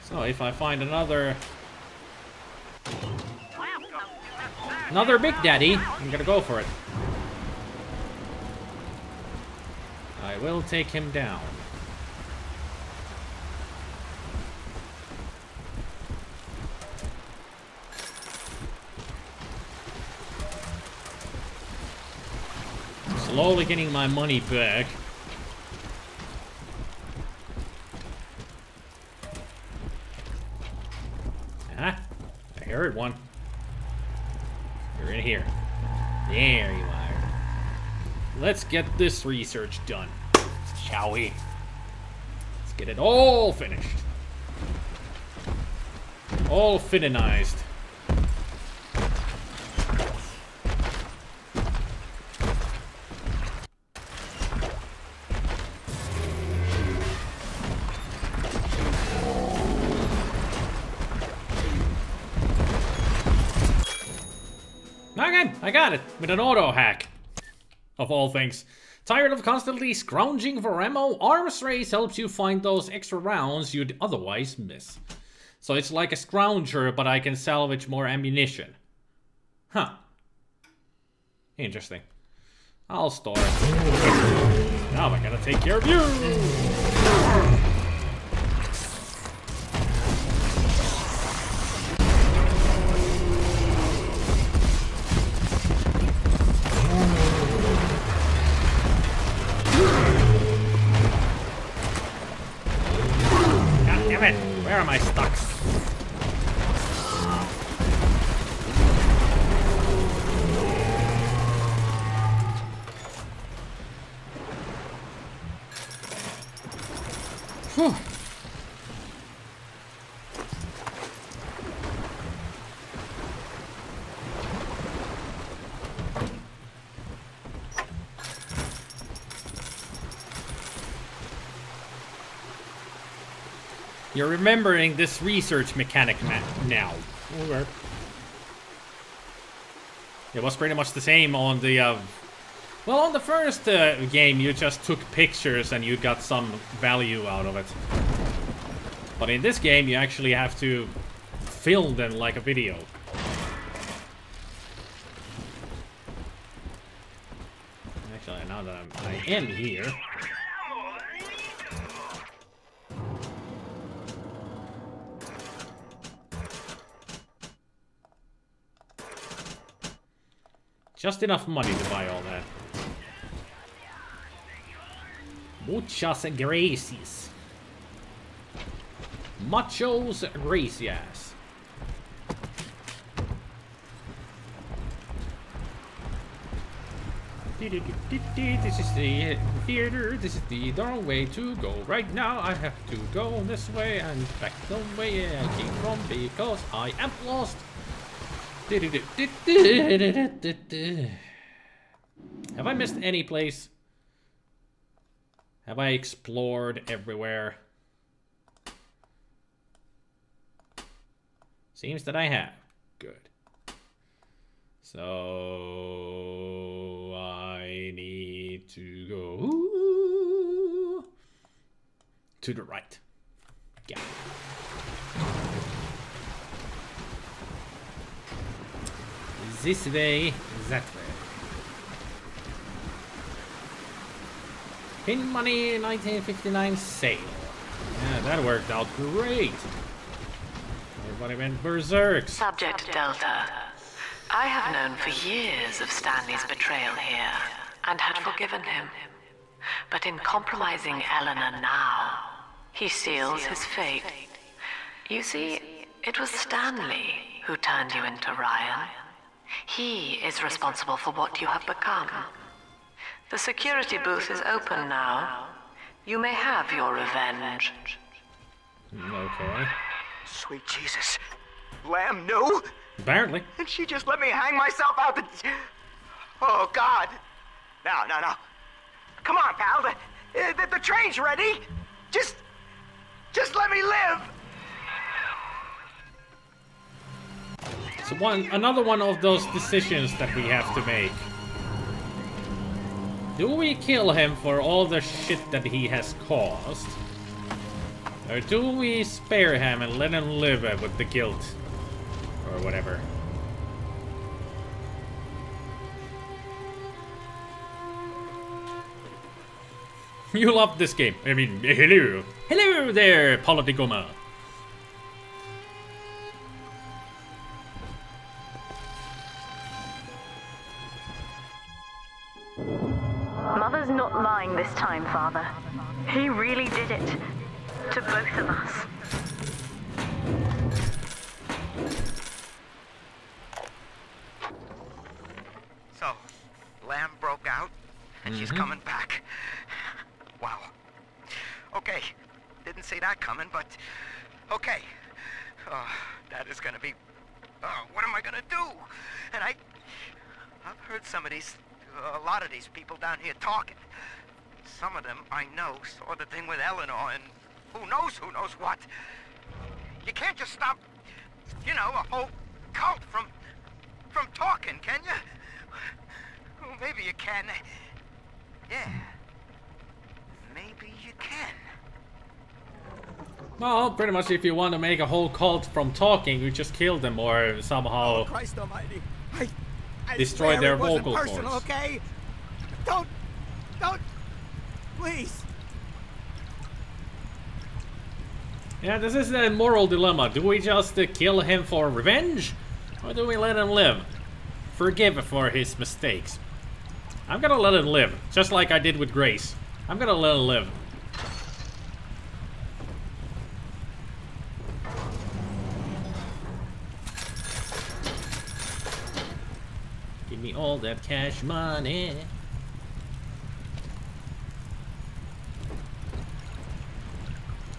So if I find another Big Daddy, I'm gonna go for it. I will take him down. Slowly getting my money back. Ah, I heard one. You're in here. There you are. Let's get this research done, shall we? Let's get it all finished. All finalized. Okay, I got it with an auto hack. Of all things. Tired of constantly scrounging for ammo? Arms Race helps you find those extra rounds you'd otherwise miss. So it's like a scrounger, but I can salvage more ammunition. Huh. Interesting. I'll store it. Now I gotta take care of you! Where are my stocks? Whew. You're remembering this research mechanic now. Okay. It was pretty much the same on the, well, on the first game, you just took pictures and you got some value out of it. But in this game, you actually have to film them like a video. Actually, now that I am here... Just enough money to buy all that. Muchas gracias. Muchos gracias. This is the theater. This is the wrong way to go. Right now, I have to go this way and back the way I came from because I am lost. Have I missed any place? Have I explored everywhere? Seems that I have. Good. So I need to go to the right. Yeah. This way, that way. Pin money 1959 sale. Yeah, that worked out great. Everybody went berserk. Subject Delta. I have known for years of Stanley's betrayal here, and had forgiven him. But in compromising Eleanor now, he seals his fate. You see, it was Stanley who turned you into Ryan. He is responsible for what you have become. The security booth is open now. You may have your revenge. Okay. Sweet Jesus. Lamb knew? Apparently. And she just let me hang myself out the... Oh, God. No. Come on, pal. The train's ready. Just let me live. So another one of those decisions that we have to make. Do we kill him for all the shit that he has caused? Or do we spare him and let him live with the guilt? Or whatever. You love this game. I mean, hello. Hello there, Politicoma. Mother's not lying this time, Father. He really did it. To both of us. So, Lamb broke out, and she's coming back. Wow. Okay, didn't see that coming, but okay. That is gonna be... what am I gonna do? And I've heard a lot of these people down here talking. Some of them I know saw the thing with Eleanor, and who knows what. You can't just stop, a whole cult from talking, can you? Well, maybe you can. Yeah. Maybe you can. Well, pretty much if you want to make a whole cult from talking, you just kill them or somehow Christ almighty. I destroy their vocal cords. Personal, okay? Don't, please. Yeah, this is the moral dilemma. Do we just kill him for revenge? Or do we let him live? Forgive for his mistakes. I'm gonna let him live, just like I did with Grace. I'm gonna let him live. Give me all that cash money.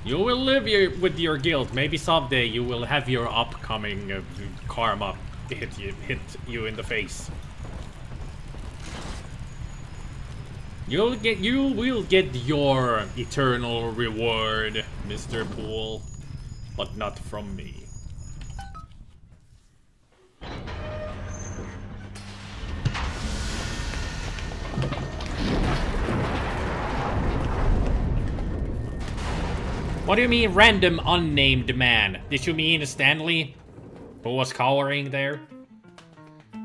You will live with your guilt. Maybe someday you will have your upcoming karma hit you in the face. You will get your eternal reward, Mr. Poole, but not from me. What do you mean, random unnamed man? Did you mean Stanley, who was cowering there?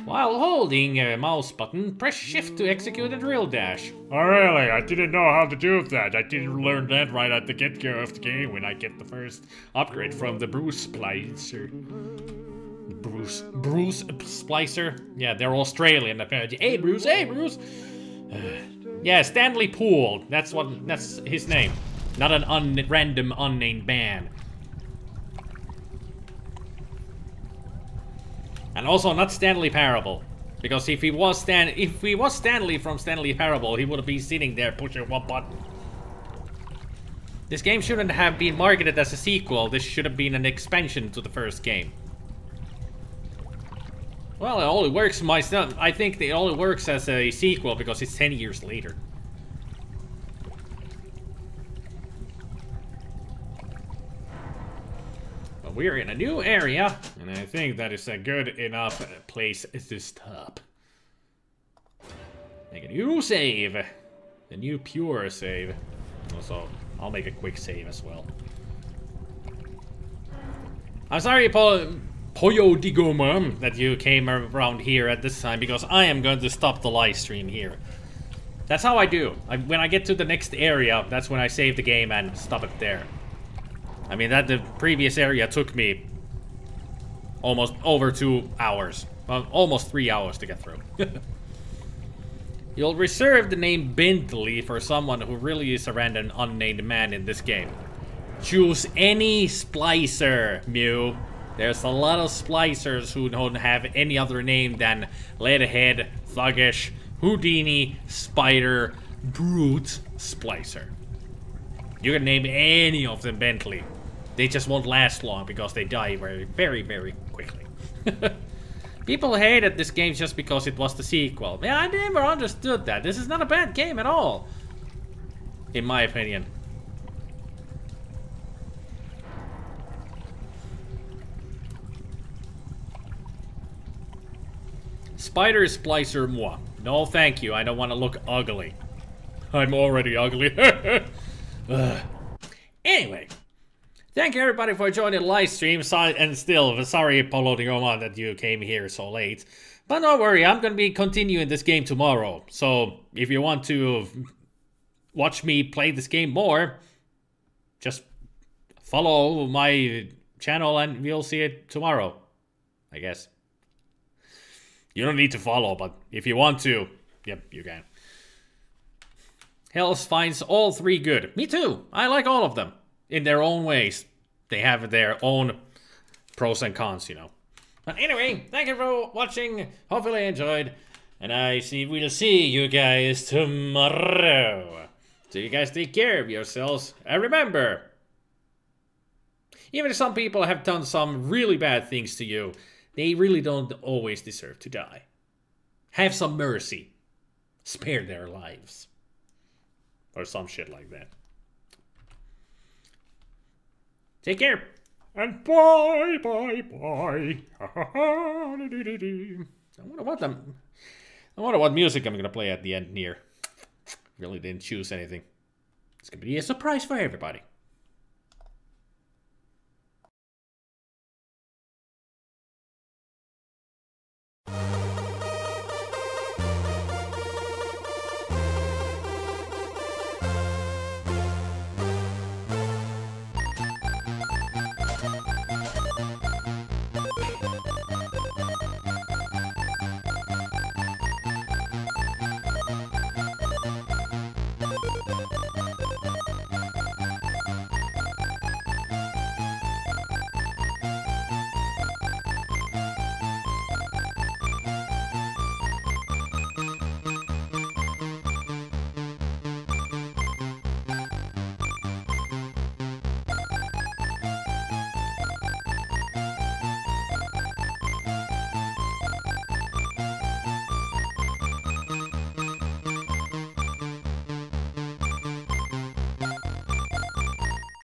While holding a mouse button, press shift to execute a drill dash. Oh really? I didn't know how to do that. I didn't learn that right at the get-go of the game when I get the first upgrade from the Bruce Splicer. Bruce Splicer? Yeah, they're Australian apparently. Hey Bruce, hey Bruce! Yeah, Stanley Poole. That's his name. Not an random unnamed man. And also not Stanley Parable. Because if he was Stanley from Stanley Parable, he would be sitting there pushing one button. This game shouldn't have been marketed as a sequel. This should have been an expansion to the first game. Well, it only works I think it only works as a sequel because it's 10 years later. We're in a new area, and I think that is a good enough place to stop. Make a new save. A new pure save. Also, I'll make a quick save as well. I'm sorry, Pollo di Goma that you came around here at this time, because I am going to stop the live stream here. That's how I do. When I get to the next area, that's when I save the game and stop it there. I mean, the previous area took me almost over 2 hours. Well, almost 3 hours to get through. You'll reserve the name Bentley for someone who really is a random unnamed man in this game. Choose any splicer, Mew. There's a lot of splicers who don't have any other name than Leadhead, Thuggish, Houdini, Spider, Brute, Splicer. You can name any of them Bentley. They just won't last long because they die very, very, very quickly. People hated this game just because it was the sequel. Man, I never understood that. This is not a bad game at all. In my opinion. SpiderMwa. No, thank you. I don't want to look ugly. I'm already ugly. Anyway. Thank you everybody for joining the live stream. And still, sorry, Pollo di Goma, that you came here so late. But don't worry, I'm going to be continuing this game tomorrow. So, if you want to watch me play this game more, just follow my channel and you'll see it tomorrow, I guess. You don't need to follow, but if you want to, yep, you can. Hells finds all three good. Me too. I like all of them. In their own ways. They have their own pros and cons, you know. But anyway, thank you for watching. Hopefully you enjoyed. And we'll see you guys tomorrow. So you guys take care of yourselves. And remember, even if some people have done some really bad things to you, they really don't always deserve to die. Have some mercy. Spare their lives. Or some shit like that. Take care. And bye, bye, bye. I wonder what music I'm gonna play at the end here. Really didn't choose anything. It's gonna be a surprise for everybody.